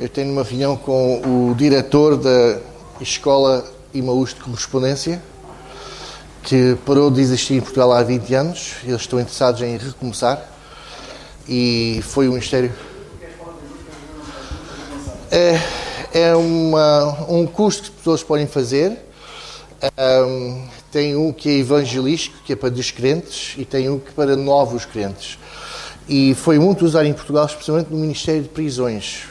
Eu tenho uma reunião com o diretor da Escola Imaús de Correspondência, que parou de existir em Portugal há 20 anos. Eles estão interessados em recomeçar. E foi um ministério... É um curso que as pessoas podem fazer. Tem um que é evangelístico, que é para descrentes, e tem um que é para novos crentes. E foi muito usado em Portugal, especialmente no Ministério de Prisões.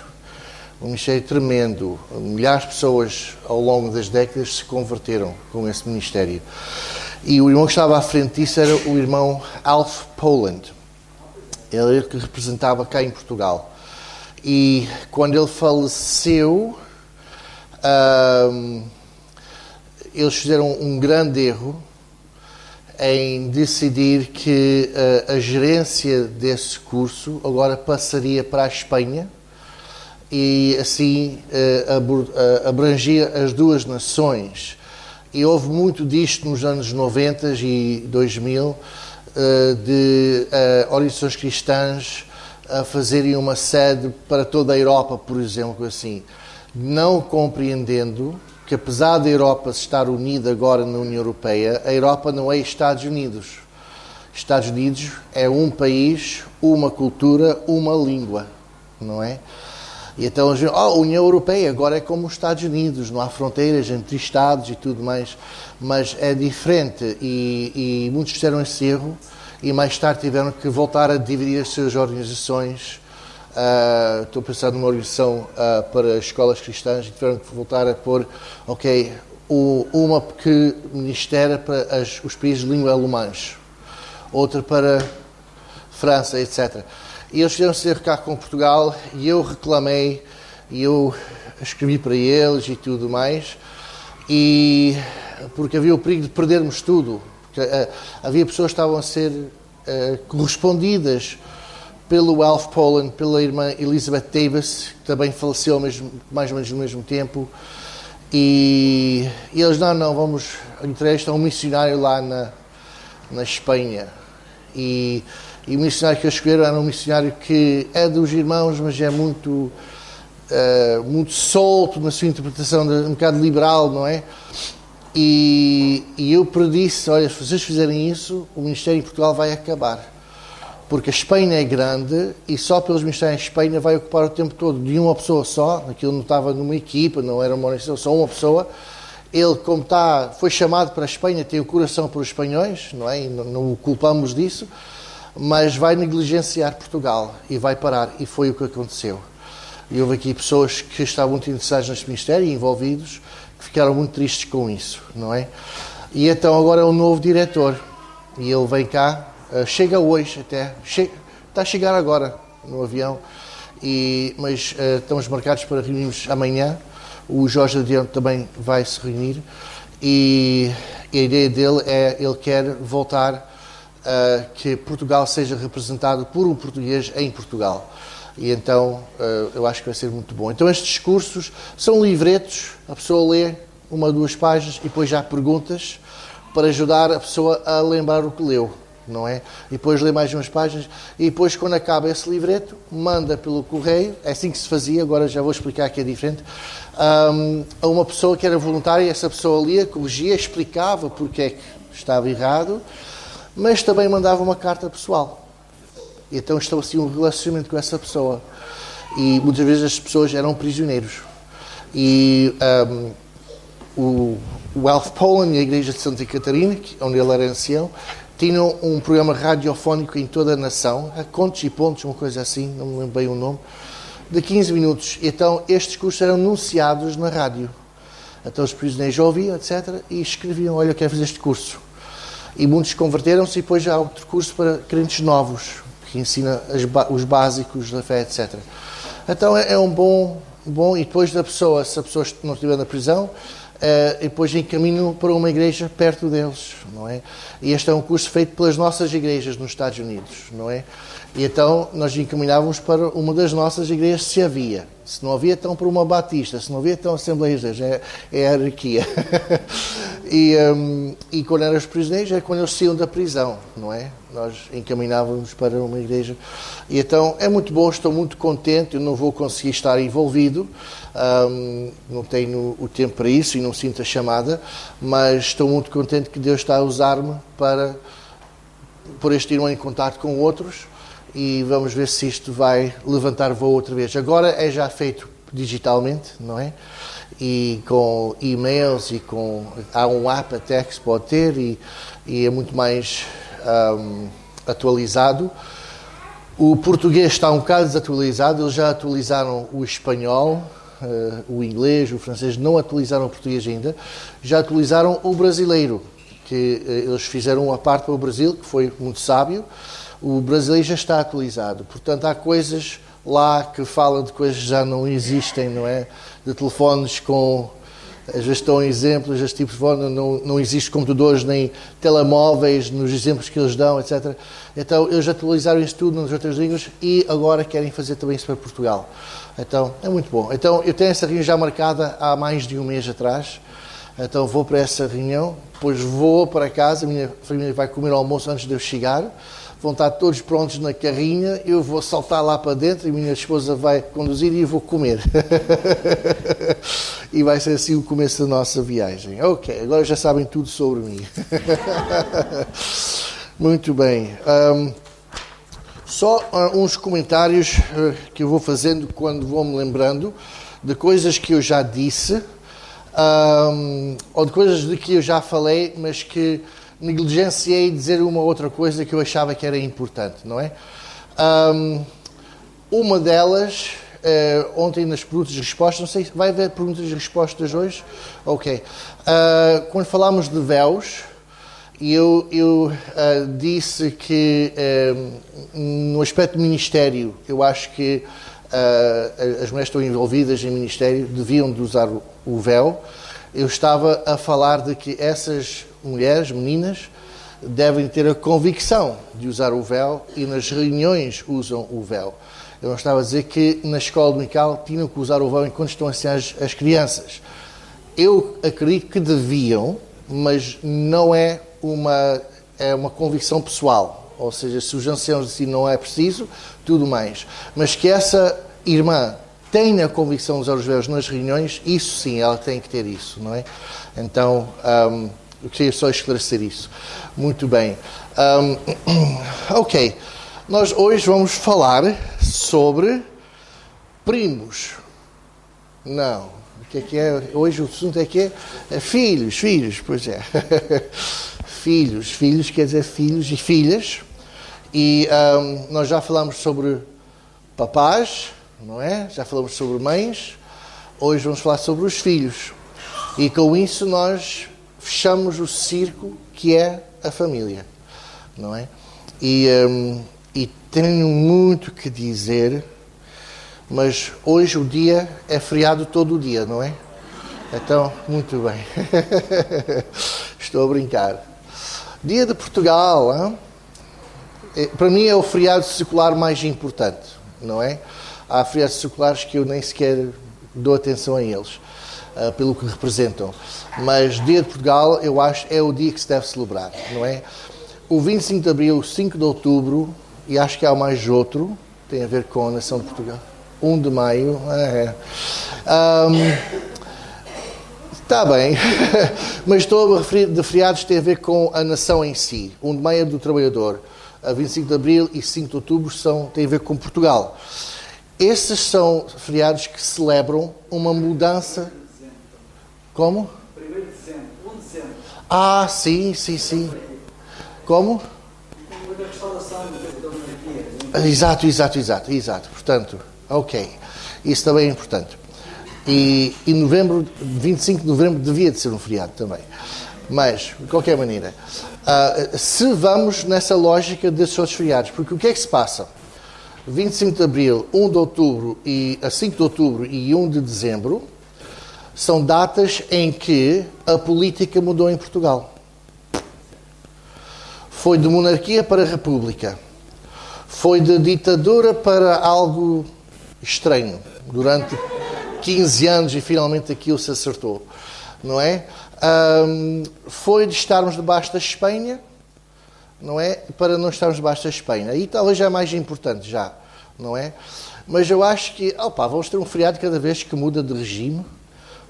Um ministério tremendo. Milhares de pessoas, ao longo das décadas, se converteram com esse ministério. E o irmão que estava à frente disso era o irmão Alf Poland. Ele que representava cá em Portugal. E quando ele faleceu, eles fizeram um grande erro em decidir que a gerência desse curso agora passaria para a Espanha e assim abrangia as duas nações. E houve muito disto nos anos 90 e 2000, de organizações cristãs a fazerem uma sede para toda a Europa, por exemplo, assim, não compreendendo que, apesar da Europa estar unida agora na União Europeia, a Europa não é Estados Unidos. Estados Unidos é um país, uma cultura, uma língua, não é? E então eles dizem, a União Europeia agora é como os Estados Unidos, não há fronteiras entre Estados e tudo mais, mas é diferente e muitos fizeram esse erro e mais tarde tiveram que voltar a dividir as suas organizações. Estou a pensar numa organização para escolas cristãs e tiveram que voltar a pôr, uma que ministera para os países de língua alemãs, outra para França, etc. E eles fizeram-se erro cá com Portugal e eu reclamei e eu escrevi para eles e tudo mais, porque havia o perigo de perdermos tudo. Havia pessoas que estavam a ser correspondidas pelo Alf Poland, pela irmã Elizabeth Davis, que também faleceu mais ou menos no mesmo tempo, e eles, não, vamos entrevistar um missionário lá na Espanha. E o missionário que eu escolheram era um missionário que é dos irmãos, mas é muito solto na sua interpretação, um bocado liberal, não é? E eu predisse, olha, se vocês fizerem isso, o ministério em Portugal vai acabar. Porque a Espanha é grande e só pelos ministérios em Espanha vai ocupar o tempo todo de uma pessoa só. Aquilo não estava numa equipa, não era uma organização, só uma pessoa. Ele, como foi chamado para a Espanha, tem o coração para os espanhóis, não é? E não o culpamos disso, mas vai negligenciar Portugal e vai parar. E foi o que aconteceu. E houve aqui pessoas que estavam muito interessadas neste ministério e envolvidos, que ficaram muito tristes com isso, não é? E então agora é um novo diretor. E ele vem cá, chega hoje até, está a chegar agora no avião, mas estamos marcados para reunirmos amanhã. O Jorge Adriano também vai se reunir e a ideia dele ele quer voltar que Portugal seja representado por um português em Portugal. E então eu acho que vai ser muito bom. Então estes cursos são livretos, a pessoa lê uma ou duas páginas e depois já há perguntas para ajudar a pessoa a lembrar o que leu, não é? E depois lê mais umas páginas e depois, quando acaba esse livreto, manda pelo correio. É assim que se fazia, agora já vou explicar que é diferente, a uma pessoa que era voluntária. E essa pessoa lia, corrigia, explicava porque é que estava errado, mas também mandava uma carta pessoal. E então estabelecia um relacionamento com essa pessoa. E muitas vezes as pessoas eram prisioneiros. E o Alf Poland e a Igreja de Santa Catarina, onde ele era ancião, tinham um programa radiofónico em toda a nação, a contos e pontos, uma coisa assim, não me lembro bem o nome, de 15 minutos. Então estes cursos eram anunciados na rádio. Então os prisioneiros ouviam, etc., e escreviam, olha, eu quero fazer este curso. E muitos converteram-se e depois já há outro curso para crentes novos, que ensina os básicos da fé, etc. Então é um bom, e depois da pessoa, se a pessoa não estiver na prisão, e depois encaminham para uma igreja perto deles, não é? E este é um curso feito pelas nossas igrejas nos Estados Unidos, não é? E então nós encaminhávamos para uma das nossas igrejas, se havia. Se não havia, então para uma batista. Se não havia, então Assembleia de Deus. É a hierarquia. E quando eram os prisioneiros, é quando eles saíam da prisão, não é? Nós encaminhávamos para uma igreja. E então é muito bom, estou muito contente, eu não vou conseguir estar envolvido, não tenho o tempo para isso e não sinto a chamada, mas estou muito contente que Deus está a usar-me para por este irmão em contato com outros e vamos ver se isto vai levantar voo outra vez. Agora é já feito digitalmente, não é? E com e-mails e há um app até que se pode ter e é muito mais atualizado. O português está um bocado desatualizado, eles já atualizaram o espanhol, o inglês, o francês, não atualizaram o português ainda, já atualizaram o brasileiro, que eles fizeram uma parte para o Brasil, que foi muito sábio. O brasileiro já está atualizado, portanto há coisas lá que falam de coisas que já não existem, não é? De telefones com, às vezes estão exemplos, este tipo de telefone, não existe computadores nem telemóveis nos exemplos que eles dão, etc. Então eles atualizaram isso tudo nas outras línguas e agora querem fazer também isso para Portugal. Então é muito bom. Então eu tenho essa reunião já marcada há mais de um mês atrás. Então vou para essa reunião, depois vou para casa, a minha família vai comer o almoço antes de eu chegar, vão estar todos prontos na carrinha, eu vou saltar lá para dentro e a minha esposa vai conduzir e eu vou comer. E vai ser assim o começo da nossa viagem. Ok, agora já sabem tudo sobre mim. Muito bem. Só uns comentários que eu vou fazendo quando vou me lembrando de coisas que eu já disse, ou de coisas de que eu já falei, mas que negligenciei dizer uma outra coisa que eu achava que era importante, não é? Uma delas, ontem nas perguntas e respostas, não sei se vai haver perguntas e respostas hoje? Ok. Quando falámos de véus, eu disse que no aspecto do ministério, eu acho que as mulheres que estão envolvidas em ministério deviam de usar o véu. Eu estava a falar de que essas mulheres, meninas, devem ter a convicção de usar o véu e nas reuniões usam o véu. Eu não estava a dizer que na escola dominical tinham que usar o véu enquanto estão a ensinar as crianças. Eu acredito que deviam, mas não é uma convicção pessoal. Ou seja, se os anciãos assim não é preciso, tudo mais. Mas que essa irmã tenha a convicção de usar os véus nas reuniões, isso sim, ela tem que ter isso, não é? Então, eu queria só esclarecer isso. Muito bem. Ok. Nós hoje vamos falar sobre primos. Não. O que é? Hoje o assunto é que é filhos, pois é. Filhos quer dizer filhos e filhas. E nós já falamos sobre papás, não é? Já falamos sobre mães. Hoje vamos falar sobre os filhos. E com isso nós fechamos o círculo que é a família, não é? E tenho muito que dizer, mas hoje o dia é feriado todo o dia, não é? Então, muito bem. Estou a brincar. Dia de Portugal, hein? Para mim é o feriado secular mais importante, não é? Há feriados seculares que eu nem sequer dou atenção a eles, pelo que representam. Mas Dia de Portugal, eu acho, é o dia que se deve celebrar, não é? O 25 de Abril, 5 de Outubro, e acho que há mais outro, tem a ver com a nação de Portugal. 1 de Maio, está bem, mas estou a referir de feriados que têm a ver com a nação em si. 1 de Maio é do trabalhador, a 25 de Abril e 5 de Outubro têm a ver com Portugal. Esses são feriados que celebram uma mudança. Como? 1º de dezembro, 1 de dezembro. Ah, sim. Como? Da restauração da monarquia. Exato. Portanto, ok. Isso também é importante. E novembro, 25 de novembro, devia de ser um feriado também. Mas, de qualquer maneira, se vamos nessa lógica desses outros feriados, porque o que é que se passa? 25 de Abril, 1 de Outubro e 5 de Outubro e 1 de Dezembro são datas em que a política mudou em Portugal. Foi de monarquia para república. Foi de ditadura para algo estranho. Durante 15 anos e finalmente aquilo se acertou. não é? Foi de estarmos debaixo da Espanha, não é? Para não estarmos debaixo da Espanha. Aí talvez já é mais importante, já, não é? Mas eu acho que, vamos ter um feriado cada vez que muda de regime,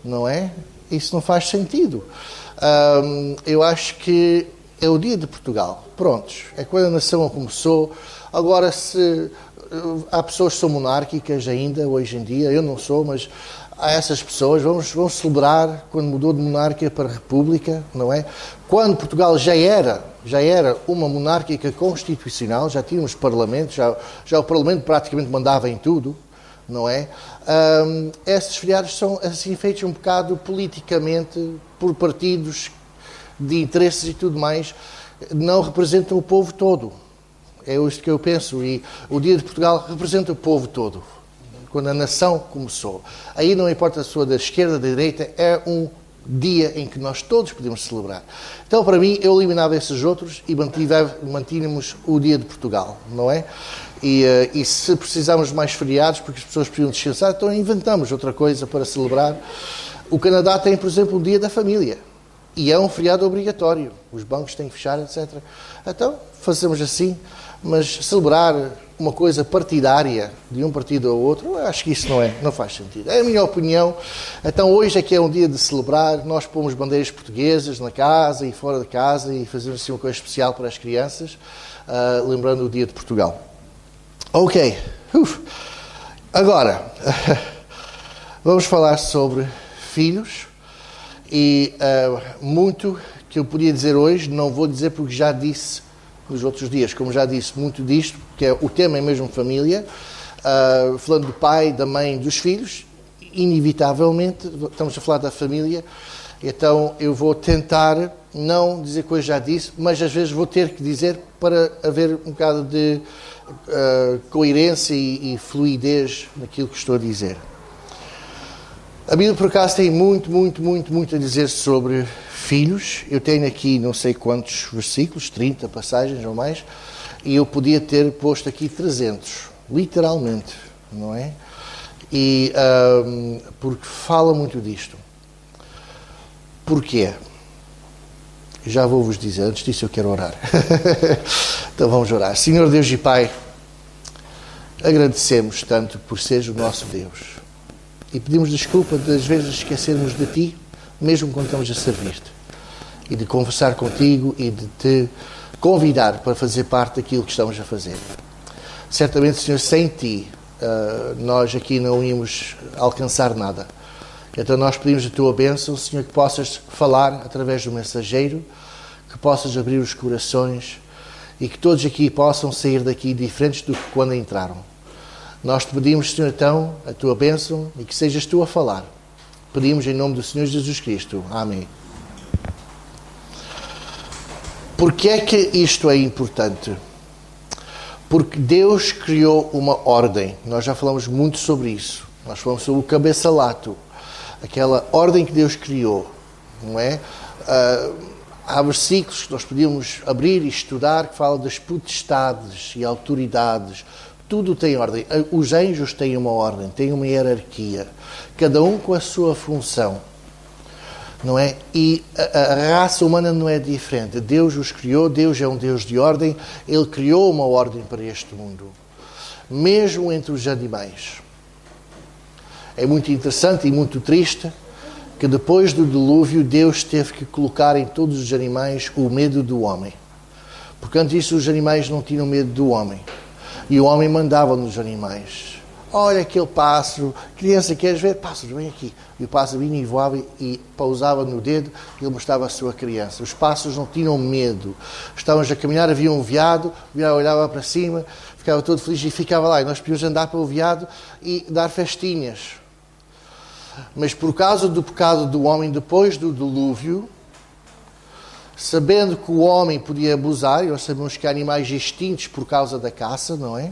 não é? Isso não faz sentido. Eu acho que é o dia de Portugal. Prontos, é quando a nação começou. Agora, se há pessoas que são monárquicas ainda, hoje em dia, eu não sou, mas há essas pessoas, vamos celebrar quando mudou de monarquia para república, não é? Quando Portugal já era uma monárquica constitucional, já tínhamos parlamento, já o parlamento praticamente mandava em tudo, não é? Esses feriados são assim feitos um bocado politicamente por partidos de interesses e tudo mais, não representam o povo todo. É isto que eu penso, e o Dia de Portugal representa o povo todo. Quando a nação começou. Aí não importa se for da esquerda, da direita, é um dia em que nós todos podemos celebrar. Então, para mim, eu eliminava esses outros e mantínhamos o Dia de Portugal, não é? E se precisarmos de mais feriados, porque as pessoas precisam descansar, então inventamos outra coisa para celebrar. O Canadá tem, por exemplo, o Dia da Família. E é um feriado obrigatório. Os bancos têm que fechar, etc. Então, fazemos assim, mas celebrar uma coisa partidária de um partido ao outro, eu acho que isso não faz sentido. É a minha opinião. Então, hoje é que é um dia de celebrar. Nós pomos bandeiras portuguesas na casa e fora de casa e fazemos assim uma coisa especial para as crianças, lembrando o Dia de Portugal. Ok. Agora, vamos falar sobre filhos. E muito que eu podia dizer hoje, não vou dizer porque já disse nos outros dias, como já disse, muito disto, porque o tema é mesmo família, falando do pai, da mãe, dos filhos, inevitavelmente, estamos a falar da família, então eu vou tentar não dizer coisas que já disse, mas às vezes vou ter que dizer para haver um bocado de coerência e fluidez naquilo que estou a dizer. A Bíblia, por acaso, tem muito a dizer sobre filhos. Eu tenho aqui não sei quantos versículos, 30 passagens ou mais, e eu podia ter posto aqui 300, literalmente, não é? E porque fala muito disto. Porquê? Já vou-vos dizer, antes disso eu quero orar. Então vamos orar. Senhor Deus e Pai, agradecemos tanto por seres o nosso Deus. E pedimos desculpa das vezes esquecermos de Ti, mesmo quando estamos a servir-te. E de conversar contigo e de Te convidar para fazer parte daquilo que estamos a fazer. Certamente, Senhor, sem Ti, nós aqui não íamos alcançar nada. Então nós pedimos a Tua bênção, Senhor, que possas falar através do mensageiro, que possas abrir os corações e que todos aqui possam sair daqui diferentes do que quando entraram. Nós te pedimos, Senhor, então, a Tua bênção e que sejas Tu a falar. Pedimos em nome do Senhor Jesus Cristo. Amém. Porquê é que isto é importante? Porque Deus criou uma ordem. Nós já falamos muito sobre isso. Nós falamos sobre o cabeça-lato. Aquela ordem que Deus criou, não é? Há versículos que nós podíamos abrir e estudar que falam das potestades e autoridades. Tudo tem ordem. Os anjos têm uma ordem, têm uma hierarquia. Cada um com a sua função. Não é? E a raça humana não é diferente. Deus os criou, Deus é um Deus de ordem. Ele criou uma ordem para este mundo. Mesmo entre os animais. É muito interessante e muito triste que depois do dilúvio Deus teve que colocar em todos os animais o medo do homem. Porque antes disso os animais não tinham medo do homem. E o homem mandava nos animais. Olha aquele pássaro, criança, queres ver? Pássaro, vem aqui. E o pássaro vinha e voava e pousava no dedo e ele mostrava a sua criança. Os pássaros não tinham medo. Estávamos a caminhar, havia um veado, o veado olhava para cima, ficava todo feliz e ficava lá. E nós podíamos andar para o veado e dar festinhas. Mas por causa do pecado do homem, depois do dilúvio, sabendo que o homem podia abusar, e nós sabemos que há animais extintos por causa da caça, não é?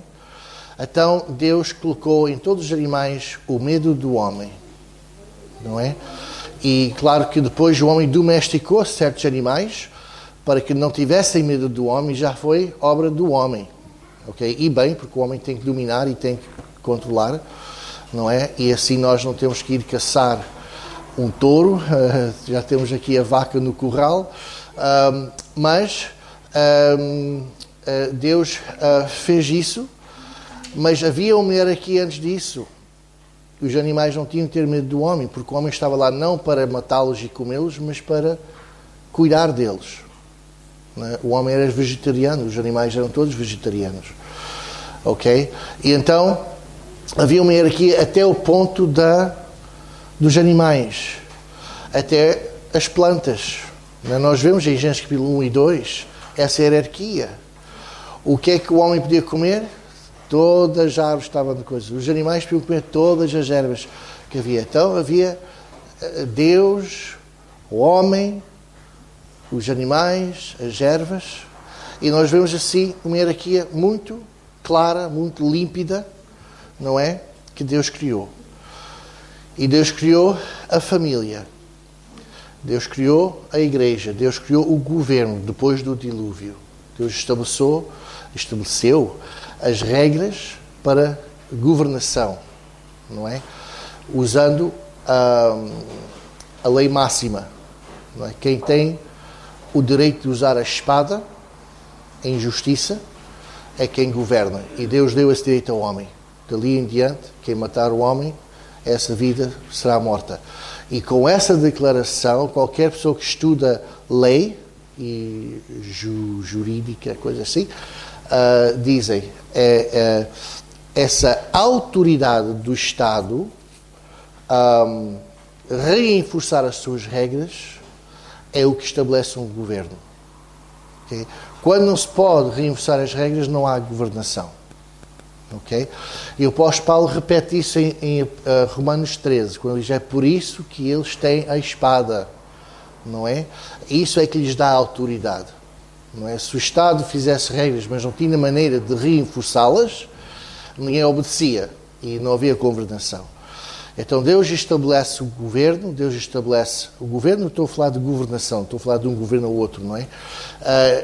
Então Deus colocou em todos os animais o medo do homem, não é? E claro que depois o homem domesticou certos animais para que não tivessem medo do homem, já foi obra do homem, ok? E bem, porque o homem tem que dominar e tem que controlar, não é? E assim nós não temos que ir caçar um touro, já temos aqui a vaca no curral, mas Deus fez isso, mas havia uma hierarquia antes disso. Os animais não tinham que ter medo do homem, porque o homem estava lá não para matá-los e comê-los, mas para cuidar deles. O homem era vegetariano, os animais eram todos vegetarianos. Ok? E então havia uma hierarquia até o ponto dos animais, até as plantas. Nós vemos em Gênesis capítulo 1 e 2 essa hierarquia. O que é que o homem podia comer? Todas as árvores estavam de coisas. Os animais podiam comer todas as ervas que havia. Então havia Deus, o homem, os animais, as ervas. E nós vemos assim uma hierarquia muito clara, muito límpida, não é? Que Deus criou. E Deus criou a família. Deus criou a igreja. Deus criou o governo depois do dilúvio. Deus estabeleceu as regras para governação, não é? Usando a lei máxima, não é? Quem tem o direito de usar a espada em justiça é quem governa. E Deus deu esse direito ao homem. Dali em diante, quem matar o homem, essa vida será morta. E com essa declaração, qualquer pessoa que estuda lei e jurídica, coisa assim, dizem essa autoridade do Estado reenforçar as suas regras é o que estabelece um governo. Okay? Quando não se pode reenforçar as regras, não há governação. Okay? E o apóstolo Paulo repete isso em Romanos 13, quando ele diz: é por isso que eles têm a espada, não é? Isso é que lhes dá autoridade. Não é? Se o Estado fizesse regras, mas não tinha maneira de reenforçá-las, ninguém obedecia e não havia governação. Então Deus estabelece o governo, não estou a falar de governação, estou a falar de um governo ou outro, não é?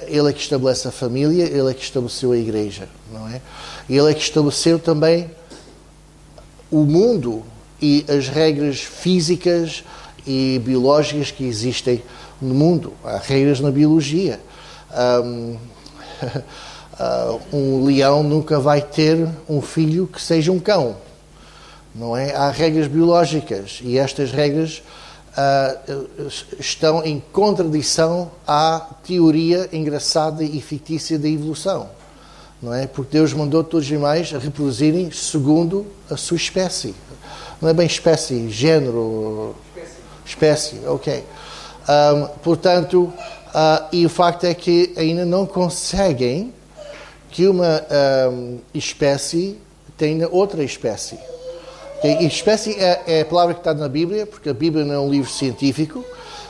Ele é que estabelece a família, ele é que estabeleceu a igreja, não é? Ele é que estabeleceu também o mundo e as regras físicas e biológicas que existem no mundo. Há regras na biologia. Um leão nunca vai ter um filho que seja um cão, não é? Há regras biológicas e estas regras estão em contradição à teoria engraçada e fictícia da evolução, não é? Porque Deus mandou todos os animais a reproduzirem segundo a sua espécie. Não é bem espécie, género, espécie, ok. Portanto, e o facto é que ainda não conseguem que uma espécie tenha outra espécie. Okay? E espécie é a palavra que está na Bíblia, porque a Bíblia não é um livro científico,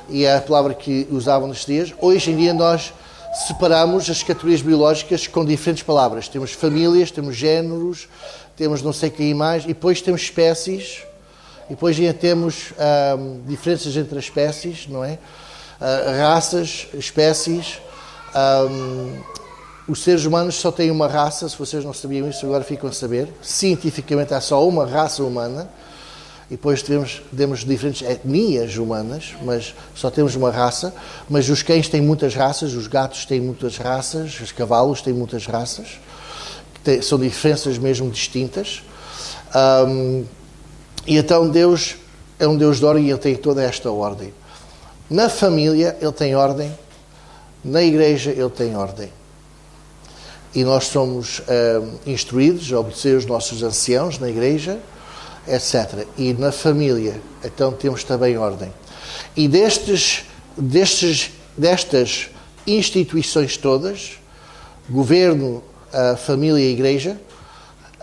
e é a palavra que usavam nestes dias. Hoje em dia nós separamos as categorias biológicas com diferentes palavras. Temos famílias, temos géneros, temos não sei o que mais, e depois temos espécies, e depois ainda temos diferenças entre as espécies, não é? Raças, espécies. Os seres humanos só têm uma raça, se vocês não sabiam isso, agora ficam a saber. Cientificamente há só uma raça humana, e depois temos diferentes etnias humanas, mas só temos uma raça. Mas os cães têm muitas raças, os gatos têm muitas raças, os cavalos têm muitas raças, são diferenças mesmo distintas. E então Deus é um Deus de ordem e Ele tem toda esta ordem. Na família Ele tem ordem, na igreja Ele tem ordem. E nós somos instruídos a obedecer os nossos anciãos na igreja, etc. E na família, então temos também ordem. E destas instituições todas, governo, família e igreja,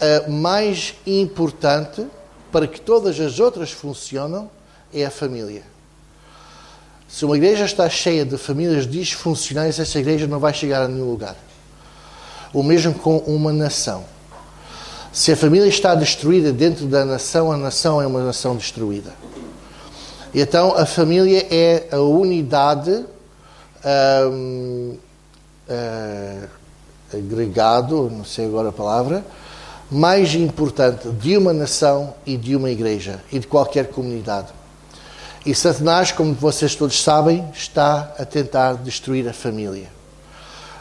a mais importante para que todas as outras funcionem é a família. Se uma igreja está cheia de famílias disfuncionais, essa igreja não vai chegar a nenhum lugar. O mesmo com uma nação. Se a família está destruída dentro da nação, a nação é uma nação destruída. E então a família é a unidade agregado, não sei agora a palavra, mais importante de uma nação e de uma igreja e de qualquer comunidade. E Satanás, como vocês todos sabem, está a tentar destruir a família.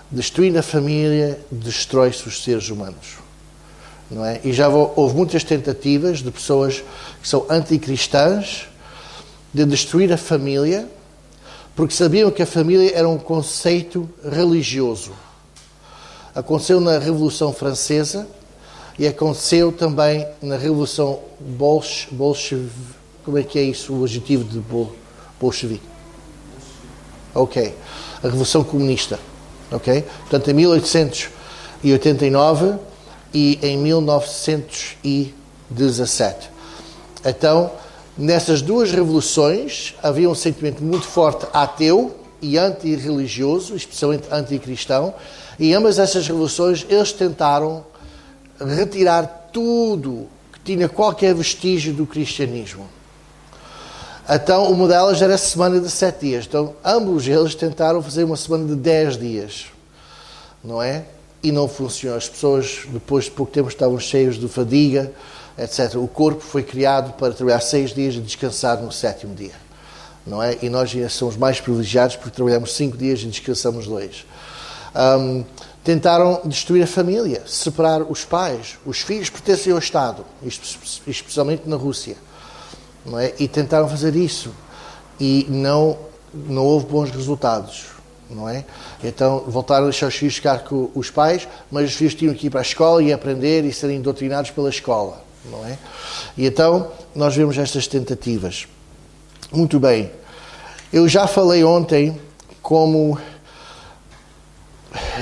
Destruindo a família, destrói-se os seres humanos. Não é? E já houve muitas tentativas de pessoas que são anticristãs de destruir a família, porque sabiam que a família era um conceito religioso. Aconteceu na Revolução Francesa e aconteceu também na Revolução como é que é isso, o adjetivo de bolchevique? Ok. A Revolução Comunista. Ok? Portanto, em 1889 e em 1917. Então, nessas duas revoluções havia um sentimento muito forte ateu e antirreligioso, especialmente anticristão, e ambas essas revoluções eles tentaram retirar tudo que tinha qualquer vestígio do cristianismo. Então, uma delas era a semana de 7 dias. Então, ambos eles tentaram fazer uma semana de 10 dias, não é? E não funcionou. As pessoas, depois de pouco tempo, estavam cheias de fadiga, etc. O corpo foi criado para trabalhar 6 dias e descansar no 7º dia, não é? E nós somos mais privilegiados porque trabalhamos 5 dias e descansamos 2. Tentaram destruir a família, separar os pais. Os filhos pertencem ao Estado, especialmente na Rússia, não é? E tentaram fazer isso e não houve bons resultados, não é? Então voltaram a deixar os filhos ficar com os pais, mas os filhos tinham que ir para a escola e aprender e serem doutrinados pela escola, não é? E então nós vemos estas tentativas. Muito bem. Eu já falei ontem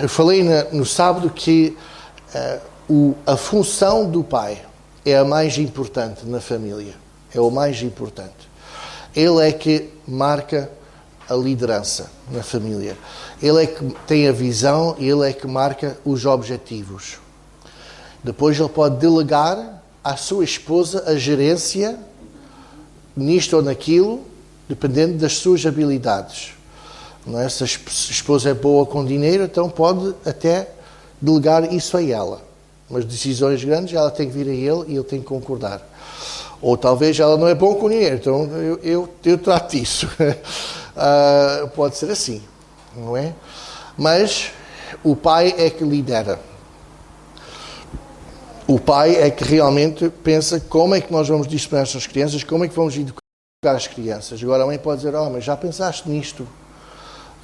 eu falei no sábado que a função do pai é a mais importante na família. É o mais importante. Ele é que marca a liderança na família. Ele é que tem a visão e ele é que marca os objetivos. Depois ele pode delegar à sua esposa a gerência nisto ou naquilo, dependendo das suas habilidades. Não é? Se a esposa é boa com dinheiro, então pode até delegar isso a ela. Mas decisões grandes ela tem que vir a ele e ele tem que concordar. Ou talvez ela não é boa com dinheiro, então eu trato disso. Pode ser assim, não é? Mas o pai é que lidera. O pai é que realmente pensa como é que nós vamos disciplinar estas crianças, como é que vamos educar as crianças. Agora a mãe pode dizer, mas já pensaste nisto?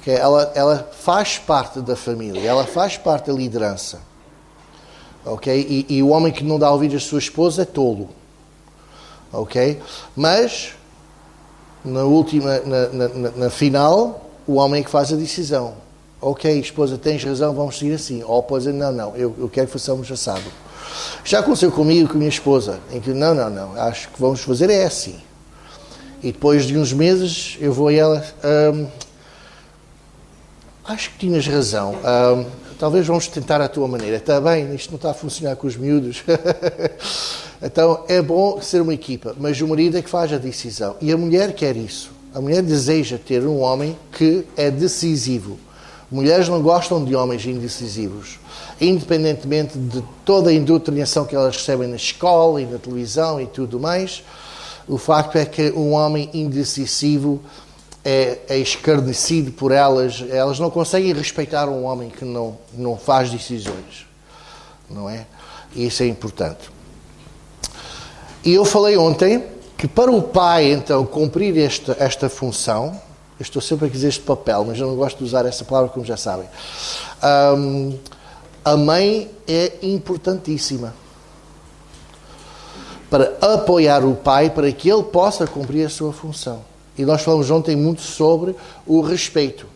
Okay? Ela faz parte da família, ela faz parte da liderança. Okay? E o homem que não dá ouvido à sua esposa é tolo. Ok? Mas, na final, o homem é que faz a decisão. Ok, esposa, tens razão, vamos seguir assim. Ou pode dizer, não, eu quero que façamos assado. Já aconteceu comigo e com a minha esposa, em que, não, acho que vamos fazer é assim. E depois de uns meses, eu vou a ela, acho que tinhas razão, talvez vamos tentar a tua maneira. Está bem, isto não está a funcionar com os miúdos. Então, é bom ser uma equipa, mas o marido é que faz a decisão. E a mulher quer isso. A mulher deseja ter um homem que é decisivo. Mulheres não gostam de homens indecisivos. Independentemente de toda a indoutrinação que elas recebem na escola e na televisão e tudo mais, o facto é que um homem indecisivo é escarnecido por elas. Elas não conseguem respeitar um homem que não faz decisões. Não é? E isso é importante. E eu falei ontem que para o pai, então, cumprir esta função, eu estou sempre a dizer este papel, mas eu não gosto de usar essa palavra, como já sabem, a mãe é importantíssima para apoiar o pai, para que ele possa cumprir a sua função. E nós falamos ontem muito sobre o respeito,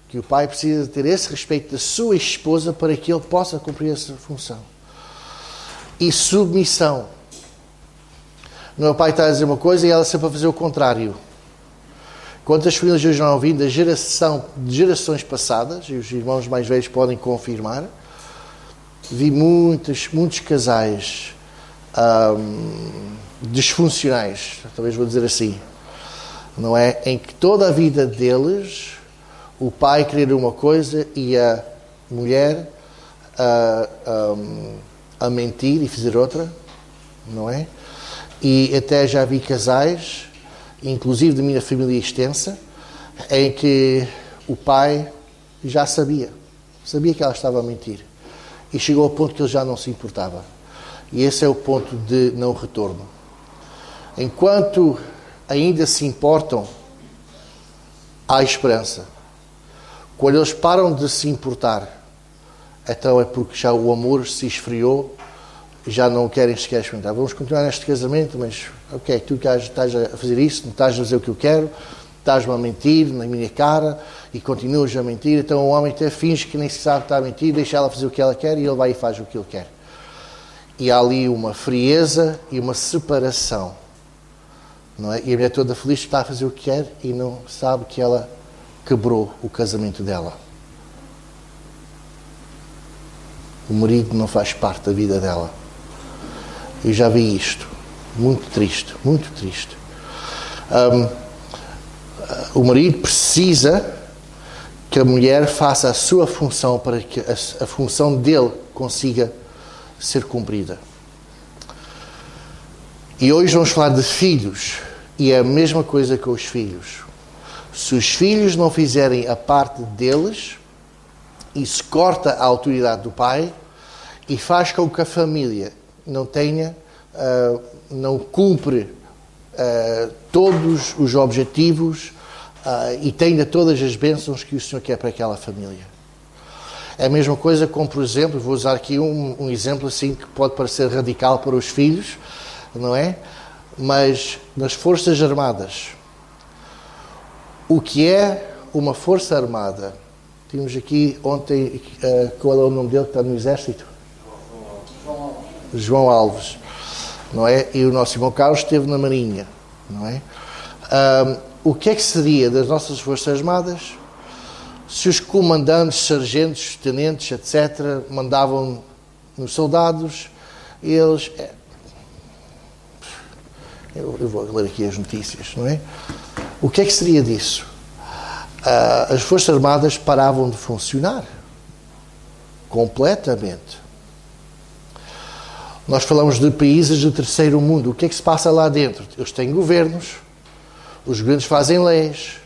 que o pai precisa ter esse respeito da sua esposa para que ele possa cumprir essa função. E submissão. O meu pai está a dizer uma coisa e ela sempre a fazer o contrário. Quantas famílias eu já não ouvi de gerações passadas, e os irmãos mais velhos podem confirmar, vi muitos casais disfuncionais, talvez vou dizer assim, não é? Em que toda a vida deles, o pai queria uma coisa e a mulher a mentir e fazer outra, não é? E até já vi casais inclusive da minha família extensa, em que o pai já sabia que ela estava a mentir. E chegou ao ponto que ele já não se importava. E esse é o ponto de não retorno. Enquanto ainda se importam, há esperança. Quando eles param de se importar, então é porque já o amor se esfriou, já não querem sequer experimentar. Vamos continuar neste casamento, mas ok, tu estás a fazer isso, não estás a fazer o que eu quero, estás-me a mentir na minha cara e continuas a mentir, então o homem até finge que nem se sabe que está a mentir, deixa ela fazer o que ela quer e ele vai e faz o que ele quer. E há ali uma frieza e uma separação. Não é? E a mulher toda feliz está a fazer o que quer e não sabe que ela quebrou o casamento dela. O marido não faz parte da vida dela. Eu já vi isto. Muito triste, muito triste. O marido precisa que a mulher faça a sua função para que a função dele consiga ser cumprida. E hoje vamos falar de filhos. E é a mesma coisa com os filhos. Se os filhos não fizerem a parte deles, isso corta a autoridade do pai e faz com que a família não tenha, não cumpre todos os objetivos e tenha todas as bênçãos que o Senhor quer para aquela família. É a mesma coisa como, por exemplo, vou usar aqui um exemplo assim que pode parecer radical para os filhos, não é? Mas nas Forças Armadas, o que é uma Força Armada? Tínhamos aqui ontem, qual é o nome dele que está no Exército? João Alves, não é? E o nosso irmão Carlos esteve na Marinha, não é? O que é que seria das nossas Forças Armadas se os comandantes, sargentos, tenentes, etc., mandavam nos soldados, eles... Eu vou ler aqui as notícias, não é? O que é que seria disso? As Forças Armadas paravam de funcionar. Completamente. Nós falamos de países do terceiro mundo. O que é que se passa lá dentro? Eles têm governos, os governos fazem leis,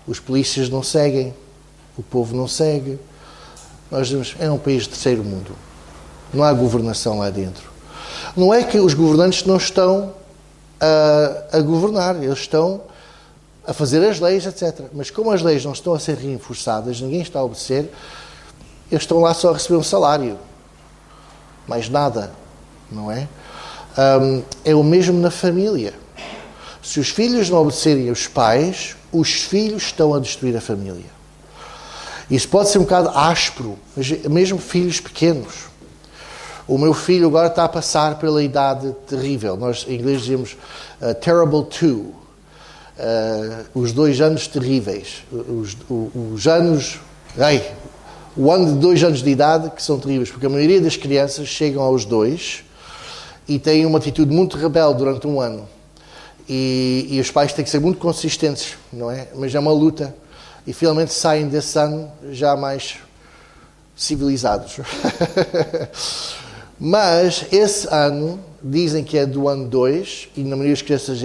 os polícias não seguem, o povo não segue. Nós dizemos, é um país do terceiro mundo. Não há governação lá dentro. Não é que os governantes não estão a governar, eles estão a fazer as leis, etc. Mas como as leis não estão a ser reforçadas, ninguém está a obedecer, eles estão lá só a receber um salário. Mais nada, não é? É o mesmo na família. Se os filhos não obedecerem aos pais, os filhos estão a destruir a família. Isso pode ser um bocado áspero, mas mesmo filhos pequenos. O meu filho agora está a passar pela idade terrível. Nós, em inglês, dizemos terrible two. Os 2 anos terríveis. Os anos... o ano de 2 anos de idade que são terríveis, porque a maioria das crianças chegam aos 2 e têm uma atitude muito rebelde durante um ano. E os pais têm que ser muito consistentes, não é? Mas é uma luta. E finalmente saem desse ano já mais civilizados. Mas esse ano, dizem que é do ano 2, e na maioria das crianças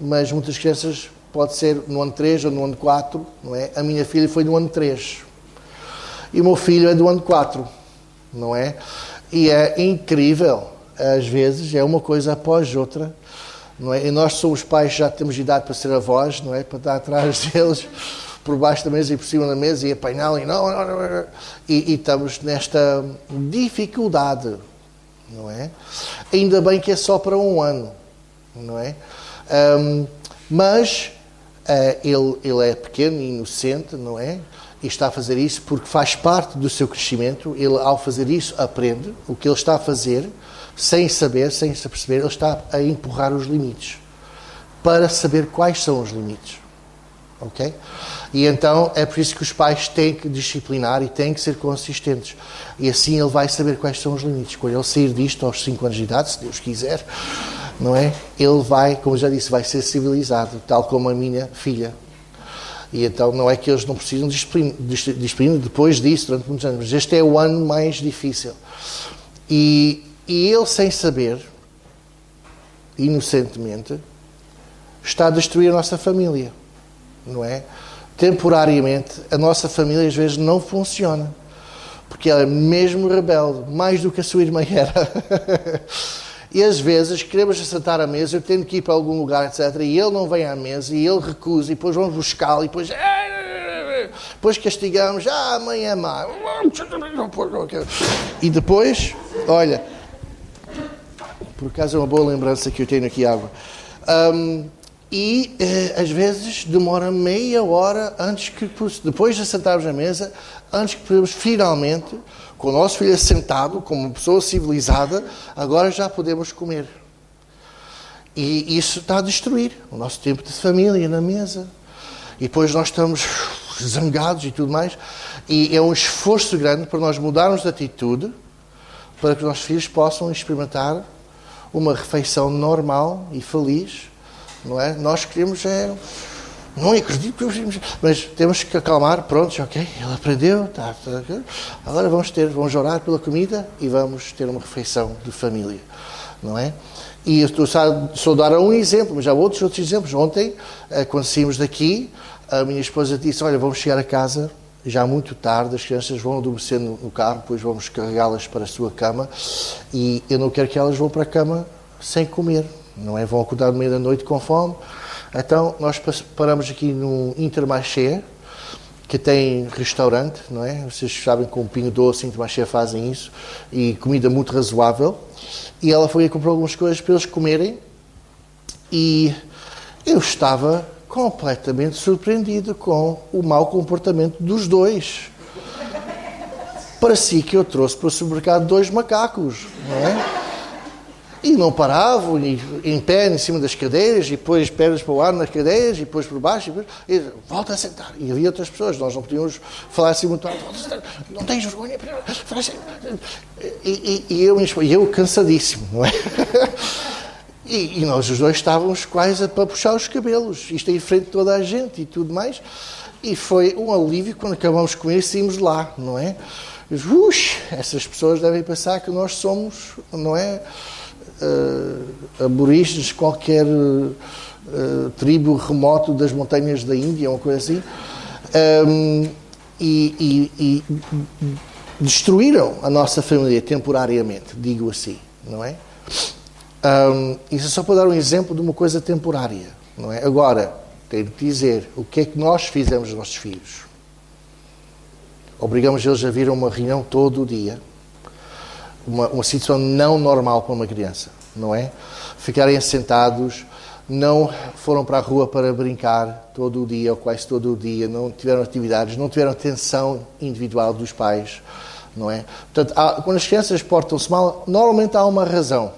mas muitas crianças pode ser no ano 3 ou no ano 4, não é? A minha filha foi no ano 3. E o meu filho é do ano 4, não é? E é incrível, às vezes, é uma coisa após outra, não é? E nós somos pais, já temos idade para ser avós, não é? Para estar atrás deles, por baixo da mesa e por cima da mesa, e apanhá-lo, e estamos nesta dificuldade, não é? Ainda bem que é só para um ano, não é? Mas ele é pequeno e inocente, não é? E está a fazer isso porque faz parte do seu crescimento. Ele, ao fazer isso, aprende o que ele está a fazer, sem saber, sem se perceber, ele está a empurrar os limites, para saber quais são os limites. Ok? E então é por isso que os pais têm que disciplinar e têm que ser consistentes. E assim ele vai saber quais são os limites. Quando ele sair disto aos 5 anos de idade, se Deus quiser, não é? Ele vai, como já disse, vai ser civilizado, tal como a minha filha. E então não é que eles não precisam de disciplina depois disso, durante muitos anos. Mas este é o ano mais difícil. E ele, sem saber, inocentemente, está a destruir a nossa família, não é? Temporariamente, a nossa família às vezes não funciona, porque ela é mesmo rebelde, mais do que a sua irmã era. E às vezes queremos sentar à mesa, eu tenho que ir para algum lugar, etc. E ele não vem à mesa, e ele recusa, e depois vamos buscá-lo, e depois castigamos, a mãe é má. E depois, olha, por acaso é uma boa lembrança que eu tenho aqui, água. Às vezes demora meia hora depois de sentarmos à mesa, antes que podemos finalmente, com o nosso filho sentado, como uma pessoa civilizada, agora já podemos comer. E isso está a destruir o nosso tempo de família na mesa. E depois nós estamos zangados e tudo mais. E é um esforço grande para nós mudarmos de atitude, para que os nossos filhos possam experimentar uma refeição normal e feliz. Não é? Nós queremos, não acredito, mas temos que acalmar, pronto, ok, ele aprendeu, tá, agora vamos orar pela comida e vamos ter uma refeição de família, não é? E eu estou só a dar um exemplo, mas há outros exemplos. Ontem, quando saímos daqui, a minha esposa disse, olha, vamos chegar a casa já muito tarde, as crianças vão adormecer no carro, depois vamos carregá-las para a sua cama e eu não quero que elas vão para a cama sem comer. Não é? Vão acordar no meio da noite com fome. Então, nós paramos aqui no Intermarché, que tem restaurante, não é? Vocês sabem que com o Pingo Doce, Intermarché fazem isso, e comida muito razoável. E ela foi a comprar algumas coisas para eles comerem, e eu estava completamente surpreendido com o mau comportamento dos dois. Parecia que eu trouxe para o supermercado 2 macacos, não é? E não paravam, em pé, em cima das cadeiras, e depois pernas para o ar nas cadeiras, e depois por baixo, e volta a sentar. E havia outras pessoas, nós não podíamos falar assim muito alto, não tens vergonha? E eu cansadíssimo, não é? E nós os dois estávamos quase para puxar os cabelos, isto em frente de toda a gente e tudo mais. E foi um alívio quando acabamos com isso e saímos de lá, não é? Essas pessoas devem pensar que nós somos, não é? Aborígenes, qualquer tribo remoto das montanhas da Índia, uma coisa assim, e destruíram a nossa família temporariamente, digo assim, não é? Isso é só para dar um exemplo de uma coisa temporária, não é? Agora, tenho que dizer, o que é que nós fizemos aos nossos filhos? Obrigamos eles a vir a uma reunião todo o dia, uma situação não normal para uma criança, não é? Ficarem assentados, não foram para a rua para brincar todo o dia ou quase todo o dia, não tiveram atividades, não tiveram atenção individual dos pais, não é? Portanto, quando as crianças portam-se mal, normalmente há uma razão.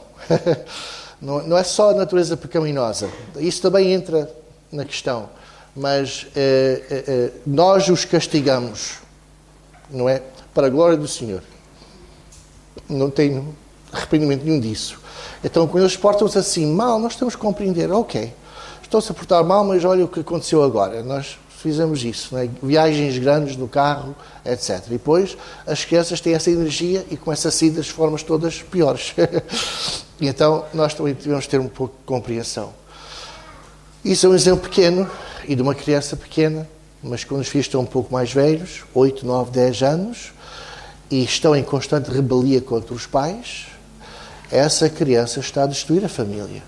Não é só a natureza pecaminosa, isso também entra na questão, mas nós os castigamos, não é? Para a glória do Senhor. Não tenho arrependimento nenhum disso. Então, quando eles portam-se assim mal, nós temos que compreender, ok, estão-se a portar mal, mas olha o que aconteceu agora. Nós fizemos isso, não é? Viagens grandes no carro, etc. E depois, as crianças têm essa energia e começam a sair das formas todas piores. E então, nós também devemos ter um pouco de compreensão. Isso é um exemplo pequeno, e de uma criança pequena, mas quando os filhos estão um pouco mais velhos, 8, 9, 10 anos, e estão em constante rebelia contra os pais, essa criança está a destruir a família.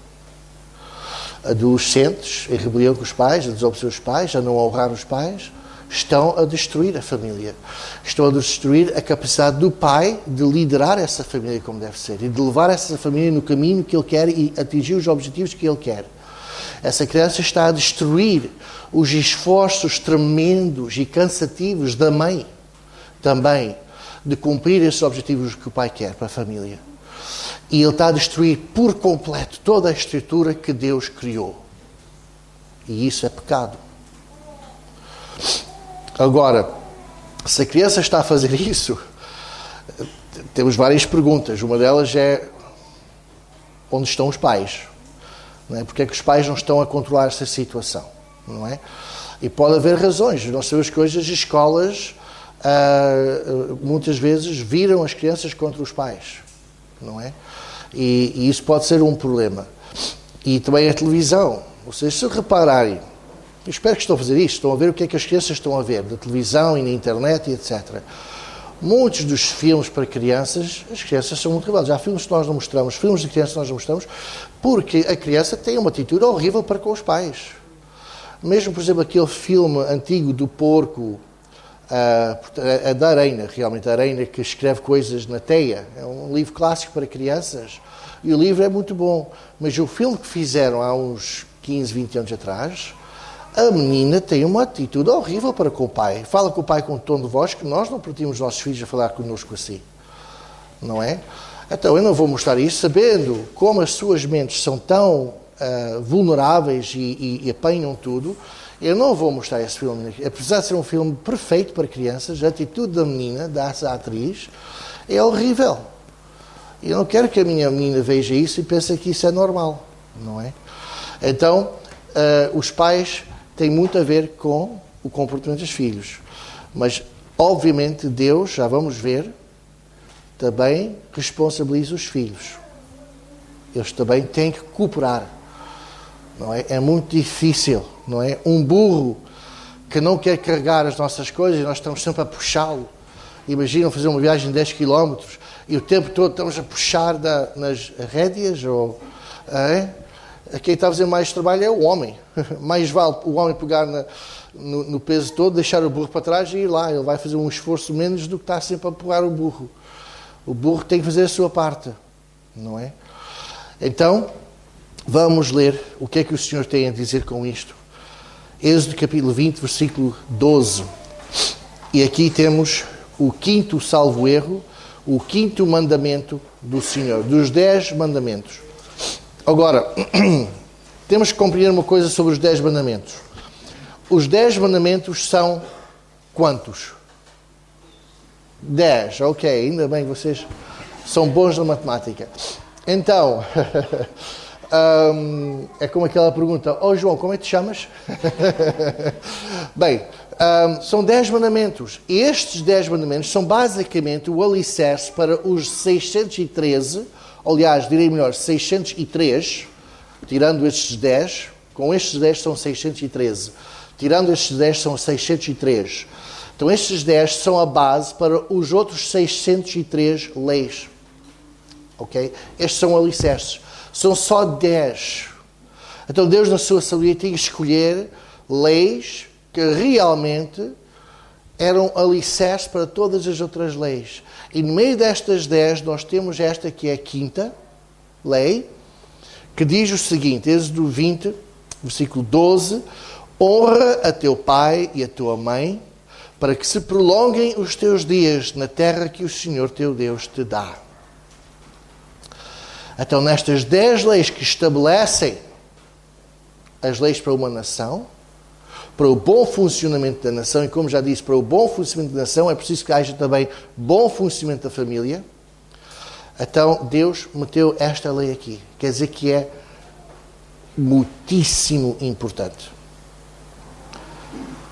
Adolescentes em rebelião com os pais, a desobedecer os pais, a não honrar os pais, estão a destruir a família. Estão a destruir a capacidade do pai de liderar essa família como deve ser e de levar essa família no caminho que ele quer e atingir os objetivos que ele quer. Essa criança está a destruir os esforços tremendos e cansativos da mãe também de cumprir esses objetivos que o pai quer para a família. E ele está a destruir por completo toda a estrutura que Deus criou. E isso é pecado. Agora, se a criança está a fazer isso, temos várias perguntas. Uma delas é: onde estão os pais? Não é? Porque é que os pais não estão a controlar essa situação? Não é? E pode haver razões. Nós sabemos que hoje as escolas muitas vezes viram as crianças contra os pais, não é? E isso pode ser um problema. E também a televisão, Vocês se repararem, eu espero que estão a fazer isto, estão a ver o que é que as crianças estão a ver, na televisão e na internet e etc. Muitos dos filmes para crianças, as crianças são muito rebeldes. Há filmes que nós não mostramos, filmes de crianças que nós não mostramos, porque a criança tem uma atitude horrível para com os pais. Mesmo, por exemplo, aquele filme antigo do porco, a da Arena, realmente, a Arena que escreve coisas na teia. É um livro clássico para crianças e o livro é muito bom. Mas o filme que fizeram há uns 15, 20 anos atrás, a menina tem uma atitude horrível para com o pai. Fala com o pai com um tom de voz que nós não permitimos os nossos filhos a falar connosco assim. Não é? Então eu não vou mostrar isso sabendo como as suas mentes são tão vulneráveis e apanham tudo. Eu não vou mostrar esse filme. Apesar de ser um filme perfeito para crianças, a atitude da menina, dessa atriz, é horrível. Eu não quero que a minha menina veja isso e pense que isso é normal, não é? Então, os pais têm muito a ver com o comportamento dos filhos. Mas, obviamente, Deus, já vamos ver, também responsabiliza os filhos. Eles também têm que cooperar. Não é? É muito difícil, não é? Um burro que não quer carregar as nossas coisas, nós estamos sempre a puxá-lo. Imaginam fazer uma viagem de 10 km e o tempo todo estamos a puxar nas rédeas. Quem está a fazer mais trabalho é o homem. Mais vale o homem pegar no peso todo, deixar o burro para trás e ir lá. Ele vai fazer um esforço menos do que está sempre a empurrar o burro. O burro tem que fazer a sua parte, não é? Então, vamos ler o que é que o Senhor tem a dizer com isto. Êxodo capítulo 20, versículo 12. E aqui temos o quinto, salvo erro, o quinto mandamento do Senhor, dos 10 mandamentos. Agora, temos que compreender uma coisa sobre os 10 mandamentos. Os 10 mandamentos são quantos? 10, ok, ainda bem que vocês são bons na matemática. Então, é como aquela pergunta, João, como é que te chamas? Bem, são 10 mandamentos. E estes 10 mandamentos são basicamente o alicerce para os 613, aliás, direi melhor, 603, tirando estes 10, com estes 10 são 613, tirando estes 10 são 603. Então estes 10 são a base para os outros 603 leis. Ok? Estes são alicerces. São só 10. Então Deus, na sua sabedoria, tinha que escolher leis que realmente eram alicerces para todas as outras leis. E no meio destas 10, nós temos esta que é a quinta lei, que diz o seguinte, Êxodo 20, versículo 12, honra a teu pai e a tua mãe, para que se prolonguem os teus dias na terra que o Senhor teu Deus te dá. Então, nestas 10 leis que estabelecem as leis para uma nação, para o bom funcionamento da nação, e como já disse, para o bom funcionamento da nação é preciso que haja também bom funcionamento da família. Então, Deus meteu esta lei aqui. Quer dizer que é muitíssimo importante.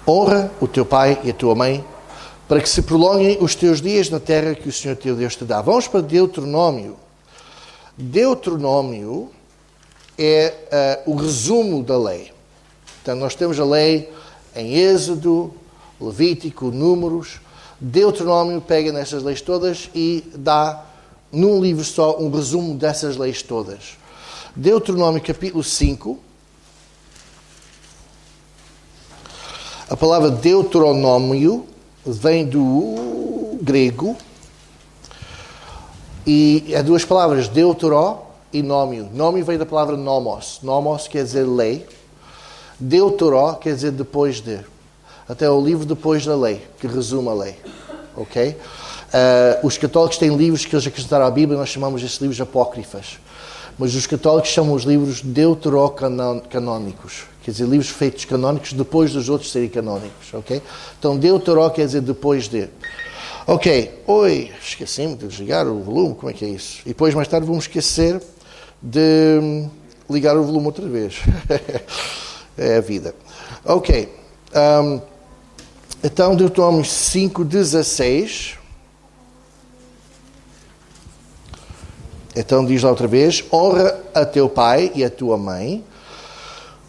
Honra o teu pai e a tua mãe, para que se prolonguem os teus dias na terra que o Senhor teu Deus te dá. Vamos para Deuteronômio. Deuteronômio é o resumo da lei. Então, nós temos a lei em Êxodo, Levítico, Números. Deuteronômio pega nessas leis todas e dá, num livro só, um resumo dessas leis todas. Deuteronômio, capítulo 5. A palavra Deuteronômio vem do grego e é duas palavras, deuteró e nómio. Nómio vem da palavra nomos. Nomos quer dizer lei. Deuteró quer dizer depois de. Até o livro depois da lei, que resume a lei. Ok? Os católicos têm livros que eles acrescentaram à Bíblia, nós chamamos esses livros apócrifas. Mas os católicos chamam os livros deuterocanónicos. Quer dizer, livros feitos canónicos depois dos outros serem canónicos, ok? Então, deuteró quer dizer depois de. Ok, esqueci-me de desligar o volume, como é que é isso? E depois, mais tarde, vamos esquecer de ligar o volume outra vez. É a vida. Ok, então, Deuteronômio 5:16. Então, diz lá outra vez, honra a teu pai e a tua mãe,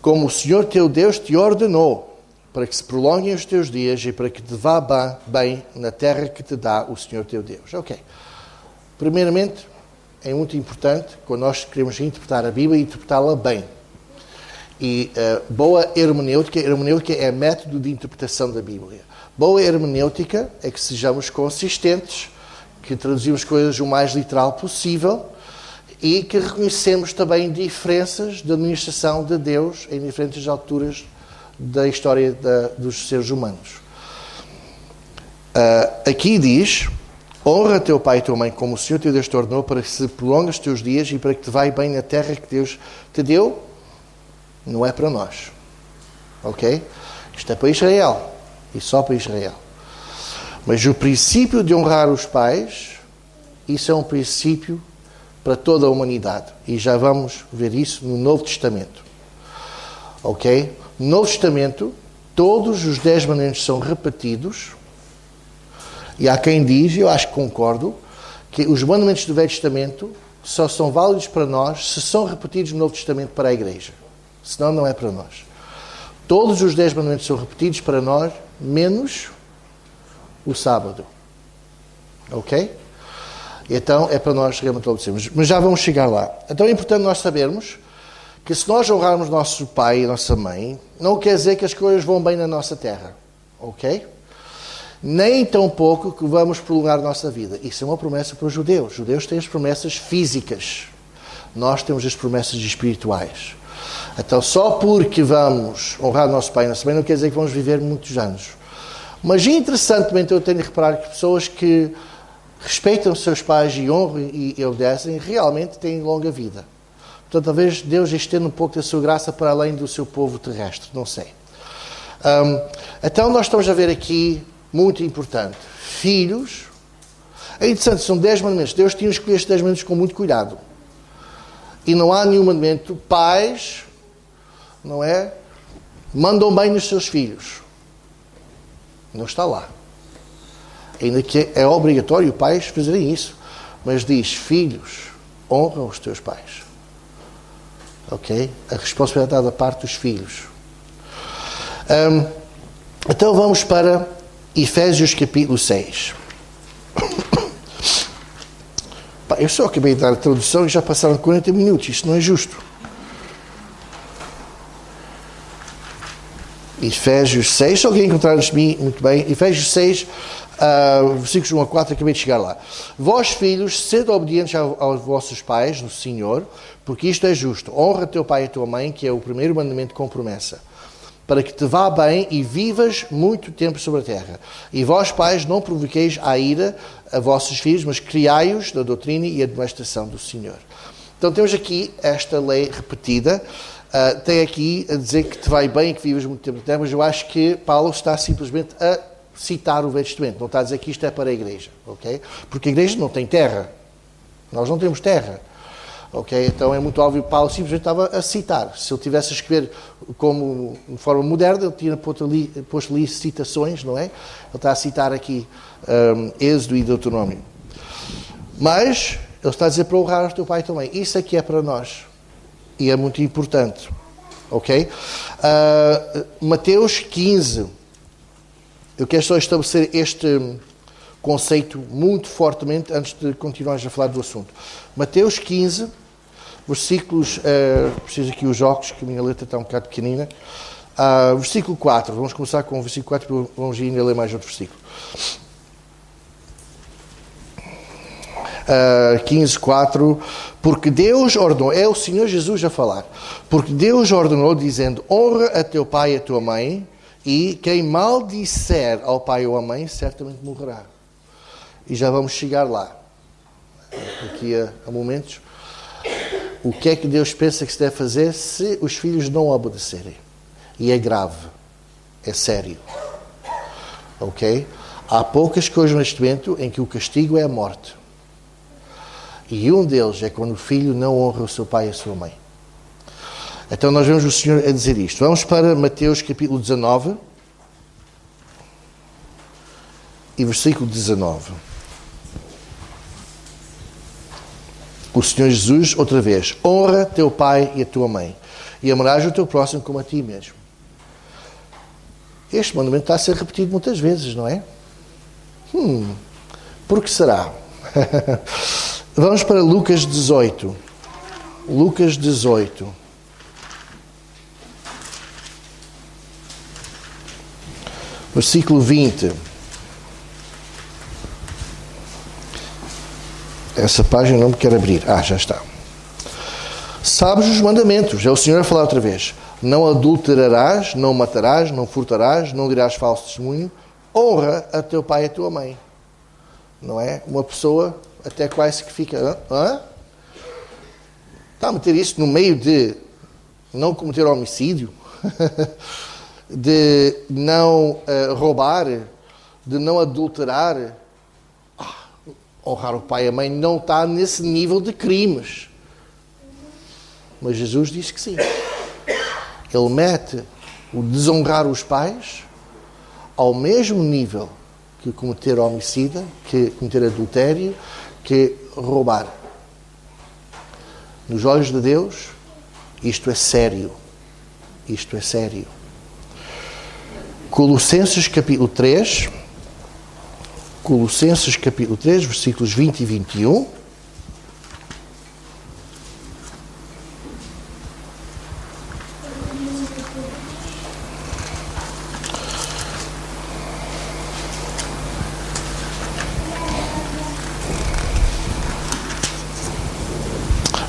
como o Senhor teu Deus te ordenou, para que se prolonguem os teus dias e para que te vá bem na terra que te dá o Senhor teu Deus. Ok. Primeiramente, é muito importante, quando nós queremos interpretar a Bíblia, interpretá-la bem. E boa hermenêutica é método de interpretação da Bíblia. Boa hermenêutica é que sejamos consistentes, que traduzimos coisas o mais literal possível e que reconhecemos também diferenças de administração de Deus em diferentes alturas da história dos seres humanos. Aqui diz: honra teu pai e tua mãe como o Senhor teu Deus te ordenou, para que se prolongue os teus dias e para que te vá bem na terra que Deus te deu. Não é para nós. Ok? Isto é para Israel. E só para Israel. Mas o princípio de honrar os pais, isso é um princípio para toda a humanidade. E já vamos ver isso no Novo Testamento. Ok? No Novo Testamento, todos os 10 mandamentos são repetidos. E há quem diz, e eu acho que concordo, que os mandamentos do Velho Testamento só são válidos para nós se são repetidos no Novo Testamento para a Igreja. Senão não é para nós. Todos os 10 mandamentos são repetidos para nós, menos o sábado. Ok? Então é para nós realmente obedecermos. Mas já vamos chegar lá. Então é importante nós sabermos que se nós honrarmos nosso pai e nossa mãe, não quer dizer que as coisas vão bem na nossa terra. Ok? Nem tão pouco que vamos prolongar a nossa vida. Isso é uma promessa para os judeus. Os judeus têm as promessas físicas. Nós temos as promessas espirituais. Então, só porque vamos honrar nosso pai e nossa mãe, não quer dizer que vamos viver muitos anos. Mas, interessantemente, eu tenho de reparar que pessoas que respeitam os seus pais e honram e obedecem, realmente têm longa vida. Portanto, talvez Deus estenda um pouco da sua graça para além do seu povo terrestre, não sei. Então, nós estamos a ver aqui, muito importante, filhos. É interessante, são 10 mandamentos. Deus tinha escolhido estes 10 mandamentos com muito cuidado. E não há nenhum mandamento. Pais, não é? Mandam bem nos seus filhos. Não está lá. Ainda que é obrigatório pais fazerem isso. Mas diz, filhos, honram os teus pais. Ok? A responsabilidade está da parte dos filhos. Então vamos para Efésios capítulo 6. Eu só acabei de dar a tradução e já passaram 40 minutos. Isto não é justo. Efésios 6. Se alguém encontrar de mim, muito bem. Efésios 6, versículos 1 a 4, acabei de chegar lá. Vós, filhos, sede obedientes aos vossos pais no Senhor, porque isto é justo. Honra teu pai e a tua mãe, que é o primeiro mandamento com promessa, para que te vá bem e vivas muito tempo sobre a terra. E vós, pais, não provoqueis a ira a vossos filhos, mas criai-os da doutrina e admoestação do Senhor. Então temos aqui esta lei repetida. Tem aqui a dizer que te vai bem e que vivas muito tempo na terra, mas eu acho que Paulo está simplesmente a citar o Velho Testamento. Não está a dizer que isto é para a igreja. Okay? Porque a igreja não tem terra. Nós não temos terra. Okay? Então é muito óbvio que Paulo simplesmente estava a citar. Se ele tivesse a escrever como de forma moderna, ele tinha posto ali citações, não é? Ele está a citar aqui Êxodo e Deuteronômio. Mas ele está a dizer para honrar o teu pai também. Isso aqui é para nós. E é muito importante. Ok? Mateus 15. Eu quero só estabelecer este conceito muito fortemente antes de continuarmos a falar do assunto. Mateus 15, versículos... preciso aqui os óculos, que a minha letra está um bocado pequenina. Versículo 4. Vamos começar com o versículo 4 e vamos ainda ler mais outro versículo. 15:4, porque Deus ordenou, é o Senhor Jesus a falar, porque Deus ordenou dizendo, honra a teu pai e a tua mãe, e quem maldisser ao pai ou à mãe certamente morrerá. E já vamos chegar lá, aqui a momentos. O que é que Deus pensa que se deve fazer se os filhos não obedecerem? E é grave, é sério, ok? Há poucas coisas neste momento em que o castigo é a morte. E um deles é quando o filho não honra o seu pai e a sua mãe. Então nós vemos o Senhor a dizer isto. Vamos para Mateus capítulo 19 e versículo 19. O Senhor Jesus, outra vez, honra teu pai e a tua mãe. E amarás o teu próximo como a ti mesmo. Este mandamento está a ser repetido muitas vezes, não é? Por que será? Vamos para Lucas 18. Lucas 18. Versículo 20. Essa página não me quer abrir. Já está. Sabes os mandamentos. É o Senhor a falar outra vez. Não adulterarás, não matarás, não furtarás, não dirás falso testemunho. Honra a teu pai e a tua mãe. Não é? Uma pessoa até quase que fica... Está a meter isso no meio de não cometer homicídio, de não roubar, de não adulterar. Honrar o pai e a mãe não está nesse nível de crimes. Mas Jesus diz que sim. Ele mete o desonrar os pais ao mesmo nível que cometer homicida, que cometer adultério, que roubar. Nos olhos de Deus, isto é sério. Isto é sério. Colossenses capítulo 3, versículos 20 e 21.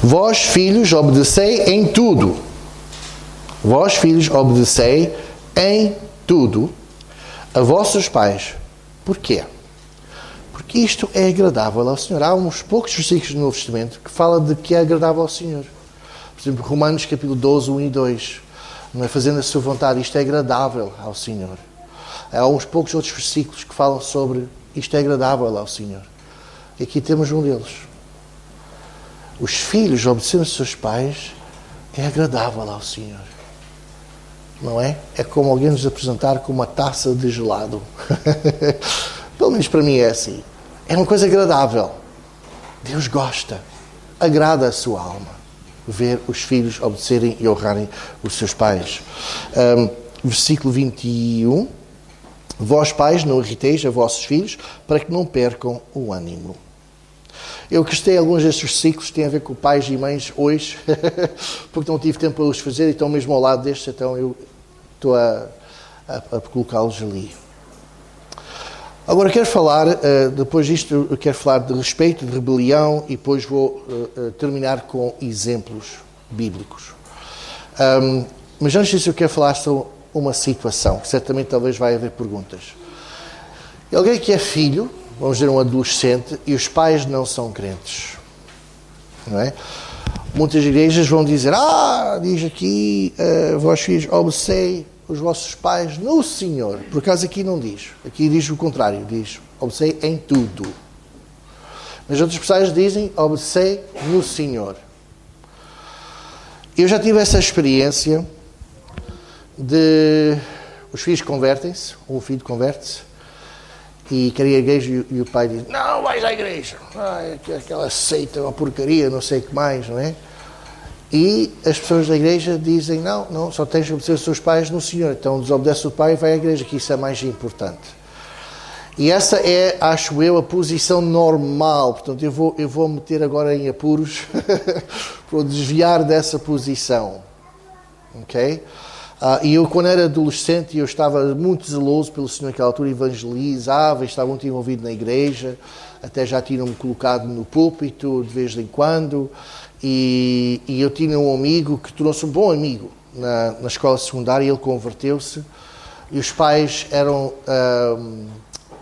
Vós, filhos, obedecei em tudo. Vós, filhos, obedecei em tudo a vossos pais. Porquê? Porque isto é agradável ao Senhor. Há uns poucos versículos no Novo Testamento que falam de que é agradável ao Senhor. Por exemplo, Romanos capítulo 12, 1 e 2. Não é fazendo a sua vontade. Isto é agradável ao Senhor. Há uns poucos outros versículos que falam sobre isto é agradável ao Senhor. E aqui temos um deles. Os filhos obedecendo aos seus pais é agradável ao Senhor. Não é? É como alguém nos apresentar com uma taça de gelado. Pelo menos para mim é assim. É uma coisa agradável. Deus gosta. Agrada a sua alma. Ver os filhos obedecerem e honrarem os seus pais. Versículo 21. Vós, pais, não irriteis a vossos filhos para que não percam o ânimo. Eu gostei alguns destes versículos que têm a ver com pais e mães hoje, porque não tive tempo para os fazer e estão mesmo ao lado destes, então eu estou a colocá-los ali. Agora quero falar, depois disto, eu quero falar de respeito, de rebelião e depois vou terminar com exemplos bíblicos. Mas antes disso eu quero falar sobre uma situação, que certamente talvez vai haver perguntas. Alguém que é filho, vamos dizer um adolescente, e os pais não são crentes, não é? Muitas igrejas vão dizer, diz aqui, vós filhos, obedecei os vossos pais no Senhor. Por acaso aqui não diz. Aqui diz o contrário, diz, obedecei em tudo. Mas outras pessoas dizem, obedecei no Senhor. Eu já tive essa experiência de... Os filhos convertem-se, um filho converte-se, e queria ir à igreja e o pai diz, não vais à igreja, aquela seita, uma porcaria, não sei o que mais, não é? E as pessoas da igreja dizem, não, só tens de obedecer os teus pais no Senhor, então desobedece o pai e vai à igreja, que isso é mais importante. E essa é, acho eu, a posição normal, portanto eu vou meter agora em apuros para desviar dessa posição, ok? E eu, quando era adolescente, eu estava muito zeloso pelo Senhor naquela altura, evangelizava, estava muito envolvido na igreja, até já tinham-me colocado no púlpito de vez em quando, e eu tinha um amigo que tornou-se um bom amigo na escola secundária, ele converteu-se, e os pais eram,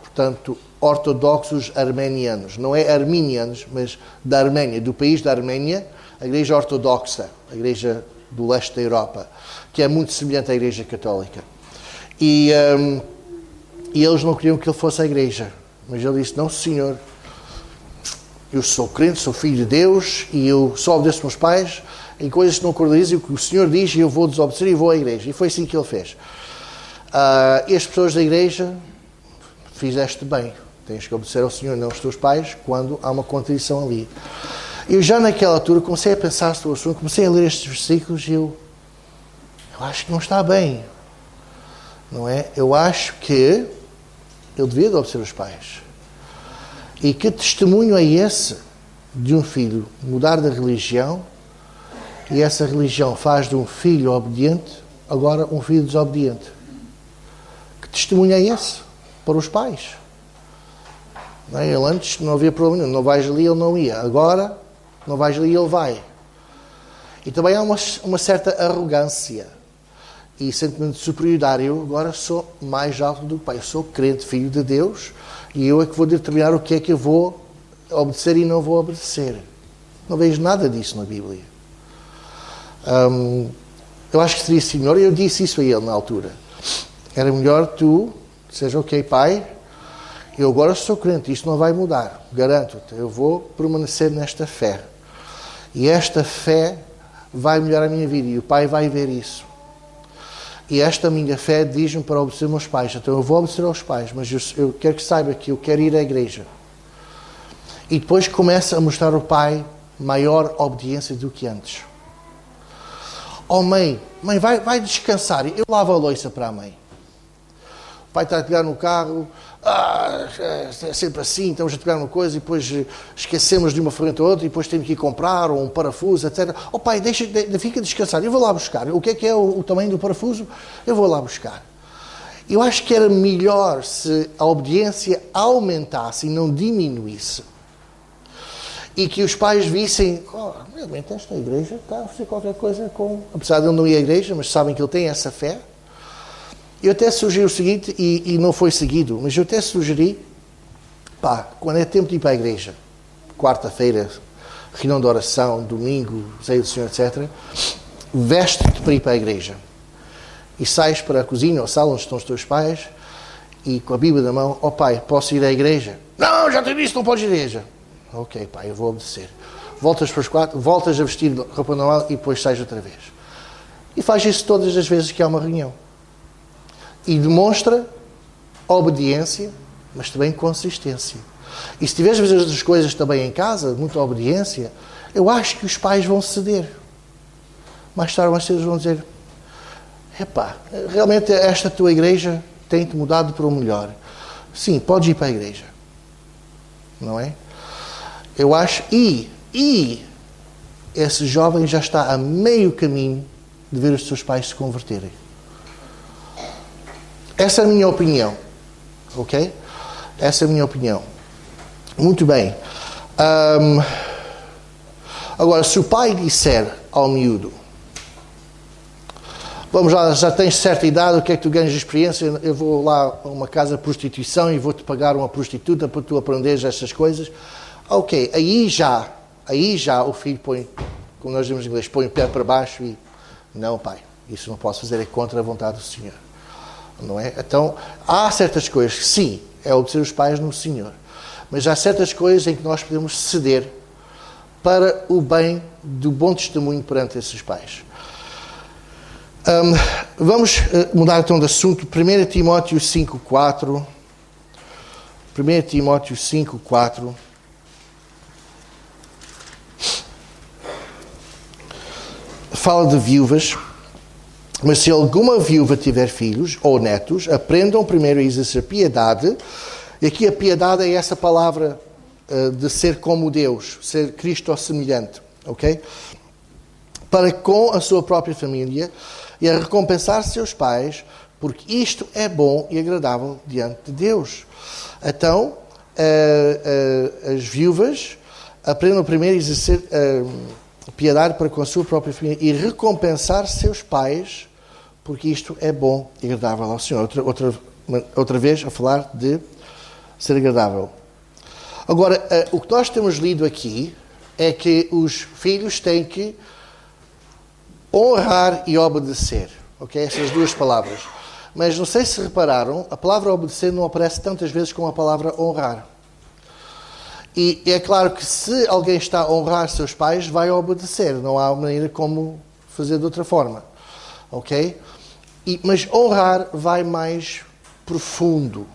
portanto, ortodoxos armenianos, não é arminianos, mas da Arménia, do país da Arménia, a igreja ortodoxa, a igreja do leste da Europa, que é muito semelhante à Igreja Católica. E eles não queriam que ele fosse à igreja. Mas ele disse, não senhor, eu sou crente, sou filho de Deus, e eu só obedeço aos meus pais, em coisas que não acordalizem, o que o Senhor diz, e eu vou desobedecer e vou à igreja. E foi assim que ele fez. E as pessoas da igreja, fizeste bem, tens que obedecer ao Senhor, não aos teus pais, quando há uma contradição ali. Eu já naquela altura comecei a pensar sobre o assunto, comecei a ler estes versículos e eu... Eu acho que não está bem. Não é? Eu acho que ele devia de obedecer os pais. E que testemunho é esse de um filho mudar de religião e essa religião faz de um filho obediente agora um filho desobediente? Que testemunho é esse para os pais? Não é? Ele antes não havia problema nenhum. Não vais ali, ele não ia. Agora, não vais ali, ele vai. E também há uma certa arrogância e sentimento de superioridade. Eu agora sou mais alto do que o pai. Eu sou crente, filho de Deus, e eu é que vou determinar o que é que eu vou obedecer e não vou obedecer. Não vejo nada disso na Bíblia. Eu acho que seria melhor, e eu disse isso a ele na altura. Era melhor tu, seja ok, pai, eu agora sou crente, isto não vai mudar, garanto-te, eu vou permanecer nesta fé. E esta fé vai melhorar a minha vida, e o pai vai ver isso. E esta minha fé diz-me para obedecer meus pais, então eu vou obedecer aos pais, mas eu quero que saiba que eu quero ir à igreja. E depois começa a mostrar ao pai maior obediência do que antes. Oh mãe, vai descansar, eu lavo a louça para a mãe. O pai está a pegar no carro, é sempre assim, estamos a pegar uma coisa e depois esquecemos de uma ferramenta ou outra e depois temos que ir comprar ou um parafuso, etc. Oh pai, fica descansar, eu vou lá buscar. O que é o tamanho do parafuso? Eu vou lá buscar. Eu acho que era melhor se a obediência aumentasse e não diminuísse. E que os pais vissem, realmente esta igreja está a fazer qualquer coisa com... Apesar de ele não ir à igreja, mas sabem que ele tem essa fé. Eu até sugeri o seguinte, e não foi seguido, mas eu até sugeri, quando é tempo de ir para a igreja, quarta-feira, reunião de oração, domingo, ceia do Senhor, etc., veste-te para ir para a igreja. E sais para a cozinha ou a sala onde estão os teus pais, e com a Bíblia na mão, pai, posso ir à igreja? Não, já te disse, não podes ir à igreja. Ok, pai, eu vou obedecer. Voltas para os quatro, voltas a vestir roupa normal e depois sais outra vez. E faz isso todas as vezes que há uma reunião. E demonstra obediência, mas também consistência. E se tiveres a fazer as coisas também em casa, muita obediência, eu acho que os pais vão ceder. Mais tarde ou mais cedo eles vão dizer, realmente esta tua igreja tem-te mudado para o melhor. Sim, podes ir para a igreja. Não é? Eu acho, e esse jovem já está a meio caminho de ver os seus pais se converterem. Essa é a minha opinião. Ok? Essa é a minha opinião. Muito bem. Agora, se o pai disser ao miúdo, vamos lá, já tens certa idade, o que é que tu ganhas de experiência? Eu vou lá a uma casa de prostituição e vou-te pagar uma prostituta para tu aprenderes estas coisas. Ok, aí já o filho põe, como nós dizemos em inglês, põe o pé para baixo e, não pai, isso não posso fazer, é contra a vontade do Senhor. Não é? Então, há certas coisas que sim, é obedecer os pais no Senhor. Mas há certas coisas em que nós podemos ceder para o bem do bom testemunho perante esses pais. Vamos mudar então de assunto. 1 Timóteo 5,4. 1 Timóteo 5,4. Fala de viúvas. Mas se alguma viúva tiver filhos ou netos, aprendam primeiro a exercer piedade. E aqui a piedade é essa palavra de ser como Deus, ser Cristo semelhante, ok? Para com a sua própria família e a recompensar seus pais, porque isto é bom e agradável diante de Deus. Então, as viúvas aprendam primeiro a exercer piedade para com a sua própria família e recompensar seus pais, porque isto é bom e agradável ao Senhor. Outra vez a falar de ser agradável. Agora, o que nós temos lido aqui é que os filhos têm que honrar e obedecer. Ok? Essas duas palavras. Mas não sei se repararam, a palavra obedecer não aparece tantas vezes como a palavra honrar. E é claro que se alguém está a honrar seus pais, vai obedecer. Não há maneira como fazer de outra forma. Ok? Mas honrar vai mais profundo.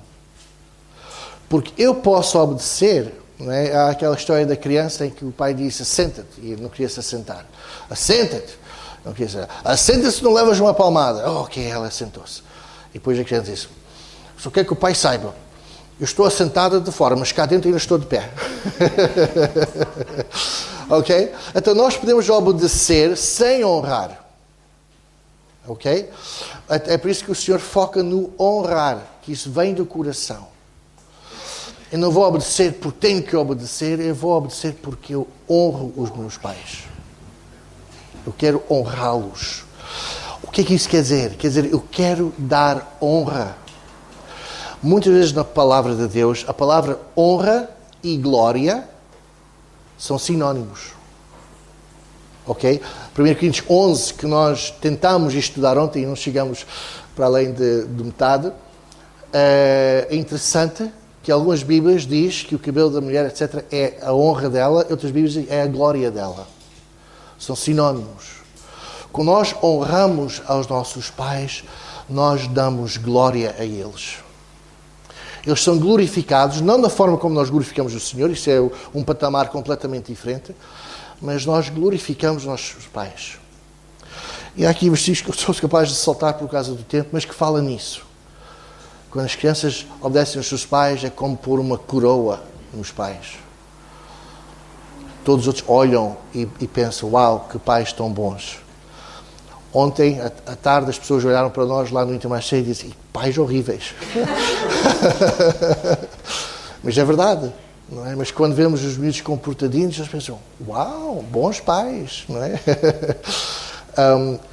Porque eu posso obedecer, não é? Há aquela história da criança em que o pai disse, assenta-te, e ele não queria se assentar. Assenta-te. Okay, assenta-se, não levas uma palmada. Oh, ok, ela sentou-se. E depois a criança disse, só quero que o pai saiba, eu estou assentada de fora, mas cá dentro ainda estou de pé. Ok? Então nós podemos obedecer sem honrar. Ok? É por isso que o Senhor foca no honrar, que isso vem do coração. Eu não vou obedecer porque tenho que obedecer, eu vou obedecer porque eu honro os meus pais. Eu quero honrá-los. O que é que isso quer dizer? Quer dizer, eu quero dar honra. Muitas vezes na palavra de Deus, a palavra honra e glória são sinónimos. Ok? 1 Coríntios 11, que nós tentámos estudar ontem e não chegamos para além de metade, é interessante que algumas Bíblias diz que o cabelo da mulher, etc., é a honra dela, outras Bíblias dizem é a glória dela. São sinónimos. Quando nós honramos aos nossos pais, nós damos glória a eles. Eles são glorificados, não da forma como nós glorificamos o Senhor, isso é um patamar completamente diferente, mas nós glorificamos os nossos pais. E há aqui versículos que eu sou capaz de saltar por causa do tempo, mas que fala nisso. Quando as crianças obedecem aos seus pais, é como pôr uma coroa nos pais. Todos os outros olham e pensam, uau, que pais tão bons. Ontem, à tarde, as pessoas olharam para nós lá no Inter mais cheio e disseram, pais horríveis. Mas é verdade, não é? Mas quando vemos os miúdos comportadinhos, eles pensam, uau, bons pais, não é?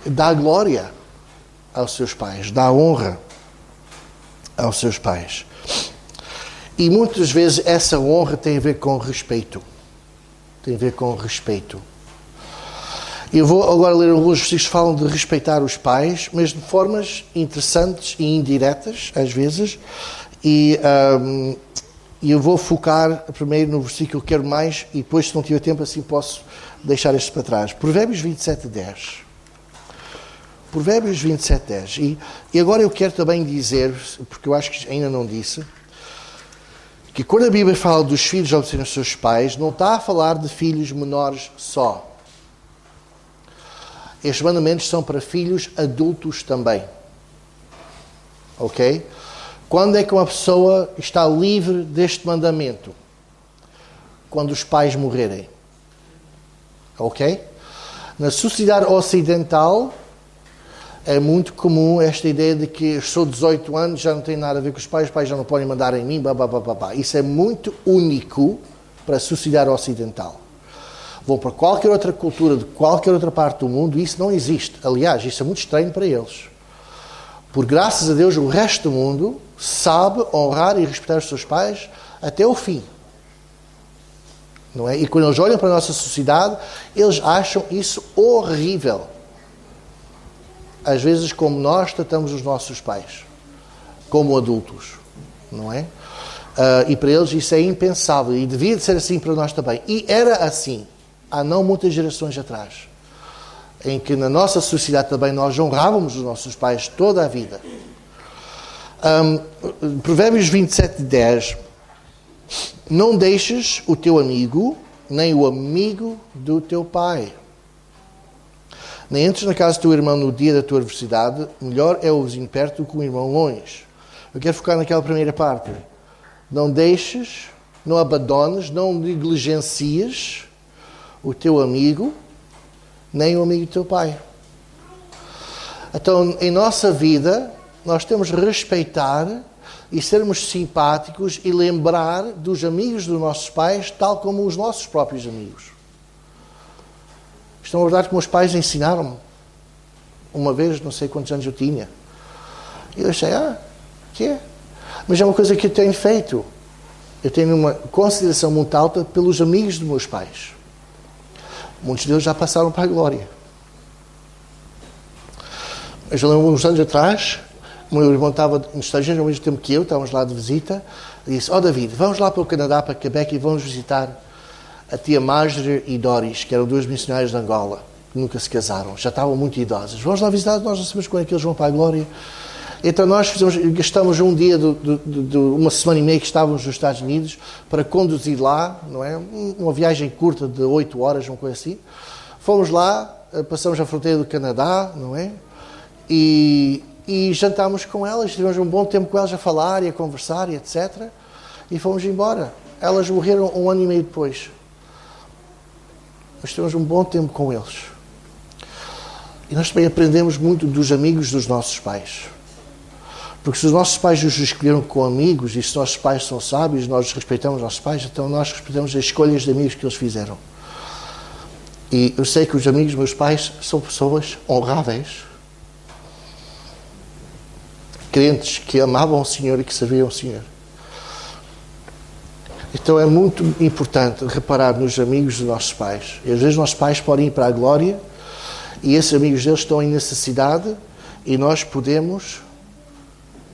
Dá glória aos seus pais, dá honra aos seus pais. E muitas vezes essa honra tem a ver com respeito. Tem a ver com respeito. Eu vou agora ler alguns versículos que falam de respeitar os pais, mas de formas interessantes e indiretas, às vezes. E eu vou focar primeiro no versículo que eu quero mais, e depois, se não tiver tempo, assim posso deixar este para trás. Provérbios 27:10. Provérbios 27:10. E agora eu quero também dizer, porque eu acho que ainda não disse, que quando a Bíblia fala dos filhos obedecerem aos seus pais, não está a falar de filhos menores só. Estes mandamentos são para filhos adultos também. Ok? Quando é que uma pessoa está livre deste mandamento? Quando os pais morrerem. Ok? Na sociedade ocidental, é muito comum esta ideia de que eu sou 18 anos, já não tem nada a ver com os pais já não podem mandar em mim, babá. Isso é muito único para a sociedade ocidental. Vão para qualquer outra cultura, de qualquer outra parte do mundo, isso não existe. Aliás, isso é muito estranho para eles. Por graças a Deus, o resto do mundo sabe honrar e respeitar os seus pais até o fim. Não é? E quando eles olham para a nossa sociedade, eles acham isso horrível. Às vezes, como nós tratamos os nossos pais, como adultos, não é? E para eles isso é impensável, e devia de ser assim para nós também. E era assim, há não muitas gerações atrás, em que na nossa sociedade também nós honrávamos os nossos pais toda a vida. Provérbios 27:10. Não deixes o teu amigo, nem o amigo do teu pai. Nem entres na casa do teu irmão no dia da tua adversidade, melhor é o vizinho perto do que o irmão longe. Eu quero focar naquela primeira parte. Não deixes, não abandones, não negligencies o teu amigo, nem o amigo do teu pai. Então, em nossa vida, nós temos de respeitar e sermos simpáticos e lembrar dos amigos dos nossos pais, tal como os nossos próprios amigos. Isto é uma verdade que meus pais ensinaram-me. Uma vez, não sei quantos anos eu tinha. E eu achei, que é? Mas é uma coisa que eu tenho feito. Eu tenho uma consideração muito alta pelos amigos dos meus pais. Muitos deles já passaram para a glória. Mas eu lembro uns anos atrás, o meu irmão estava nos Estados Unidos ao mesmo tempo que eu, estávamos lá de visita, e disse, David, vamos lá para o Canadá, para Quebec, e vamos visitar a tia Marjorie e Doris, que eram duas missionárias de Angola, que nunca se casaram, já estavam muito idosas. Vamos lá visitar, nós não sabemos quando é que eles vão para a glória. Então nós gastamos um dia, de uma semana e meia que estávamos nos Estados Unidos, para conduzir lá, não é? Uma viagem curta de 8 horas, uma coisa assim. Fomos lá, passamos a fronteira do Canadá, não é? E jantámos com elas, tivemos um bom tempo com elas a falar e a conversar e etc. E fomos embora. Elas morreram 1 ano e meio depois. Nós tivemos um bom tempo com eles. E nós também aprendemos muito dos amigos dos nossos pais. Porque se os nossos pais os escolheram com amigos, e se os nossos pais são sábios, nós respeitamos os nossos pais, então nós respeitamos as escolhas de amigos que eles fizeram. E eu sei que os amigos dos meus pais são pessoas honráveis, crentes que amavam o Senhor e que serviam o Senhor. Então é muito importante reparar nos amigos dos nossos pais. E às vezes os nossos pais podem ir para a glória e esses amigos deles estão em necessidade e nós podemos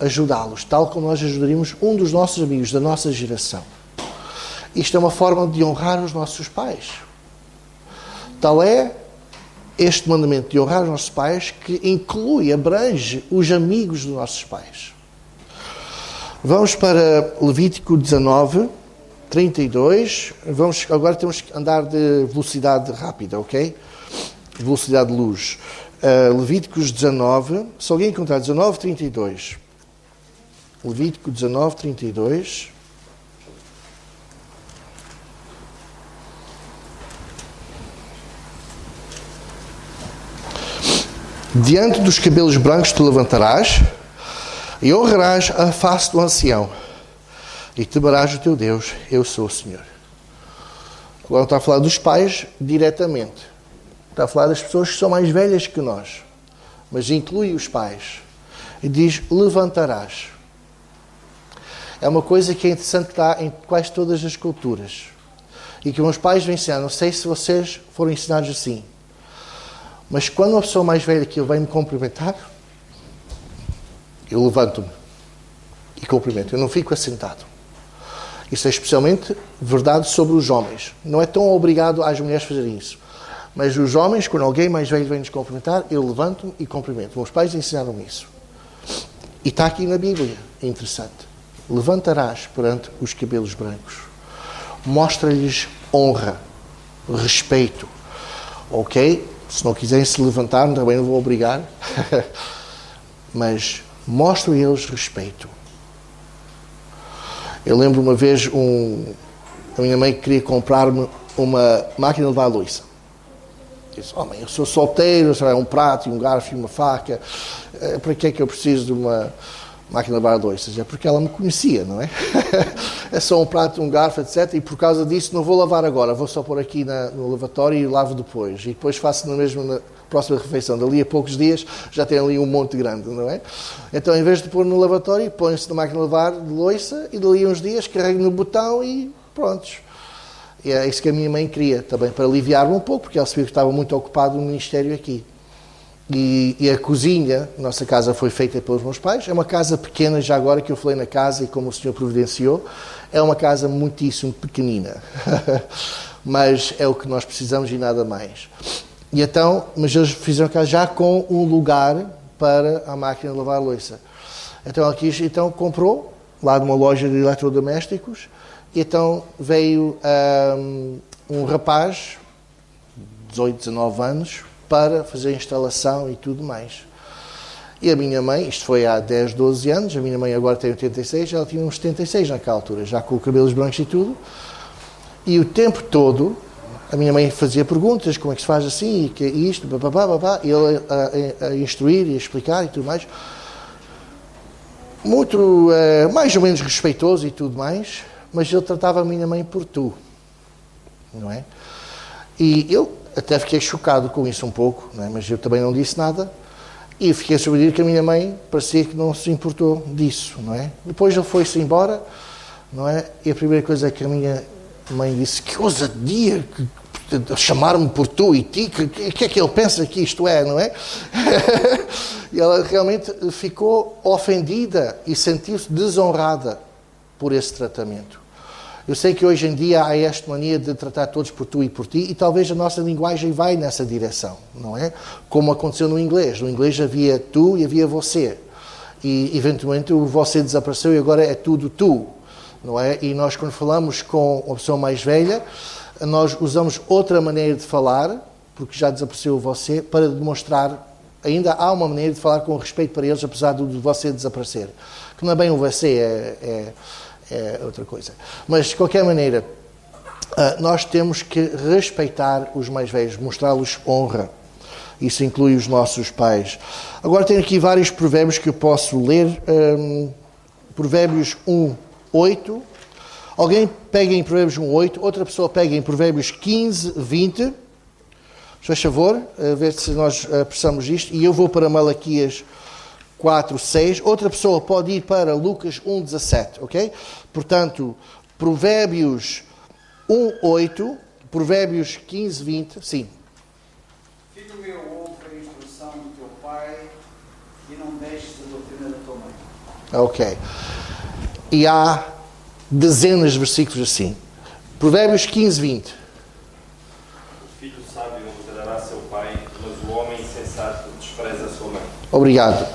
ajudá-los, tal como nós ajudaríamos um dos nossos amigos da nossa geração. Isto é uma forma de honrar os nossos pais. Tal é este mandamento de honrar os nossos pais que inclui, abrange os amigos dos nossos pais. Vamos para Levítico 19, 32. Agora temos que andar de velocidade rápida, ok? Velocidade de luz. Levíticos 19, se alguém encontrar 19, 32. Levítico 19, 32. Diante dos cabelos brancos te levantarás e honrarás a face do ancião e temerás o teu Deus, eu sou o Senhor. Agora não está a falar dos pais diretamente. Está a falar das pessoas que são mais velhas que nós. Mas inclui os pais. E diz, levantarás. É uma coisa que é interessante que está em quase todas as culturas. E que meus pais vão ensinar. Não sei se vocês foram ensinados assim. Mas quando uma pessoa mais velha que eu vem me cumprimentar, eu levanto-me e cumprimento. Eu não fico assentado. Isso é especialmente verdade sobre os homens. Não é tão obrigado às mulheres fazerem isso. Mas os homens, quando alguém mais velho vem nos cumprimentar, eu levanto-me e cumprimento. Meus pais ensinaram-me isso. E está aqui na Bíblia. É interessante. Levantarás perante os cabelos brancos. Mostra-lhes honra, respeito. Ok? Se não quiserem se levantar, também não vou obrigar. Mas mostra a eles respeito. Eu lembro uma vez a minha mãe queria comprar-me uma máquina de lavar louça. Disse, mãe, eu sou solteiro, um prato, um garfo e uma faca. Para que é que eu preciso de uma máquina de lavar louças? É porque ela me conhecia, não é? É só um prato, um garfo, etc. E por causa disso não vou lavar agora. Vou só pôr aqui no lavatório e lavo depois. E depois faço na próxima refeição. Dali a poucos dias já tem ali um monte grande, não é? Então, em vez de pôr no lavatório, põe-se na máquina de lavar de louça e dali a uns dias carrego no botão e prontos. E é isso que a minha mãe queria também, para aliviar-me um pouco, porque ela sabia que estava muito ocupado no ministério aqui. E a cozinha, nossa casa foi feita pelos meus pais, é uma casa pequena, já agora que eu falei na casa e como o Senhor providenciou, é uma casa muitíssimo pequenina, mas é o que nós precisamos e nada mais. E então, mas eles fizeram casa já com um lugar para a máquina de lavar louça. Então ela quis, então comprou, lá numa loja de eletrodomésticos, e então veio um rapaz, 18, 19 anos, para fazer a instalação e tudo mais. E a minha mãe, isto foi há 10, 12 anos, a minha mãe agora tem 86, ela tinha uns 76 naquela altura, já com cabelos brancos e tudo. E o tempo todo, a minha mãe fazia perguntas, como é que se faz assim, e que isto, e ele a instruir e a explicar e tudo mais. Muito, mais ou menos respeitoso e tudo mais, mas ele tratava a minha mãe por tu, não é? E eu até fiquei chocado com isso um pouco, não é? Mas eu também não disse nada. E fiquei surpreendido que a minha mãe parecia que não se importou disso, não é? Depois ele foi-se embora, não é? E a primeira coisa que a minha mãe disse, que ousadia, chamar-me por tu e ti, que é que ele pensa que isto é, não é? E ela realmente ficou ofendida e sentiu-se desonrada por esse tratamento. Eu sei que hoje em dia há esta mania de tratar todos por tu e por ti, e talvez a nossa linguagem vai nessa direção, não é? Como aconteceu no inglês. No inglês havia tu e havia você. E, eventualmente, o você desapareceu e agora é tudo tu, não é? E nós, quando falamos com uma pessoa mais velha, nós usamos outra maneira de falar, porque já desapareceu você, para demonstrar, ainda há uma maneira de falar com respeito para eles, apesar de você desaparecer. Que não é bem o você, é outra coisa. Mas, de qualquer maneira, nós temos que respeitar os mais velhos, mostrá-los honra. Isso inclui os nossos pais. Agora tenho aqui vários provérbios que eu posso ler. Provérbios 1:8. Alguém pega em Provérbios 1:8, outra pessoa pega em Provérbios 15:20. Faz favor, a ver se nós apressamos isto. E eu vou para Malaquias 4:6. Outra pessoa pode ir para Lucas 1:17, ok? Portanto, Provérbios 1:8, Provérbios 15:20, sim. Filho meu, ouve a instrução do teu pai e não deixes a doutrina da tua mãe. Ok. E há dezenas de versículos assim. Provérbios 15:20. O filho sábio honrará seu pai, mas o homem insensato despreza a sua mãe. Obrigado.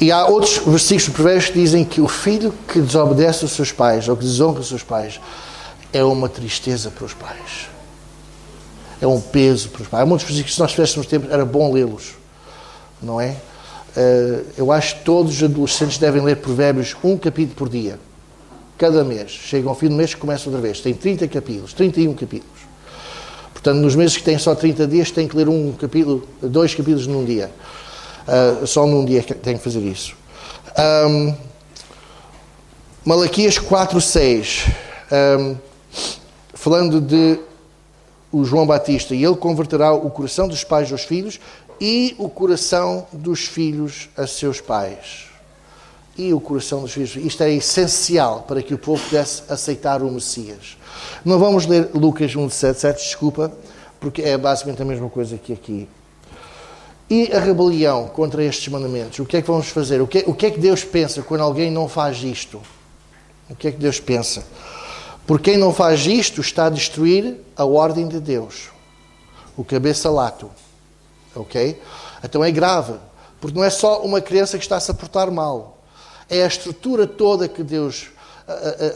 E há outros versículos de Provérbios que dizem que o filho que desobedece os seus pais, ou que desonra os seus pais, é uma tristeza para os pais. É um peso para os pais. Há muitos versículos que se nós tivéssemos tempo, era bom lê-los. Não é? Eu acho que todos os adolescentes devem ler Provérbios um capítulo por dia. Cada mês. Chegam ao fim do mês e começam outra vez. Tem 30 capítulos, 31 capítulos. Portanto, nos meses que têm só 30 dias, tem que ler um capítulo, 2 capítulos num dia. Só num dia tem que fazer isso. Malaquias 4:6. Falando de o João Batista. E ele converterá o coração dos pais aos filhos e o coração dos filhos a seus pais. E o coração dos filhos. Isto é essencial para que o povo pudesse aceitar o Messias. Não vamos ler Lucas 1:17, desculpa, porque é basicamente a mesma coisa que aqui. E a rebelião contra estes mandamentos? O que é que vamos fazer? O que é que Deus pensa quando alguém não faz isto? O que é que Deus pensa? Porque quem não faz isto está a destruir a ordem de Deus. O cabeça lato. Ok? Então é grave. Porque não é só uma criança que está-se a portar mal. É a estrutura toda que Deus...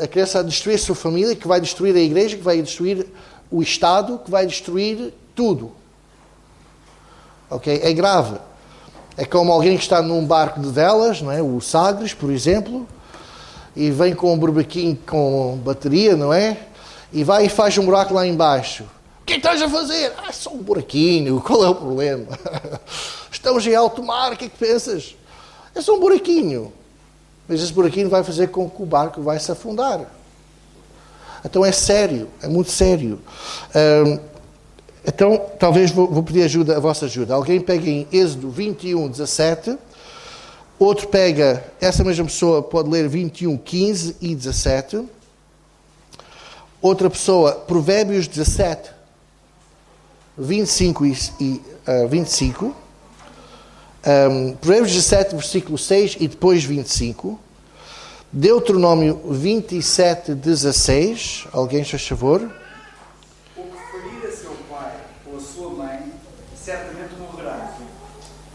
A criança a destruir a sua família, que vai destruir a igreja, que vai destruir o Estado, que vai destruir tudo. Ok? É grave. É como alguém que está num barco de velas, não é? O Sagres, por exemplo, e vem com um burbequinho com bateria, não é? E vai e faz um buraco lá embaixo. O que estás a fazer? É só um buraquinho. Qual é o problema? Estamos em alto mar, o que é que pensas? É só um buraquinho. Mas esse buraquinho vai fazer com que o barco vai se afundar. Então é sério, é muito sério. Então, talvez vou pedir a vossa ajuda. Alguém pega em Êxodo 21:17. Outro pega, essa mesma pessoa pode ler 21:15 e 17. Outra pessoa, Provérbios 17, 25 e 25. Provérbios 17, versículo 6 e depois 25. Deuteronômio 27:16. Alguém faz favor? O que ferir a seu pai ou a sua mãe, certamente morrerá.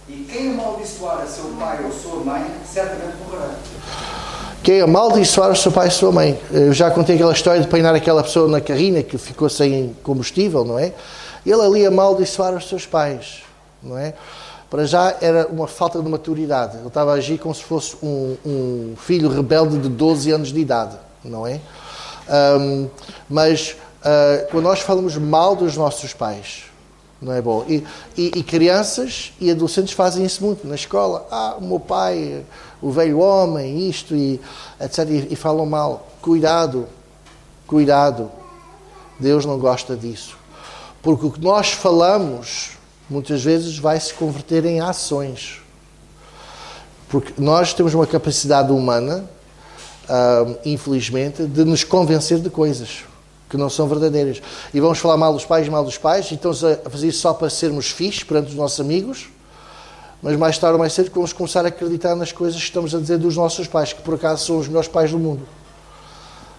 E quem amaldiçoar a seu pai ou a sua mãe, certamente morrerá. Quem amaldiçoar o seu pai e a sua mãe. Eu já contei aquela história de apanhar aquela pessoa na carrinha que ficou sem combustível, não é? Ele ali amaldiçoar os seus pais, não é? Para já era uma falta de maturidade. Ele estava a agir como se fosse um filho rebelde de 12 anos de idade, não é? Mas quando nós falamos mal dos nossos pais, não é bom. E crianças e adolescentes fazem isso muito na escola. O meu pai, o velho homem, isto, e etc. E falam mal. Cuidado. Deus não gosta disso. Porque o que nós falamos, muitas vezes, vai se converter em ações. Porque nós temos uma capacidade humana, infelizmente, de nos convencer de coisas que não são verdadeiras. E vamos falar mal dos pais, e estamos a fazer isso só para sermos fixes perante os nossos amigos, mas mais tarde ou mais cedo vamos começar a acreditar nas coisas que estamos a dizer dos nossos pais, que por acaso são os melhores pais do mundo.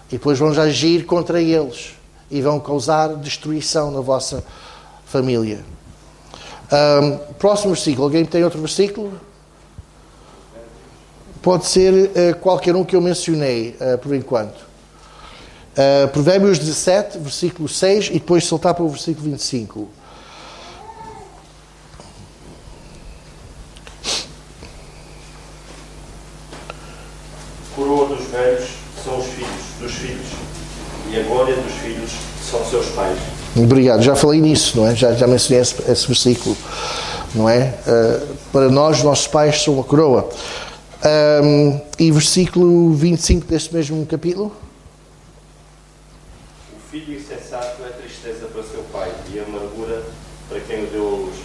E depois vamos agir contra eles e vão causar destruição na vossa família. Próximo versículo. Alguém tem outro versículo? Pode ser qualquer um que eu mencionei por enquanto. Provérbios 17, versículo 6 e depois saltar para o versículo 25. filhos, e a glória dos filhos são seus pais. Obrigado, já falei nisso, não é? Já mencionei esse versículo, não é? Para nós, nossos pais são uma coroa. E versículo 25 deste mesmo capítulo? O filho insensato é tristeza para seu pai e amargura para quem o deu à luz.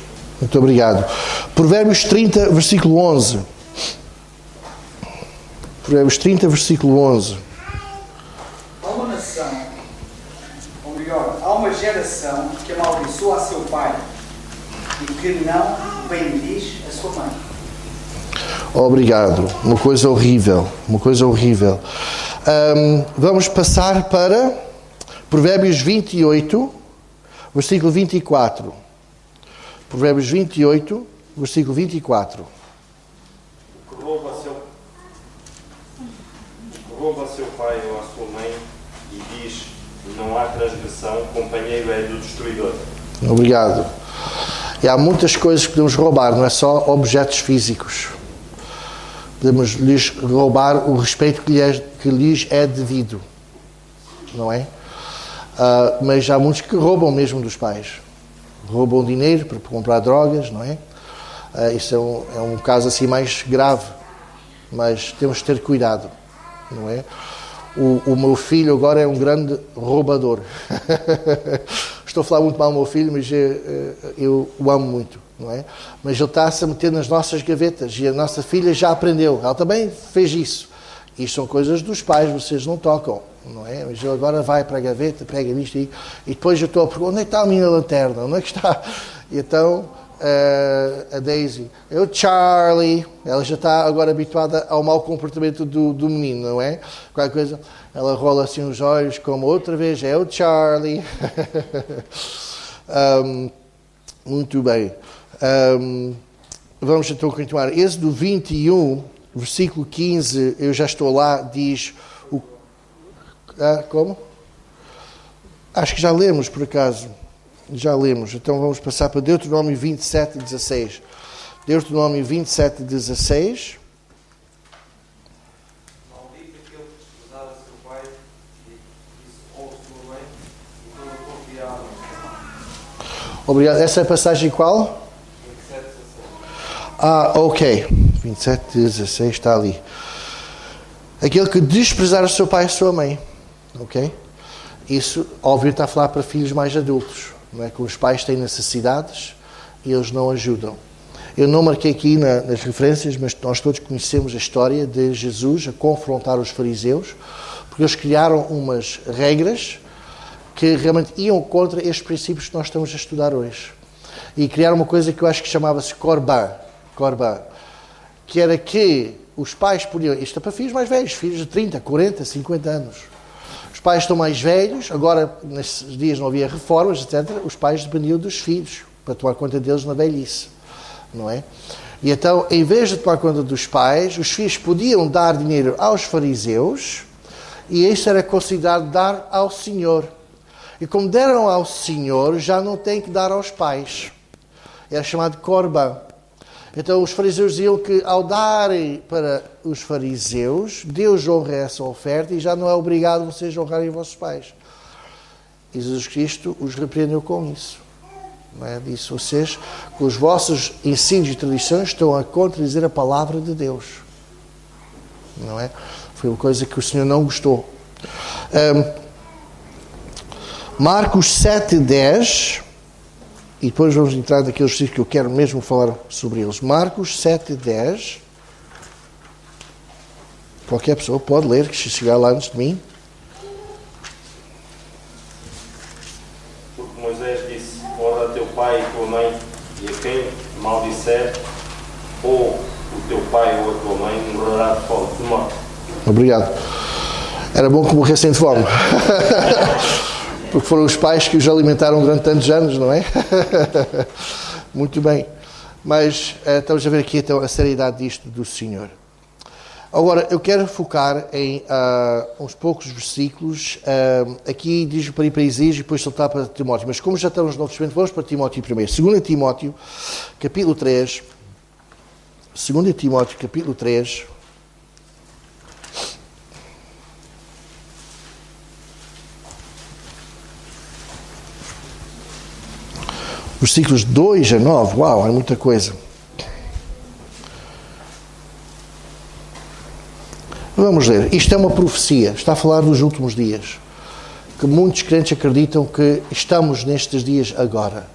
Muito obrigado. Provérbios 30, versículo 11. Provérbios 30, versículo 11. Há uma nação, ou melhor, há uma geração que amaldiçoa a seu pai e que não bendiz a sua mãe. Obrigado. Uma coisa horrível. Uma coisa horrível. Vamos passar para Provérbios 28, versículo 24. Provérbios 28, versículo 24. O que rouba a seu pai ou a sua mãe e diz não há transgressão, companheiro é do destruidor. Obrigado. E há muitas coisas que podemos roubar, não é só objetos físicos. Podemos lhes roubar o respeito que lhes é devido, não é? Mas há muitos que roubam mesmo dos pais. Roubam dinheiro para comprar drogas, não é? Isso é um caso assim mais grave, mas temos que ter cuidado, não é? O meu filho agora é um grande roubador. Estou a falar muito mal do meu filho, mas eu o amo muito, não é? Mas ele está-se a meter nas nossas gavetas e a nossa filha já aprendeu. Ela também fez isso. Isto são coisas dos pais, vocês não tocam, não é? Mas ele agora vai para a gaveta, pega nisto e depois eu estou a perguntar, onde é que está a minha lanterna? Onde é que está? E então a Daisy, eu Charlie, ela já está agora habituada ao mau comportamento do menino, não é? Qualquer coisa, ela rola assim os olhos como outra vez, é o Charlie. Muito bem. Vamos então continuar. Êxodo 21, versículo 15, eu já estou lá, diz... como? Acho que já lemos, por acaso. Já lemos. Então vamos passar para Deuteronômio 27, 16. Deuteronômio 27, 16. Maldito aquele que desprezar a seu pai e ou sua mãe e não confiar. Obrigado. Essa é a passagem qual? 27, 16. Ok. 27, 16 está ali. Aquele que desprezar o seu pai e a sua mãe. Ok? Isso, óbvio, está a falar para filhos mais adultos. Não é? Que os pais têm necessidades e eles não ajudam. Eu não marquei aqui nas referências, mas nós todos conhecemos a história de Jesus a confrontar os fariseus, porque eles criaram umas regras que realmente iam contra estes princípios que nós estamos a estudar hoje. E criaram uma coisa que eu acho que chamava-se Corban, que era que os pais podiam... Isto é para filhos mais velhos, filhos de 30, 40, 50 anos. Os pais estão mais velhos, agora, nesses dias não havia reformas, etc. Os pais dependiam dos filhos para tomar conta deles na velhice, não é? E então, em vez de tomar conta dos pais, os filhos podiam dar dinheiro aos fariseus e isso era considerado dar ao Senhor. E como deram ao Senhor, já não têm que dar aos pais. Era chamado Corban. Então os fariseus diziam que ao darem para os fariseus, Deus honra essa oferta e já não é obrigado vocês honrarem vossos pais. E Jesus Cristo os repreendeu com isso. Não é? Disse, vocês, com os vossos ensinos e tradições, estão a contradizer a palavra de Deus. Não é? Foi uma coisa que o Senhor não gostou. Marcos 7:10, e depois vamos entrar naqueles versículos que eu quero mesmo falar sobre eles. Marcos 7:10. Qualquer pessoa pode ler, que se chegar lá antes de mim. Porque Moisés disse, honra teu pai e tua mãe, e a quem maldisser, ou o teu pai ou a tua mãe, morrerá de fome, de morte. Obrigado. Era bom que morressem de fome. Porque foram os pais que os alimentaram durante tantos anos, não é? Muito bem. Mas estamos a ver aqui então a seriedade disto do Senhor. Agora, eu quero focar em uns poucos versículos. Aqui diz para ir para Isaías e depois soltar para Timóteo. Mas como já estamos no Novo Testamento, vamos para Timóteo primeiro. 2 Timóteo, capítulo 3. 2 Timóteo, capítulo 3. Versículos 2 a 9. Uau, é muita coisa. Vamos ler. Isto é uma profecia. Está a falar dos últimos dias. Que muitos crentes acreditam que estamos nestes dias agora.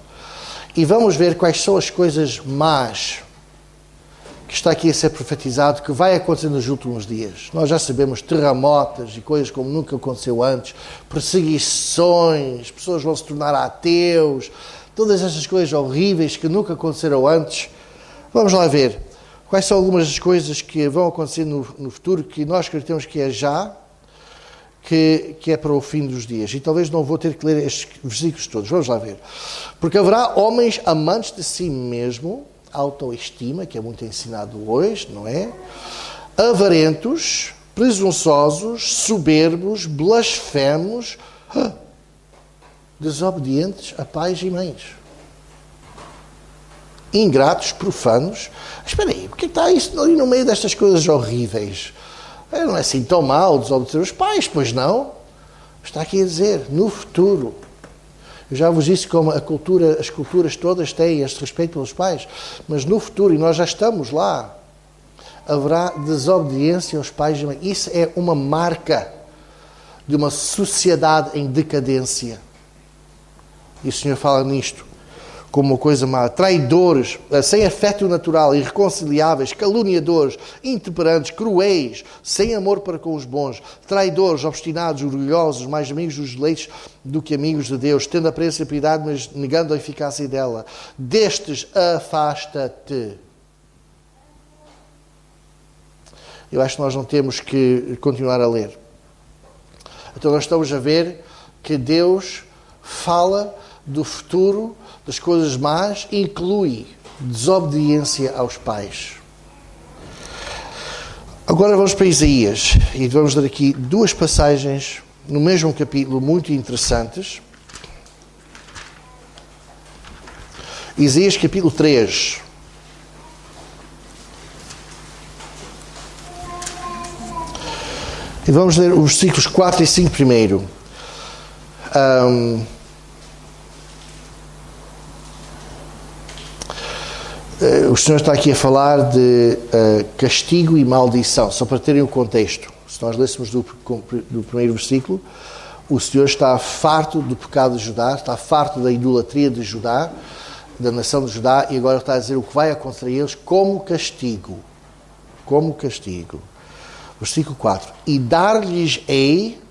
E vamos ver quais são as coisas más que está aqui a ser profetizado, que vai acontecer nos últimos dias. Nós já sabemos terremotos e coisas como nunca aconteceu antes, perseguições, pessoas vão se tornar ateus, todas essas coisas horríveis que nunca aconteceram antes. Vamos lá ver quais são algumas das coisas que vão acontecer no futuro, que nós acreditamos que é já, que é para o fim dos dias. E talvez não vou ter que ler estes versículos todos. Vamos lá ver. Porque haverá homens amantes de si mesmo, autoestima, que é muito ensinado hoje, não é? Avarentos, presunçosos, soberbos, blasfemos, desobedientes a pais e mães. Ingratos, profanos. Espera aí, porque está isso ali no meio destas coisas horríveis? Não é assim tão mal desobedecer os pais, pois não? Está aqui a dizer, no futuro. Eu já vos disse como as culturas todas têm este respeito pelos pais, mas no futuro, e nós já estamos lá, haverá desobediência aos pais e mães. Isso é uma marca de uma sociedade em decadência. E o Senhor fala nisto como uma coisa má. Traidores, sem afeto natural, irreconciliáveis, caluniadores, intemperantes, cruéis, sem amor para com os bons, traidores, obstinados, orgulhosos, mais amigos dos eleitos do que amigos de Deus, tendo a aparência de piedade, mas negando a eficácia dela. Destes, afasta-te. Eu acho que nós não temos que continuar a ler. Então nós estamos a ver que Deus fala do futuro, das coisas más, inclui desobediência aos pais. Agora vamos para Isaías e vamos ler aqui duas passagens no mesmo capítulo muito interessantes. Isaías capítulo 3. E vamos ler os versículos 4 e 5 primeiro. O Senhor está aqui a falar de castigo e maldição, só para terem o contexto. Se nós lêssemos do primeiro versículo, o Senhor está farto do pecado de Judá, está farto da idolatria de Judá, da nação de Judá, e agora está a dizer o que vai acontecer a eles como castigo. Como castigo. Versículo 4. E dar-lhes-ei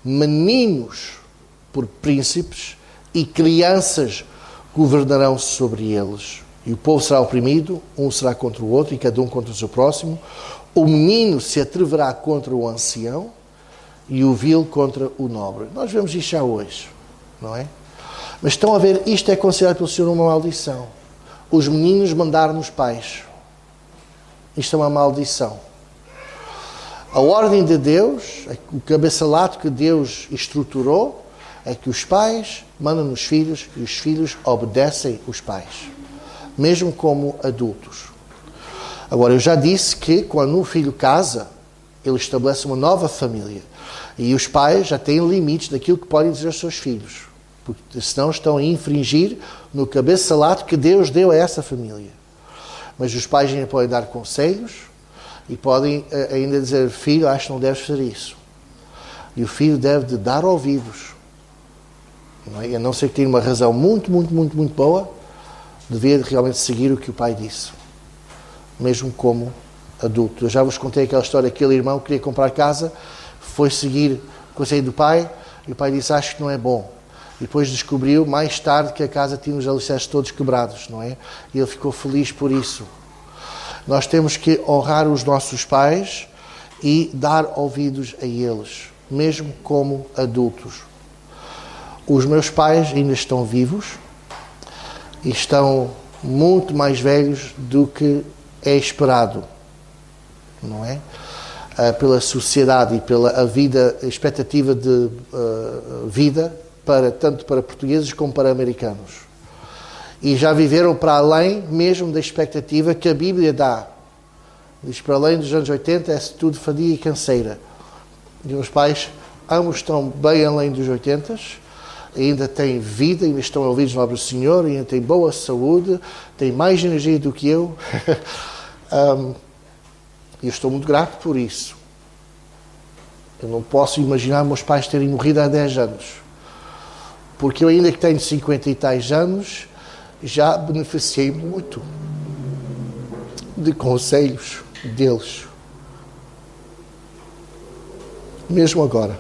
meninos por príncipes, e crianças governarão sobre eles. E o povo será oprimido, um será contra o outro, e cada um contra o seu próximo. O menino se atreverá contra o ancião, e o vil contra o nobre. Nós vemos isto já hoje, não é? Mas estão a ver, isto é considerado pelo Senhor uma maldição. Os meninos mandaram nos pais. Isto é uma maldição. A ordem de Deus, o cabeçalato que Deus estruturou, é que os pais mandam nos filhos e os filhos obedecem os pais, mesmo como adultos. Agora, eu já disse que quando um filho casa, ele estabelece uma nova família. E os pais já têm limites daquilo que podem dizer aos seus filhos, porque senão estão a infringir no cabeçalato que Deus deu a essa família. Mas os pais ainda podem dar conselhos e podem ainda dizer, filho, acho que não deves fazer isso. E o filho deve de dar ouvidos. Não é? A não ser que tenha uma razão muito boa, devia realmente seguir o que o pai disse, mesmo como adulto. Eu já vos contei aquela história, aquele irmão queria comprar casa, foi seguir o conselho do pai, e o pai disse, acho que não é bom. E depois descobriu, mais tarde, que a casa tinha os alicerces todos quebrados, não é? E ele ficou feliz por isso. Nós temos que honrar os nossos pais e dar ouvidos a eles, mesmo como adultos. Os meus pais ainda estão vivos e estão muito mais velhos do que é esperado, não é? Pela sociedade e pela a expectativa de vida, tanto para portugueses como para americanos. E já viveram para além mesmo da expectativa que a Bíblia dá. Diz para além dos anos 80 é tudo fadia e canseira. E os meus pais, ambos estão bem além dos 80, ainda têm vida, ainda estão ouvidos no nosso Senhor, ainda têm boa saúde, têm mais energia do que eu. E eu estou muito grato por isso. Eu não posso imaginar meus pais terem morrido há 10 anos. Porque eu, ainda que tenho 50 e tais anos, já beneficiei muito de conselhos deles. Mesmo agora.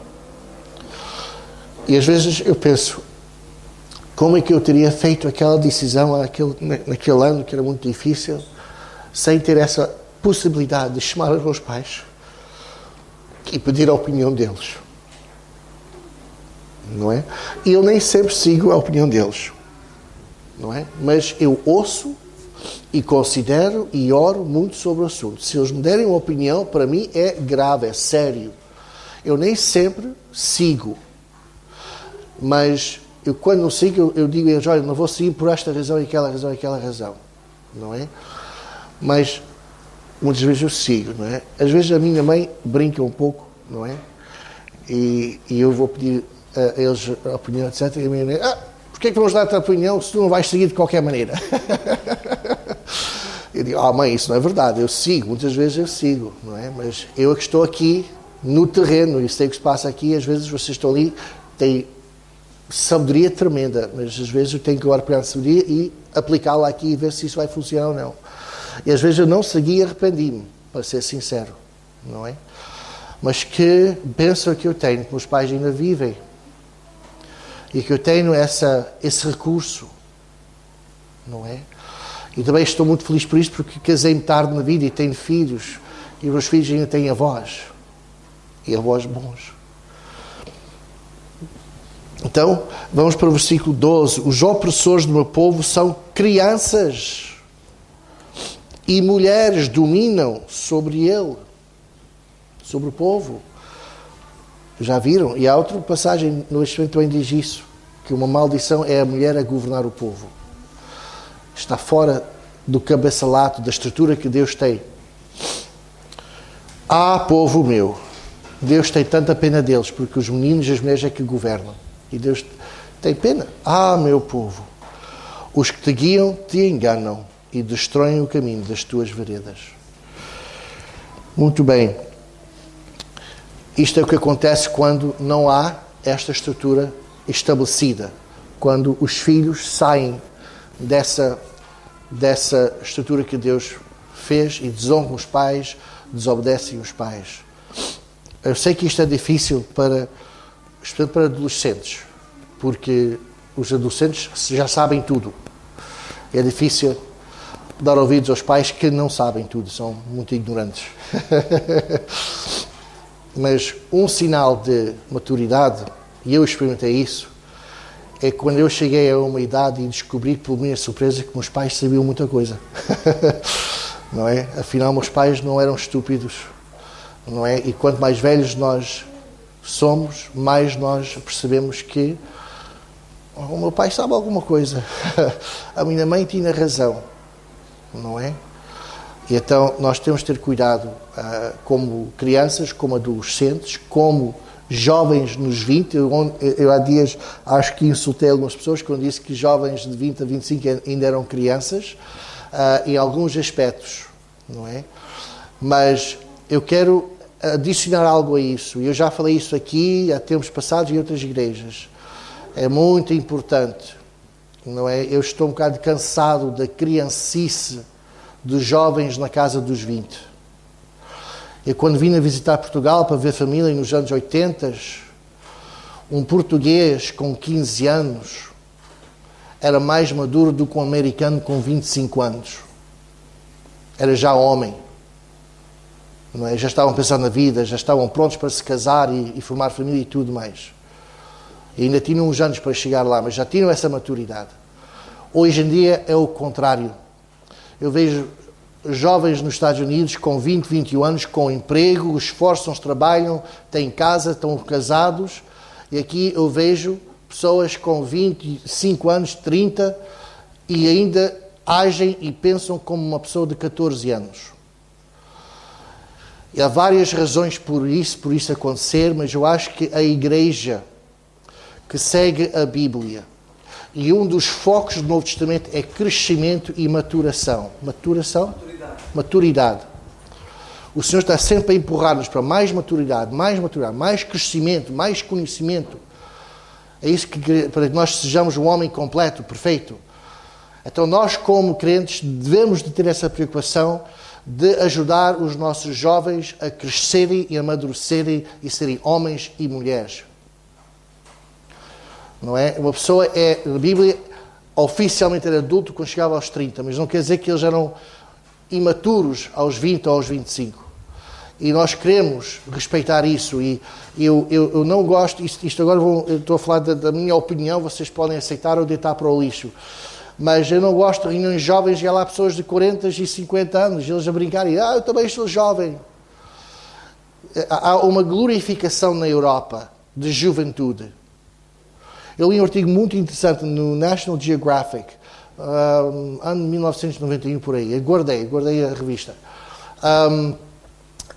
E às vezes eu penso, como é que eu teria feito aquela decisão naquele ano que era muito difícil, sem ter essa possibilidade de chamar os meus pais e pedir a opinião deles. Não é? E eu nem sempre sigo a opinião deles. Não é? Mas eu ouço e considero e oro muito sobre o assunto. Se eles me derem uma opinião, para mim é grave, é sério. Eu nem sempre sigo. Mas eu, quando não sigo, eu digo a eles, olha, não vou seguir por esta razão e aquela razão e aquela razão. Não é? Mas muitas vezes eu sigo, não é? Às vezes a minha mãe brinca um pouco, não é? E eu vou pedir a eles a opinião, etc. E a minha mãe, porquê é que vamos dar-te a opinião se tu não vais seguir de qualquer maneira? Eu digo, mãe, isso não é verdade, eu sigo, muitas vezes eu sigo, não é? Mas eu é que estou aqui no terreno e sei o que se passa aqui, às vezes vocês estão ali, têm sabedoria tremenda, mas às vezes eu tenho que agora pegar a sabedoria e aplicá-la aqui e ver se isso vai funcionar ou não. E às vezes eu não segui e arrependi-me, para ser sincero, não é? Mas que bênção que eu tenho, que meus pais ainda vivem. E que eu tenho esse recurso, não é? E também estou muito feliz por isso, porque casei-me tarde na vida e tenho filhos. E os meus filhos ainda têm avós. E avós bons. Então, vamos para o versículo 12. Os opressores do meu povo são crianças. E mulheres dominam sobre ele. Sobre o povo. Já viram? E há outra passagem no Testamento também diz isso. Que uma maldição é a mulher a governar o povo. Está fora do cabeçalato, da estrutura que Deus tem. Povo meu. Deus tem tanta pena deles, porque os meninos e as mulheres é que governam. E Deus tem pena. Meu povo. Os que te guiam te enganam e destroem o caminho das tuas veredas. Muito bem. Isto é o que acontece quando não há esta estrutura estabelecida. Quando os filhos saem dessa estrutura que Deus fez e desonram os pais, desobedecem os pais. Eu sei que isto é difícil especialmente para adolescentes, porque os adolescentes já sabem tudo. É difícil dar ouvidos aos pais que não sabem tudo, são muito ignorantes. Mas um sinal de maturidade, e eu experimentei isso, é quando eu cheguei a uma idade e descobri, por minha surpresa, que meus pais sabiam muita coisa. Não é? Afinal, meus pais não eram estúpidos. Não é? E quanto mais velhos nós somos, mais nós percebemos que o meu pai sabe alguma coisa. A minha mãe tinha razão. Não é? E então nós temos de ter cuidado como crianças, como adolescentes, como jovens nos 20. Eu há dias acho que insultei algumas pessoas quando disse que jovens de 20 a 25 ainda eram crianças, em alguns aspectos, não é? Mas eu quero adicionar algo a isso, e eu já falei isso aqui há tempos passados em outras igrejas. É muito importante, não é? Eu estou um bocado cansado da criancice dos jovens na casa dos 20. Eu, quando vim a visitar Portugal para ver família nos anos 80, um português com 15 anos era mais maduro do que um americano com 25 anos. Era já homem. Não é? Já estavam pensando na vida, já estavam prontos para se casar e formar família e tudo mais. E ainda tinham uns anos para chegar lá, mas já tinham essa maturidade. Hoje em dia é o contrário. Eu vejo jovens nos Estados Unidos com 20, 21 anos, com emprego, esforçam-se, trabalham, têm casa, estão casados. E aqui eu vejo pessoas com 25 anos, 30, e ainda agem e pensam como uma pessoa de 14 anos. E há várias razões por isso acontecer, mas eu acho que a Igreja, que segue a Bíblia. E um dos focos do Novo Testamento é crescimento e maturação. Maturidade. O Senhor está sempre a empurrar-nos para mais maturidade, mais crescimento, mais conhecimento. É isso para que nós sejamos um homem completo, perfeito. Então nós, como crentes, devemos de ter essa preocupação de ajudar os nossos jovens a crescerem e amadurecerem e serem homens e mulheres. Não é? Uma pessoa na Bíblia, oficialmente era adulto quando chegava aos 30, mas não quer dizer que eles eram imaturos aos 20 ou aos 25. E nós queremos respeitar isso. E eu não gosto, isto agora eu estou a falar da minha opinião, vocês podem aceitar ou deitar para o lixo. Mas eu não gosto de reuniões jovens e há lá pessoas de 40 e 50 anos, eles a brincarem, eu também sou jovem. Há uma glorificação na Europa de juventude. Eu li um artigo muito interessante no National Geographic, ano 1991 por aí, eu guardei a revista.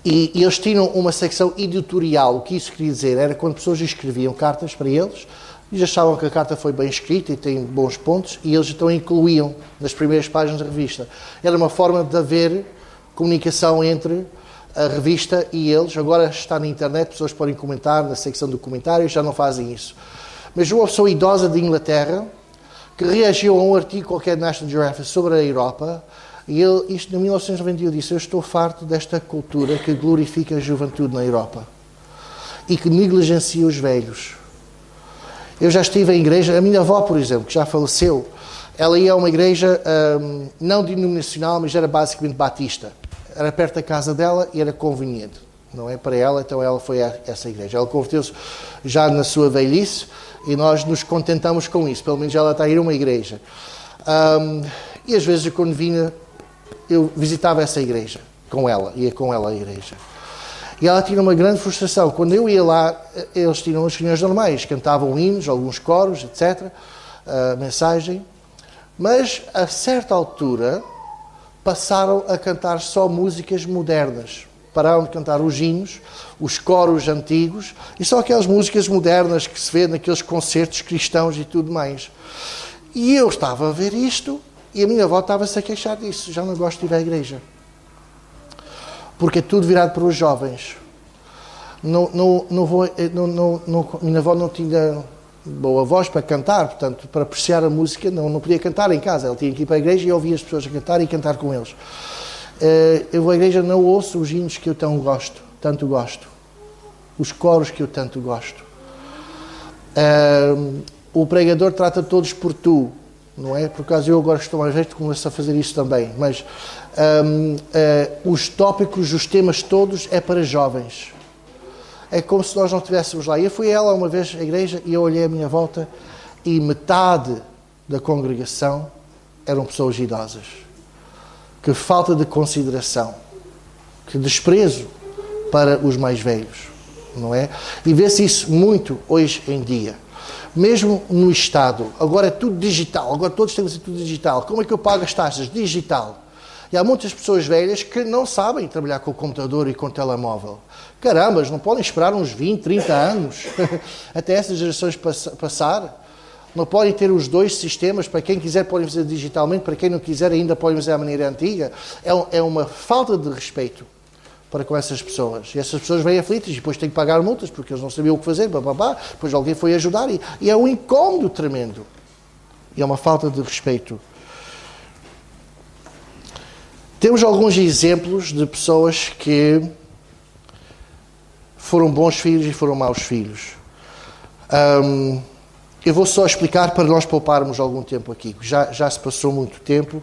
E eles tinham uma secção editorial. O que isso queria dizer era quando pessoas escreviam cartas para eles, e achavam que a carta foi bem escrita e tem bons pontos, e eles então incluíam nas primeiras páginas da revista. Era uma forma de haver comunicação entre a revista e eles. Agora está na internet, pessoas podem comentar na secção do comentário, já não fazem isso. Mas uma pessoa idosa de Inglaterra, que reagiu a um artigo qualquer de National Geographic sobre a Europa, e ele, isto em 1991, disse, eu estou farto desta cultura que glorifica a juventude na Europa e que negligencia os velhos. Eu já estive em igreja, a minha avó, por exemplo, que já faleceu, ela ia a uma igreja não denominacional, mas era basicamente batista. Era perto da casa dela e era conveniente, não é? Para ela, então ela foi a essa igreja. Ela converteu-se já na sua velhice e nós nos contentamos com isso. Pelo menos ela está a ir a uma igreja. E às vezes, quando vinha, eu visitava essa igreja com ela, ia com ela à igreja. E ela tinha uma grande frustração. Quando eu ia lá, eles tinham as reuniões normais, cantavam hinos, alguns coros, etc., mensagem, mas a certa altura passaram a cantar só músicas modernas. Pararam de cantar os hinos, os coros antigos, e só aquelas músicas modernas que se vê naqueles concertos cristãos e tudo mais. E eu estava a ver isto, e a minha avó estava-se a queixar disso. Já não gosto de ir à igreja. Porque é tudo virado para os jovens. Minha avó não tinha boa voz para cantar, portanto, para apreciar a música, não podia cantar em casa. Ela tinha que ir para a igreja e ouvia as pessoas a cantar e cantar com eles. Eu vou à igreja, não ouço os hinos que eu tanto gosto. Os coros que eu tanto gosto. O pregador trata todos por tu, não é? Por acaso eu agora estou mais velho, começo a fazer isso também, mas os tópicos, os temas todos é para jovens. É como se nós não estivéssemos lá. Eu fui a ela uma vez à igreja e eu olhei à minha volta e metade da congregação eram pessoas idosas. Que falta de consideração, que desprezo para os mais velhos, não é? E vê-se isso muito hoje em dia. Mesmo no Estado, agora é tudo digital, agora todos têm que ser tudo digital. Como é que eu pago as taxas? Digital. E há muitas pessoas velhas que não sabem trabalhar com o computador e com o telemóvel. Caramba, não podem esperar uns 20, 30 anos até essas gerações passar. Não podem ter os dois sistemas. Para quem quiser podem fazer digitalmente, para quem não quiser ainda podem fazer da maneira antiga. É uma falta de respeito para com essas pessoas. E essas pessoas vêm aflitas e depois têm que pagar multas porque eles não sabiam o que fazer, depois alguém foi ajudar e é um incómodo tremendo. E é uma falta de respeito. Temos alguns exemplos de pessoas que foram bons filhos e foram maus filhos. Eu vou só explicar para nós pouparmos algum tempo aqui. Já se passou muito tempo.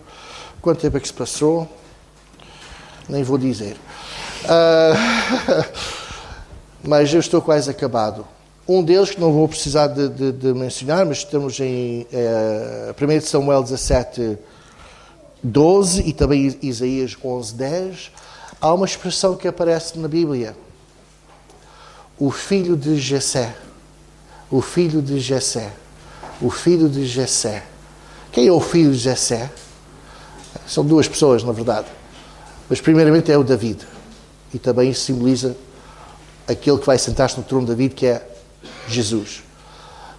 Quanto tempo é que se passou? Nem vou dizer. Mas eu estou quase acabado. Um deles, que não vou precisar de mencionar, mas estamos em 1 Samuel 17, 12 e também Isaías 11, 10. Há uma expressão que aparece na Bíblia. O filho de Jessé. O filho de Jessé. O filho de Jessé. Quem é o filho de Jessé? São duas pessoas, na verdade. Mas primeiramente é o David. E também isso simboliza aquele que vai sentar-se no trono de David, que é Jesus.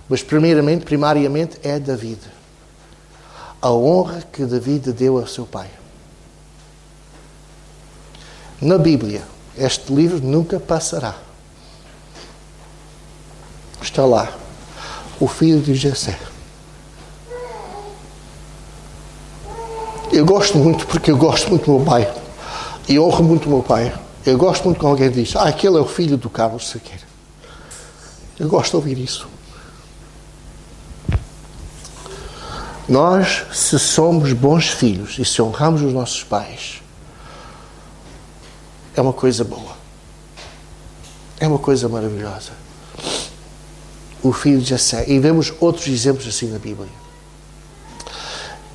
Mas primariamente é David. A honra que David deu ao seu pai. Na Bíblia, este livro nunca passará. Está lá. O filho de Jessé. Eu gosto muito, porque eu gosto muito do meu pai. E honro muito o meu pai. Eu gosto muito quando alguém diz, aquele é o filho do Carlos Sequeira. Eu gosto de ouvir isso. Nós, se somos bons filhos e se honramos os nossos pais, é uma coisa boa. É uma coisa maravilhosa. O filho de Jessé. E vemos outros exemplos assim na Bíblia.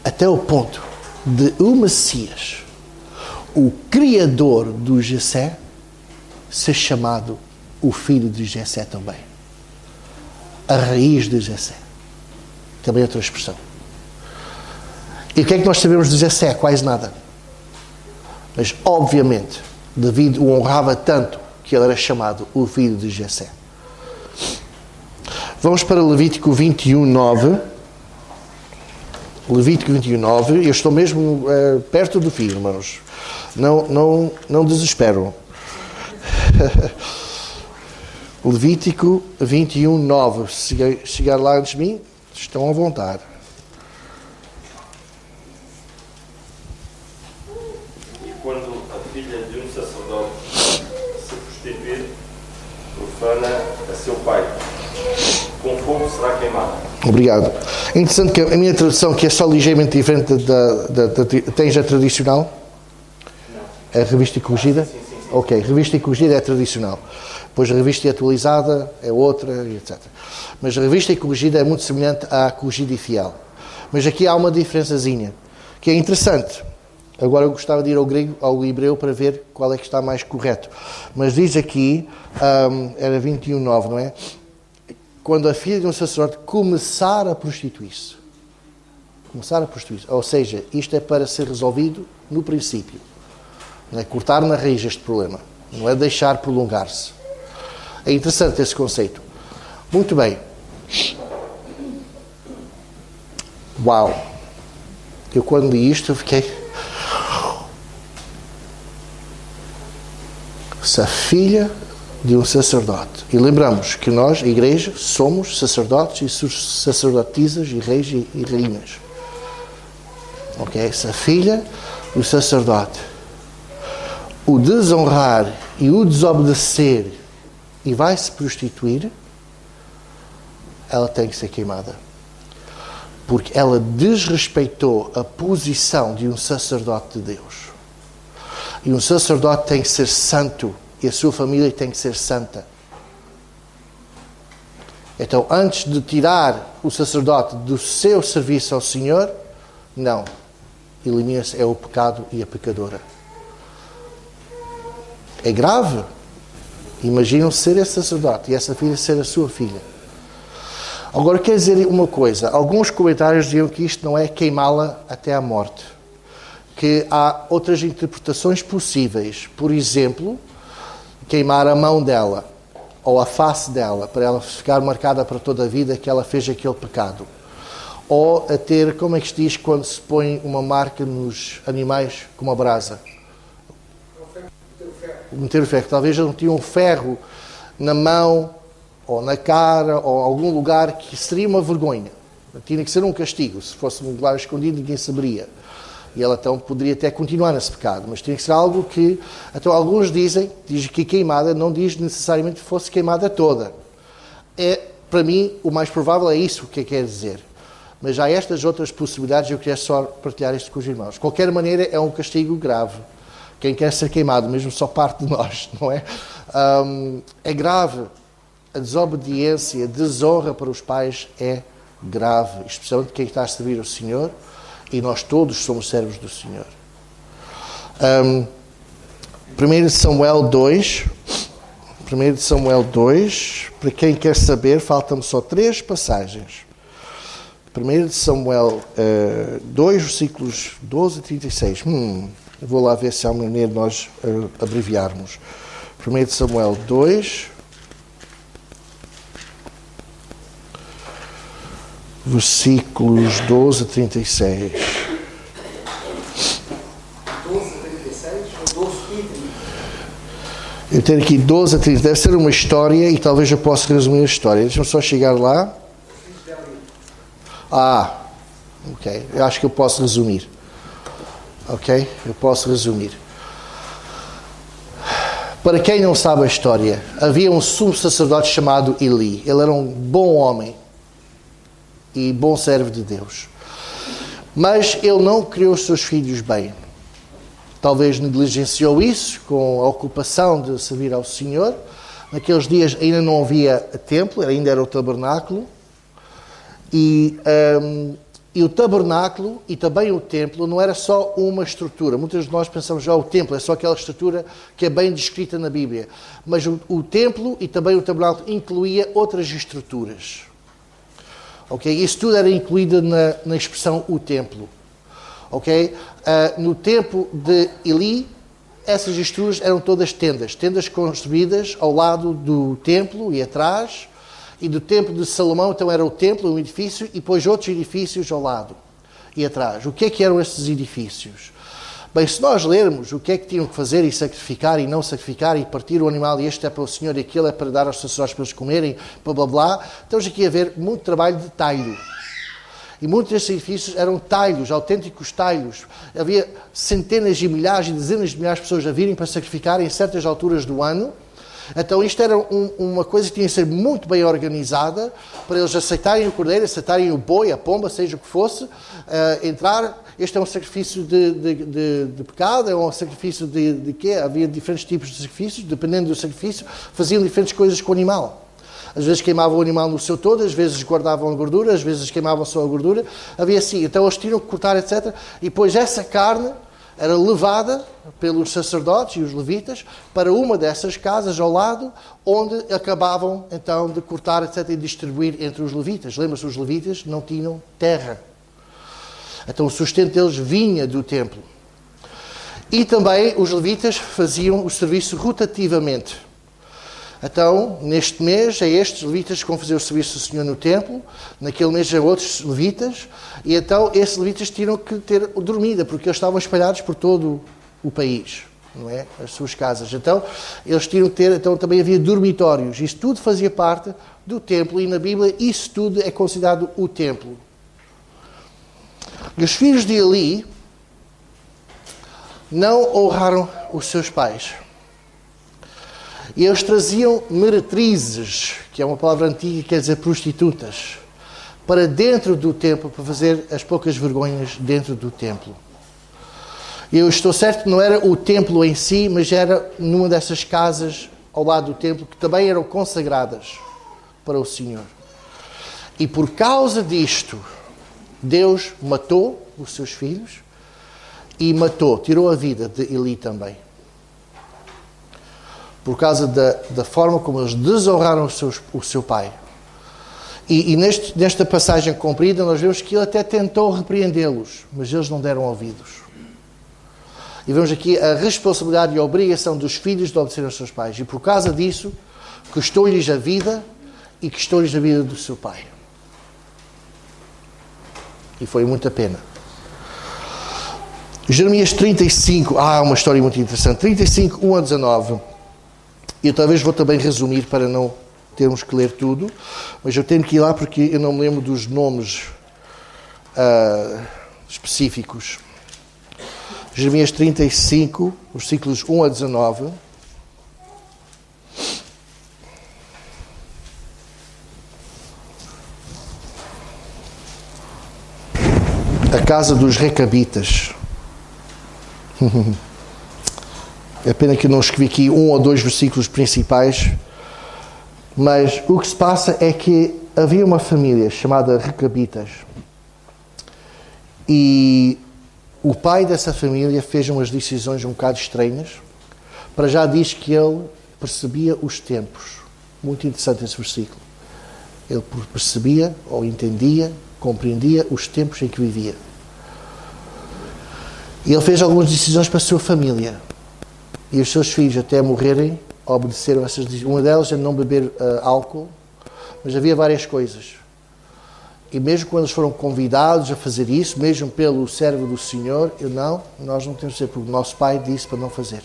Até o ponto de o Messias, o criador do Jessé, ser chamado o filho de Jessé também. A raiz de Jessé. Também é outra expressão. E o que é que nós sabemos de Jessé? Quase nada. Mas, obviamente, David o honrava tanto que ele era chamado o filho de Jessé. Vamos para Levítico 21:9. Levítico 21:9. Eu estou mesmo perto do fim, irmãos. Não desesperam. Levítico 21:9. Se chegar lá antes de mim, estão à vontade. E quando a filha de um sacerdote se prostituir, profana a seu pai, com fogo será queimada. Obrigado. Interessante que a minha tradução, que é só ligeiramente diferente tens a tradicional? Não. A revista e corrigida? Sim. Ok, revista e corrigida é a tradicional. Depois a revista e atualizada é outra, etc. Mas a revista e corrigida é muito semelhante à corrigida e fiel. Mas aqui há uma diferençazinha, que é interessante. Agora eu gostava de ir ao grego, ao hebreu, para ver qual é que está mais correto. Mas diz aqui, era 21:9, não é? Quando a filha de um sacerdote começar a prostituir-se. Começar a prostituir-se. Ou seja, isto é para ser resolvido no princípio. Não é cortar na raiz este problema. Não é deixar prolongar-se. É interessante esse conceito. Muito bem. Uau! Eu quando li isto, eu fiquei... Se a filha de um sacerdote. E lembramos que nós, a igreja, somos sacerdotes e sacerdotisas e reis e rainhas. Ok? Se a filha do sacerdote o desonrar e o desobedecer e vai se prostituir, ela tem que ser queimada. Porque ela desrespeitou a posição de um sacerdote de Deus. E um sacerdote tem que ser santo. E a sua família tem que ser santa. Então, antes de tirar o sacerdote do seu serviço ao Senhor, não. Elimina-se é o pecado e a pecadora. É grave. Imaginam ser esse sacerdote e essa filha ser a sua filha. Agora, quer dizer uma coisa. Alguns comentários diziam que isto não é queimá-la até à morte. Que há outras interpretações possíveis. Por exemplo, queimar a mão dela ou a face dela para ela ficar marcada para toda a vida que ela fez aquele pecado. Ou a ter, como é que se diz quando se põe uma marca nos animais como a brasa? Meter o ferro. Talvez não tinha um ferro na mão ou na cara ou em algum lugar que seria uma vergonha. Tinha que ser um castigo. Se fosse um lugar escondido, ninguém saberia. E ela então poderia até continuar nesse pecado. Mas tinha que ser algo que... Então alguns dizem que queimada não diz necessariamente que fosse queimada toda. Para mim, o mais provável é isso que quer dizer. Mas há estas outras possibilidades e eu queria só partilhar isto com os irmãos. De qualquer maneira, é um castigo grave. Quem quer ser queimado, mesmo só parte de nós, não é? É grave. A desobediência, a desonra para os pais é grave. Especialmente quem está a servir o Senhor. E nós todos somos servos do Senhor. 1 Samuel 2. 1 Samuel 2. Para quem quer saber, faltam-me só 3 passagens. 1 Samuel 2, versículos 12 a 36. Vou lá ver se há uma maneira de nós abreviarmos. 1 Samuel 2. versículos 12 a 36. 12 a 36 ou 12 e 30? Eu tenho aqui 12 a 30. Deve ser uma história e talvez eu possa resumir a história. Deixa-me só chegar lá. Ok. Eu acho que eu posso resumir. Ok? Eu posso resumir. Para quem não sabe a história, havia um sumo sacerdote chamado Eli. Ele era um bom homem e bom servo de Deus. Mas ele não criou os seus filhos bem. Talvez negligenciou isso com a ocupação de servir ao Senhor. Naqueles dias ainda não havia templo, ainda era o tabernáculo. E o tabernáculo e também o templo não era só uma estrutura. Muitos de nós pensamos já o templo é só aquela estrutura que é bem descrita na Bíblia. Mas o templo e também o tabernáculo incluía outras estruturas. Ok? Isso tudo era incluído na expressão o templo. Ok? No tempo de Eli, essas estruturas eram todas tendas. Tendas construídas ao lado do templo e atrás. E do templo de Salomão, então era o templo, um edifício, e depois outros edifícios ao lado e atrás. O que é que eram esses edifícios? Bem, se nós lermos o que é que tinham que fazer e sacrificar e não sacrificar e partir o animal, e este é para o Senhor e aquele é para dar aos sacerdotes para eles comerem, blá blá blá, estamos aqui a ver muito trabalho de talho. E muitos desses edifícios eram talhos, autênticos talhos. Havia centenas e milhares e dezenas de milhares de pessoas a virem para sacrificar em certas alturas do ano. Então isto era uma coisa que tinha que ser muito bem organizada para eles aceitarem o cordeiro, aceitarem o boi, a pomba, seja o que fosse, entrar. Este é um sacrifício de pecado, é um sacrifício de quê? Havia diferentes tipos de sacrifícios, dependendo do sacrifício, faziam diferentes coisas com o animal. Às vezes queimavam o animal no seu todo, às vezes guardavam a gordura, às vezes queimavam só a gordura. Havia assim, então eles tinham que cortar, etc. E depois essa carne era levada pelos sacerdotes e os levitas para uma dessas casas ao lado, onde acabavam então de cortar, etc., e distribuir entre os levitas. Lembra-se, os levitas não tinham terra. Então o sustento deles vinha do templo. E também os levitas faziam o serviço rotativamente. Então, neste mês, é estes levitas que vão fazer o serviço do Senhor no templo, naquele mês é outros levitas, e então esses levitas tinham que ter dormida, porque eles estavam espalhados por todo o país, não é? As suas casas. Então, eles tinham que ter, então também havia dormitórios. Isso tudo fazia parte do templo, e na Bíblia isso tudo é considerado o templo. E os filhos de Eli não honraram os seus pais. E eles traziam meretrizes, que é uma palavra antiga que quer dizer prostitutas, para dentro do templo, para fazer as poucas vergonhas dentro do templo. Eu estou certo que não era o templo em si, mas era numa dessas casas ao lado do templo, que também eram consagradas para o Senhor. E por causa disto, Deus matou os seus filhos e tirou a vida de Eli também. Por causa da forma como eles desonraram o seu pai. E nesta passagem comprida, nós vemos que ele até tentou repreendê-los, mas eles não deram ouvidos. E vemos aqui a responsabilidade e a obrigação dos filhos de obedecer aos seus pais. E por causa disso, custou-lhes a vida e custou-lhes a vida do seu pai. E foi muita pena. Jeremias 35, uma história muito interessante. 35, 1 a 19. Eu talvez vou também resumir para não termos que ler tudo, mas eu tenho que ir lá porque eu não me lembro dos nomes específicos. Jeremias 35, versículos 1 a 19. A casa dos recabitas. É pena que eu não escrevi aqui 1 ou 2 versículos principais, mas o que se passa é que havia uma família chamada Recabitas e o pai dessa família fez umas decisões um bocado estranhas. Para já diz que ele percebia os tempos. Muito interessante esse versículo. Ele percebia ou entendia, compreendia os tempos em que vivia. E ele fez algumas decisões para a sua família. E os seus filhos, até morrerem, obedeceram a essas decisões. Uma delas é não beber álcool, mas havia várias coisas. E mesmo quando eles foram convidados a fazer isso, mesmo pelo servo do Senhor, nós não temos que fazer, porque o nosso pai disse para não fazer.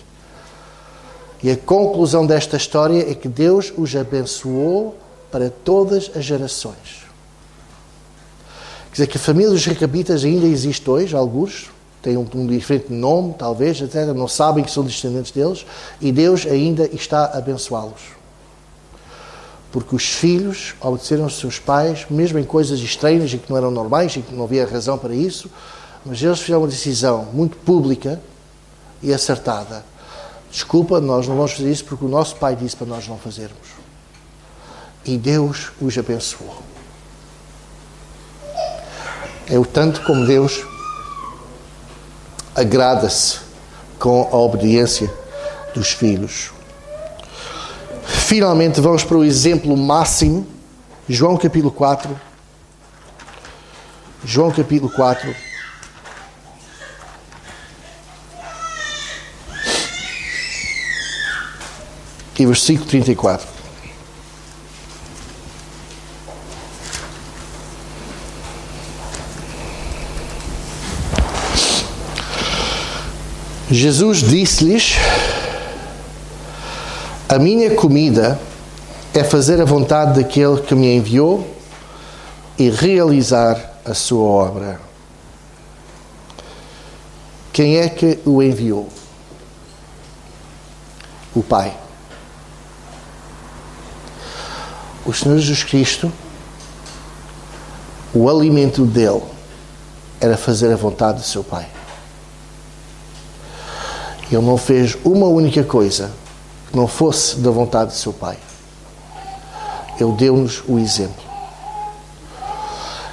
E a conclusão desta história é que Deus os abençoou para todas as gerações. Quer dizer que a família dos recabitas ainda existe hoje, alguns, têm um diferente nome, talvez, etc. Não sabem que são descendentes deles, e Deus ainda está a abençoá-los. Porque os filhos obedeceram aos seus pais, mesmo em coisas estranhas e que não eram normais e que não havia razão para isso, mas eles fizeram uma decisão muito pública e acertada. Desculpa, nós não vamos fazer isso porque o nosso pai disse para nós não fazermos. E Deus os abençoou. É o tanto como Deus agrada-se com a obediência dos filhos. Finalmente vamos para o exemplo máximo, João capítulo 4. João capítulo 4. E versículo 34. Jesus disse-lhes: a minha comida é fazer a vontade daquele que me enviou e realizar a sua obra. Quem é que o enviou? O Pai. O Senhor Jesus Cristo, o alimento dele era fazer a vontade do seu Pai. Ele não fez uma única coisa que não fosse da vontade do seu Pai. Ele deu-nos o exemplo.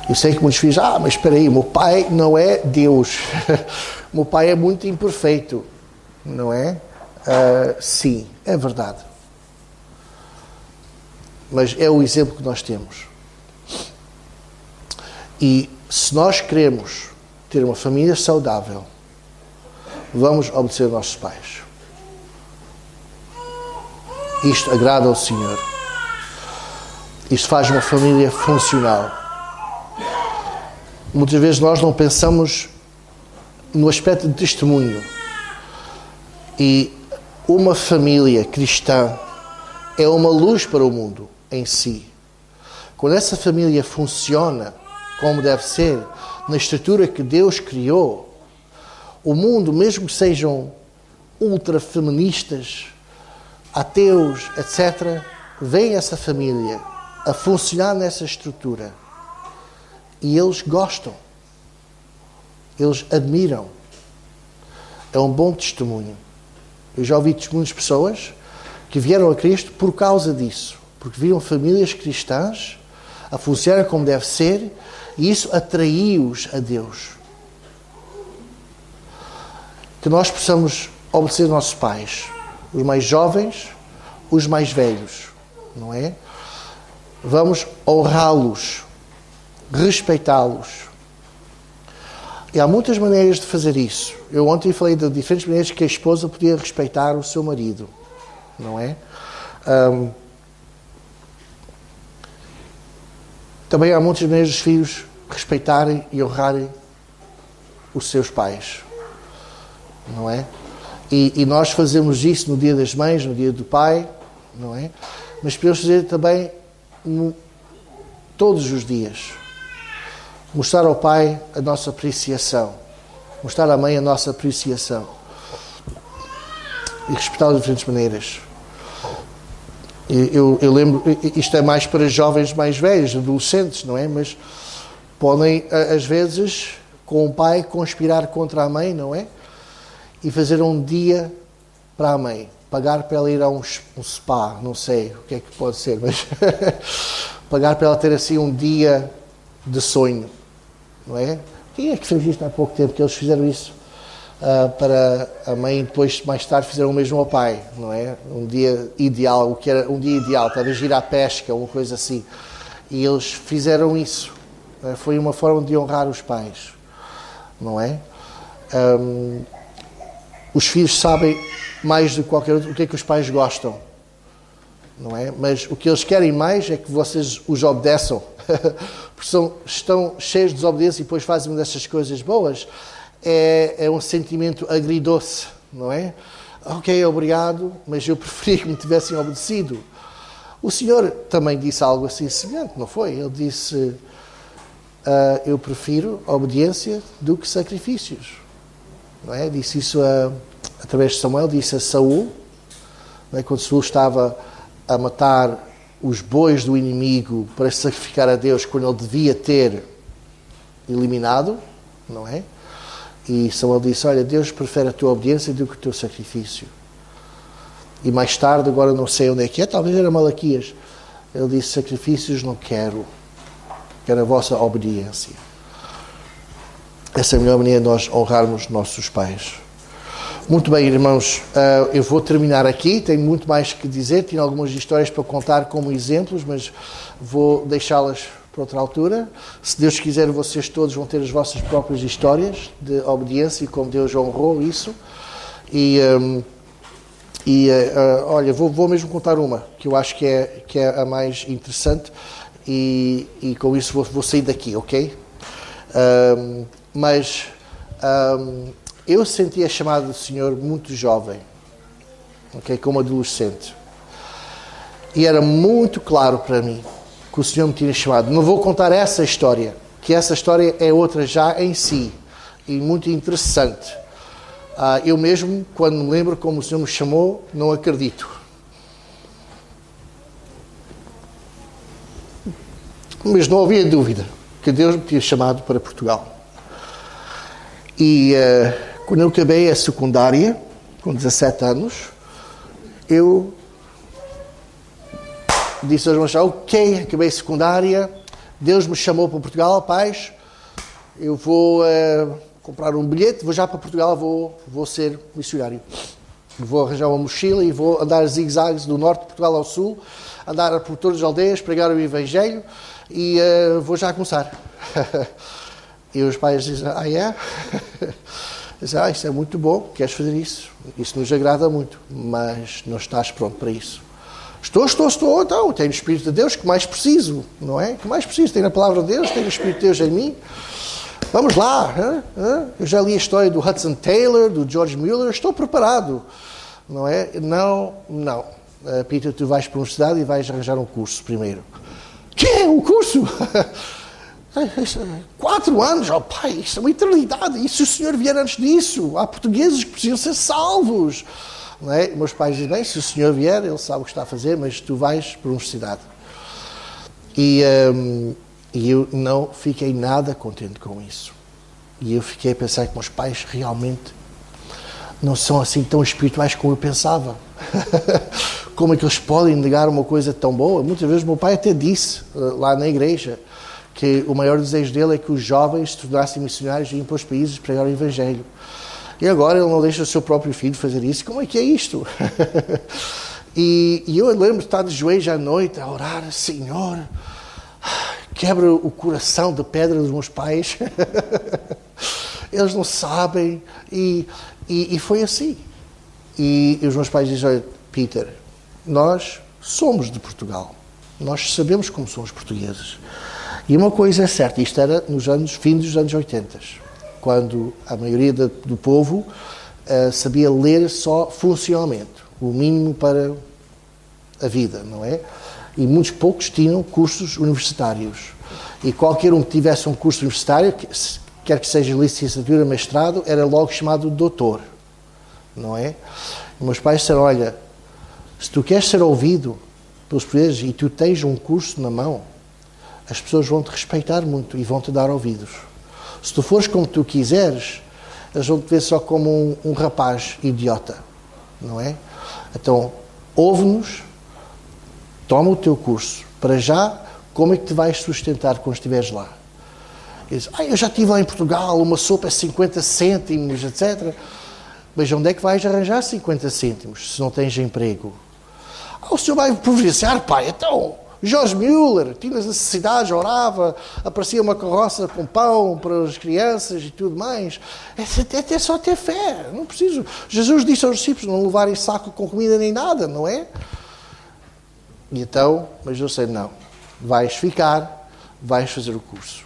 Eu sei que muitos dizem, mas espera aí, meu Pai não é Deus. Meu Pai é muito imperfeito. Não é? Sim, é verdade. Mas é o exemplo que nós temos. E se nós queremos ter uma família saudável, vamos obedecer aos nossos pais. Isto agrada ao Senhor. Isto faz uma família funcional. Muitas vezes nós não pensamos no aspecto de testemunho. E uma família cristã é uma luz para o mundo em si. Quando essa família funciona como deve ser, na estrutura que Deus criou, o mundo, mesmo que sejam ultrafeministas, ateus, etc., vem essa família a funcionar nessa estrutura. E eles gostam. Eles admiram. É um bom testemunho. Eu já ouvi testemunhos de pessoas que vieram a Cristo por causa disso. Porque viram famílias cristãs a funcionar como deve ser e isso atraiu-os a Deus. Que nós possamos obedecer aos nossos pais, os mais jovens, os mais velhos, não é? Vamos honrá-los, respeitá-los. E há muitas maneiras de fazer isso. Eu ontem falei de diferentes maneiras que a esposa podia respeitar o seu marido, não é? Também há muitas maneiras dos filhos respeitarem e honrarem os seus pais, não é? E nós fazemos isso no dia das mães, no dia do pai, não é? Mas podemos fazer também todos os dias. Mostrar ao pai a nossa apreciação. Mostrar à mãe a nossa apreciação. E respeitá-los de diferentes maneiras. Eu lembro, isto é mais para jovens mais velhos, adolescentes, não é? Mas podem, às vezes, com o pai, conspirar contra a mãe, não é? E fazer um dia para a mãe. Pagar para ela ir a um spa, não sei o que é que pode ser, mas pagar para ela ter assim um dia de sonho, não é? Quem é que fez isto há pouco tempo? Que eles fizeram isso para a mãe e depois, mais tarde, fizeram o mesmo ao pai, não é? Um dia ideal, o que era um dia ideal, talvez ir à pesca, uma coisa assim. E eles fizeram isso. Foi uma forma de honrar os pais, não é? Os filhos sabem mais do que qualquer outro o que é que os pais gostam, não é? Mas o que eles querem mais é que vocês os obedeçam. porque estão cheios de desobediência e depois fazem uma dessas coisas boas, é um sentimento agridoce, não é? Ok, obrigado, mas eu preferia que me tivessem obedecido. O Senhor também disse algo assim semelhante, não foi? Ele disse, eu prefiro obediência do que sacrifícios. Não é? Disse isso através de Samuel, disse a Saul, não é? Quando Saul estava a matar os bois do inimigo para sacrificar a Deus, quando ele devia ter eliminado, não é? E Samuel disse, olha, Deus prefere a tua obediência do que o teu sacrifício. E mais tarde, agora não sei onde é que é, talvez era Malaquias, ele disse, sacrifícios não quero a vossa obediência. Essa é a melhor maneira de nós honrarmos nossos pais. Muito bem, irmãos, eu vou terminar aqui, tenho muito mais que dizer, tinha algumas histórias para contar como exemplos, mas vou deixá-las para outra altura. Se Deus quiser, vocês todos vão ter as vossas próprias histórias de obediência e como Deus honrou isso. Olha, vou mesmo contar uma, que eu acho que é a mais interessante e com isso vou sair daqui, ok? Eu senti a chamada do Senhor muito jovem, ok, como adolescente. E era muito claro para mim que o Senhor me tinha chamado. Não vou contar essa história, que essa história é outra já em si, e muito interessante. Eu mesmo, quando me lembro como o Senhor me chamou, não acredito. Mas não havia dúvida que Deus me tinha chamado para Portugal. E quando eu acabei a secundária, com 17 anos, eu disse aos meus pais, ok, acabei a secundária, Deus me chamou para Portugal, pais, eu vou comprar um bilhete, vou já para Portugal, vou ser missionário. Vou arranjar uma mochila e vou andar zigue-zagues do norte de Portugal ao sul, andar por todas as aldeias, pregar o Evangelho e vou já começar. E os pais dizem, é? Dizem, isso é muito bom, queres fazer isso? Isso nos agrada muito, mas não estás pronto para isso. Estou, então, tenho o Espírito de Deus, que mais preciso, não é? Que mais preciso? Tenho a Palavra de Deus, tenho o Espírito de Deus em mim. Vamos lá, eu já li a história do Hudson Taylor, do George Mueller, estou preparado, não é? Não. Peter, tu vais para a universidade e vais arranjar um curso primeiro. Que? Um curso? 4 anos, oh pai, isso é uma eternidade. E se o Senhor vier antes disso? Há portugueses que precisam ser salvos. Não é? Meus pais dizem, bem, se o Senhor vier, Ele sabe o que está a fazer, mas tu vais para a universidade. E eu não fiquei nada contente com isso. E eu fiquei a pensar que meus pais realmente não são assim tão espirituais como eu pensava. Como é que eles podem negar uma coisa tão boa? Muitas vezes meu pai até disse, lá na igreja, que o maior desejo dele é que os jovens se tornassem missionários e iam para os países pregar o Evangelho. E agora ele não deixa o seu próprio filho fazer isso. Como é que é isto? E eu lembro de estar de joelhos à noite a orar, Senhor, quebra o coração de pedra dos meus pais. Eles não sabem. E foi assim. E os meus pais dizem, olha, Peter, nós somos de Portugal. Nós sabemos como são os portugueses. E uma coisa é certa, isto era fim dos anos 80, quando a maioria do povo sabia ler só funcionalmente, o mínimo para a vida, não é? E muitos poucos tinham cursos universitários. E qualquer um que tivesse um curso universitário, quer que seja licenciatura, mestrado, era logo chamado doutor, não é? E meus pais disseram, olha, se tu queres ser ouvido pelos portugueses e tu tens um curso na mão, as pessoas vão-te respeitar muito e vão-te dar ouvidos. Se tu fores como tu quiseres, eles vão-te ver só como um rapaz idiota, não é? Então, ouve-nos, toma o teu curso. Para já, como é que te vais sustentar quando estiveres lá? E diz, eu já estive lá em Portugal, uma sopa é 50 cêntimos, etc. Mas onde é que vais arranjar 50 cêntimos se não tens emprego? O senhor vai providenciar, pai, então... George Mueller tinha as necessidades, orava, aparecia uma carroça com pão para as crianças e tudo mais. É só ter fé, não preciso. Jesus disse aos discípulos não levarem saco com comida nem nada, não é? E então, mas eu sei, não, vais ficar, vais fazer o curso.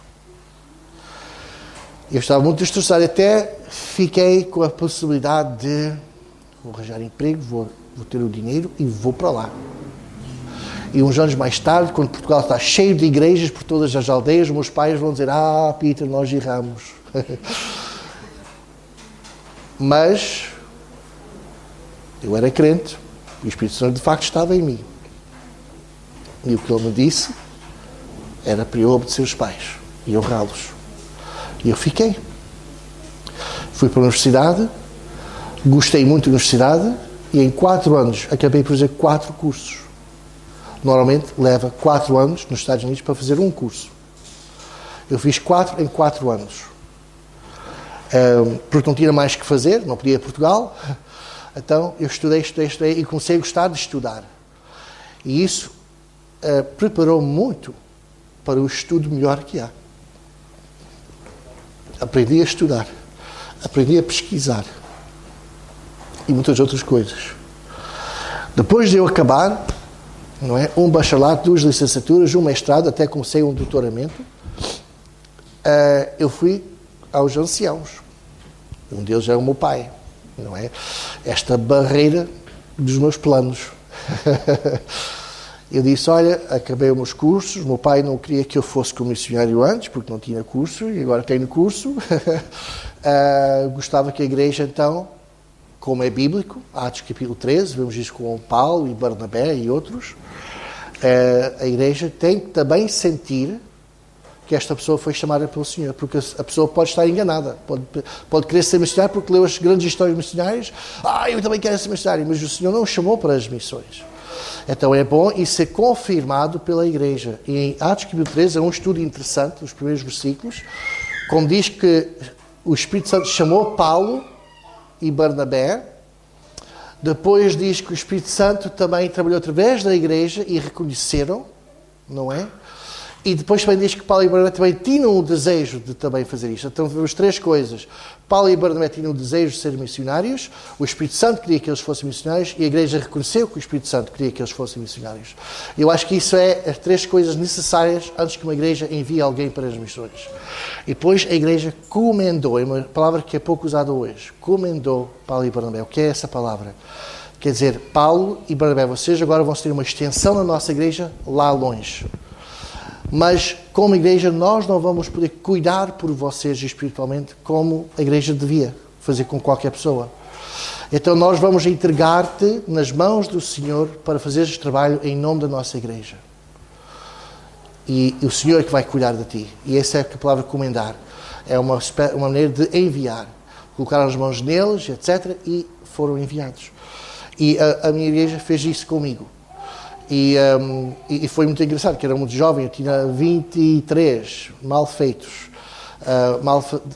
Eu estava muito destroçado, até fiquei com a possibilidade de vou arranjar emprego, vou ter o dinheiro e vou para lá. E uns anos mais tarde, quando Portugal está cheio de igrejas por todas as aldeias, meus pais vão dizer, Peter, nós erramos. Mas eu era crente, o Espírito Santo de facto estava em mim. E o que ele me disse era para eu obedecer os pais e honrá-los. E eu fiquei. Fui para a universidade, gostei muito da universidade e em 4 anos acabei por fazer 4 cursos. Normalmente leva 4 anos nos Estados Unidos para fazer um curso. Eu fiz 4 em 4 anos. Porque não tinha mais que fazer, não podia ir a Portugal. Então eu estudei e comecei a gostar de estudar. E isso preparou muito para o estudo melhor que há. Aprendi a estudar, aprendi a pesquisar e muitas outras coisas. Depois de eu acabar, não é, um bacharelado, 2 licenciaturas, um mestrado, até comecei um doutoramento, eu fui aos anciãos. Um deles é o meu pai, não é? Esta barreira dos meus planos. Eu disse, olha, acabei os meus cursos, o meu pai não queria que eu fosse comissionário antes, porque não tinha curso, e agora tenho curso. Gostava que a igreja, então, como é bíblico, Atos capítulo 13, vemos isso com Paulo e Barnabé e outros, a igreja tem que também sentir que esta pessoa foi chamada pelo Senhor, porque a pessoa pode estar enganada, pode querer ser missionário porque leu as grandes histórias missionárias, eu também quero ser missionário, mas o Senhor não o chamou para as missões. Então é bom isso ser confirmado pela igreja. E em Atos capítulo 13 é um estudo interessante, os primeiros versículos, como diz que o Espírito Santo chamou Paulo e Barnabé, depois diz que o Espírito Santo também trabalhou através da igreja e reconheceram, não é? E depois também diz que Paulo e Barnabé também tinham o desejo de também fazer isto. Então vemos 3 coisas. Paulo e Barnabé tinham o desejo de ser missionários, o Espírito Santo queria que eles fossem missionários e a igreja reconheceu que o Espírito Santo queria que eles fossem missionários. Eu acho que isso é as 3 coisas necessárias antes que uma igreja envie alguém para as missões. E depois a igreja comendou, é uma palavra que é pouco usada hoje, comendou Paulo e Barnabé. O que é essa palavra? Quer dizer, Paulo e Barnabé, vocês agora vão ter uma extensão na nossa igreja lá longe. Mas, como igreja, nós não vamos poder cuidar por vocês espiritualmente como a igreja devia fazer com qualquer pessoa. Então, nós vamos entregar-te nas mãos do Senhor para fazeres este trabalho em nome da nossa igreja. E o Senhor é que vai cuidar de ti. E essa é a palavra comendar. É uma maneira de enviar. Colocaram as mãos neles, etc. E foram enviados. E a minha igreja fez isso comigo. E foi muito engraçado, que era muito jovem, eu tinha 23, mal feitos,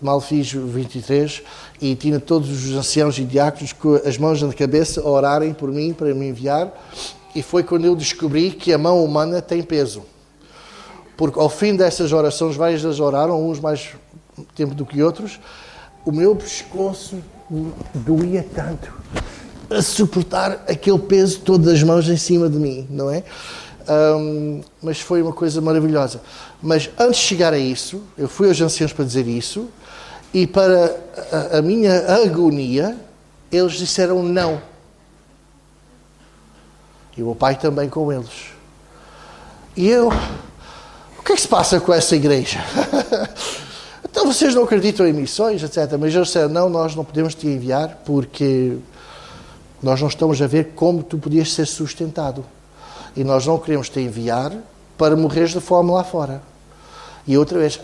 mal fiz 23, e tinha todos os anciãos e diáconos com as mãos na cabeça a orarem por mim, para me enviar, e foi quando eu descobri que a mão humana tem peso. Porque ao fim dessas orações, várias deles oraram, uns mais tempo do que outros, o meu pescoço doía tanto a suportar aquele peso todo das mãos em cima de mim, não é? Mas foi uma coisa maravilhosa. Mas antes de chegar a isso, eu fui aos anciãos para dizer isso, e para a minha agonia, eles disseram não. E o meu pai também com eles. E eu, o que é que se passa com essa igreja? Então vocês não acreditam em missões, etc. Mas eles disseram, não, nós não podemos te enviar porque nós não estamos a ver como tu podias ser sustentado. E nós não queremos te enviar para morreres de fome lá fora. E outra vez,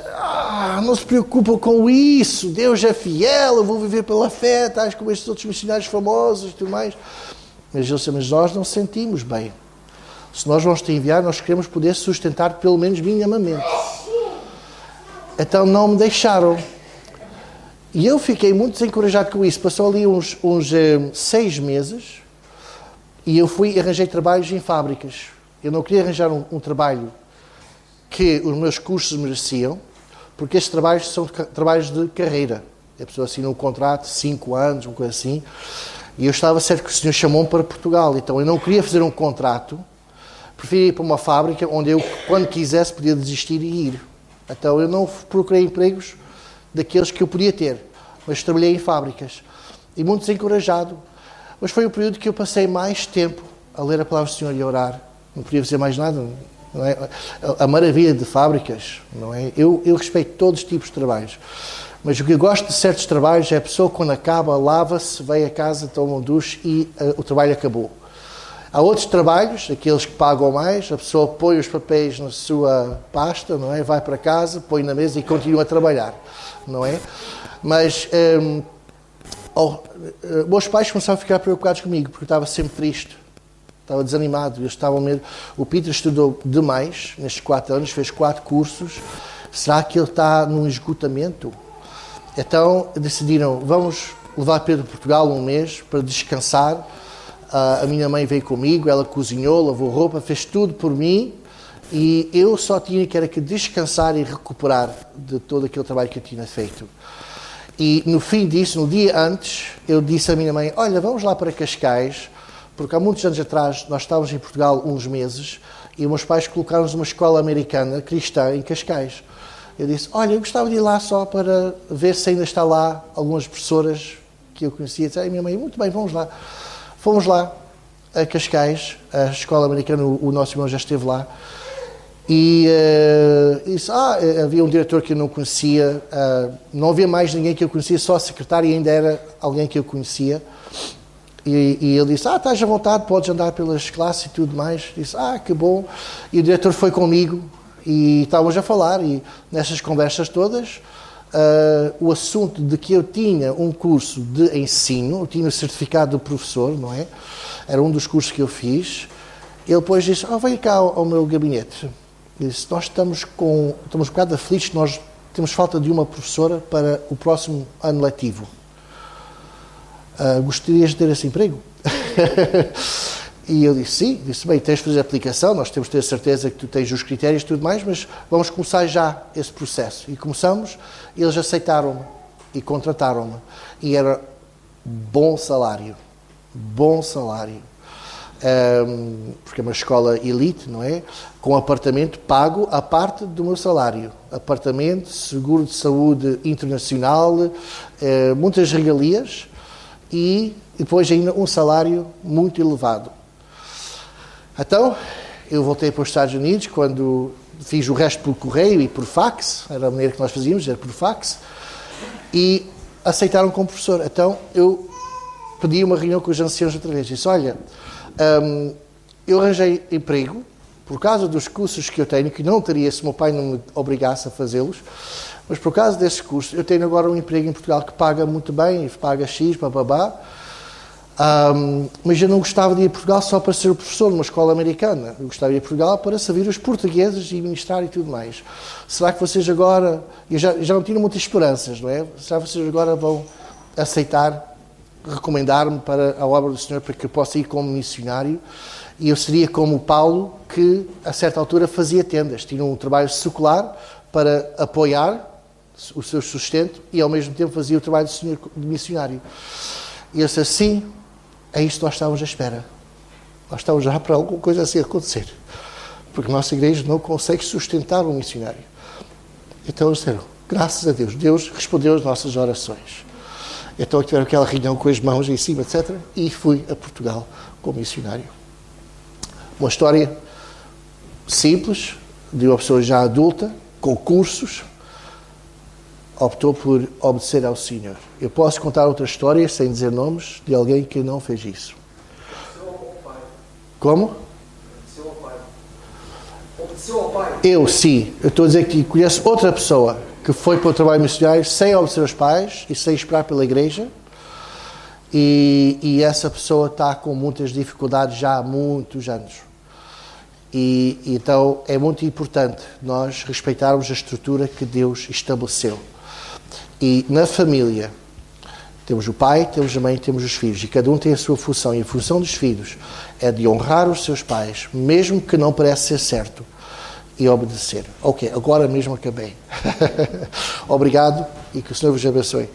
não se preocupam com isso, Deus é fiel, eu vou viver pela fé, tais como estes outros missionários famosos e tudo mais. Mas eles disseram, mas nós não sentimos bem. Se nós vamos te enviar, nós queremos poder sustentar pelo menos minimamente. Então não me deixaram. E eu fiquei muito desencorajado com isso. Passou ali uns 6 meses e eu fui e arranjei trabalhos em fábricas. Eu não queria arranjar um trabalho que os meus cursos mereciam, porque estes trabalhos são trabalhos de carreira. A pessoa assina um contrato de 5 anos, uma coisa assim. E eu estava certo que o Senhor chamou-me para Portugal. Então eu não queria fazer um contrato prefiro ir para uma fábrica onde eu, quando quisesse, podia desistir e ir. Então eu não procurei empregos daqueles que eu podia ter, mas trabalhei em fábricas. E muito desencorajado. Mas foi o período que eu passei mais tempo a ler a Palavra do Senhor e a orar. Não podia fazer mais nada. Não é? A maravilha de fábricas, não é? Eu respeito todos os tipos de trabalhos. Mas o que eu gosto de certos trabalhos é a pessoa, quando acaba, lava-se, vai a casa, toma um duche e o trabalho acabou. Há outros trabalhos, aqueles que pagam mais, a pessoa põe os papéis na sua pasta, não é? Vai para casa, põe na mesa e continua a trabalhar, não é? Mas meus pais começaram a ficar preocupados comigo, porque eu estava sempre triste, estava desanimado, eles estavam medo. O Peter estudou demais nestes 4 anos, fez 4 cursos. Será que ele está num esgotamento? Então decidiram, vamos levar Pedro a Portugal um mês para descansar. A minha mãe veio comigo, ela cozinhou, lavou roupa, fez tudo por mim e eu só tinha que descansar e recuperar de todo aquele trabalho que eu tinha feito. E no fim disso, no dia antes, eu disse à minha mãe, olha, vamos lá para Cascais, porque há muitos anos atrás nós estávamos em Portugal uns meses e os meus pais colocaram-nos numa escola americana cristã em Cascais. Eu disse, olha, eu gostava de ir lá só para ver se ainda está lá algumas professoras que eu conhecia. E a minha mãe, muito bem, vamos lá. Fomos lá a Cascais, a escola americana, o nosso irmão já esteve lá. E disse, havia um diretor que eu não conhecia, não havia mais ninguém que eu conhecia, só a secretária ainda era alguém que eu conhecia. E ele disse, estás à vontade, podes andar pelas classes e tudo mais. Disse, que bom. E o diretor foi comigo e estávamos a falar, e nessas conversas todas, o assunto de que eu tinha um curso de ensino, eu tinha o certificado de professor, não é? Era um dos cursos que eu fiz. Ele depois disse, vem cá ao meu gabinete. Disse, nós estamos um bocado aflitos, nós temos falta de uma professora para o próximo ano letivo. Gostarias de ter esse emprego? E eu disse, sim. Disse, bem, tens de fazer a aplicação, nós temos de ter certeza que tu tens os critérios e tudo mais, mas vamos começar já esse processo. E começamos, eles aceitaram-me e contrataram-me. E era bom salário. Porque é uma escola elite, não é? Com apartamento pago à parte do meu salário. Apartamento, seguro de saúde internacional, muitas regalias e depois ainda um salário muito elevado. Então, eu voltei para os Estados Unidos quando fiz o resto por correio e por fax, era a maneira que nós fazíamos, era por fax, e aceitaram como professor. Então, eu pedi uma reunião com os anciãos outra vez. Disse, olha, eu arranjei emprego por causa dos cursos que eu tenho, que não teria se meu pai não me obrigasse a fazê-los, mas por causa desses cursos, eu tenho agora um emprego em Portugal que paga muito bem, paga X, bababá, mas eu não gostava de ir a Portugal só para ser o professor numa escola americana. Eu gostava de ir a Portugal para servir os portugueses e ministrar e tudo mais. Será que vocês agora... Eu já não tinha muitas esperanças, não é? Será que vocês agora vão aceitar, recomendar-me para a obra do Senhor para que eu possa ir como missionário? E eu seria como Paulo, que a certa altura fazia tendas. Tinha um trabalho secular para apoiar o seu sustento e ao mesmo tempo fazia o trabalho do Senhor de missionário. E eu disse assim, é isto que nós estávamos à espera. Nós estávamos já para alguma coisa assim acontecer. Porque a nossa igreja não consegue sustentar um missionário. Então eles disseram, graças a Deus, Deus respondeu às nossas orações. Então tiveram aquela reunião com as mãos em cima, etc. E fui a Portugal como missionário. Uma história simples, de uma pessoa já adulta, com cursos, optou por obedecer ao Senhor. Eu posso contar outra história, sem dizer nomes, de alguém que não fez isso. Como? Obedeceu ao pai. Eu, sim. Eu estou a dizer que conheço outra pessoa que foi para o trabalho missionário sem obedecer aos pais e sem esperar pela igreja. E essa pessoa está com muitas dificuldades já há muitos anos. E então é muito importante nós respeitarmos a estrutura que Deus estabeleceu. E na família temos o pai, temos a mãe, temos os filhos, e cada um tem a sua função, e a função dos filhos é de honrar os seus pais, mesmo que não pareça ser certo, e obedecer. Ok, agora mesmo acabei. Obrigado e que o Senhor vos abençoe.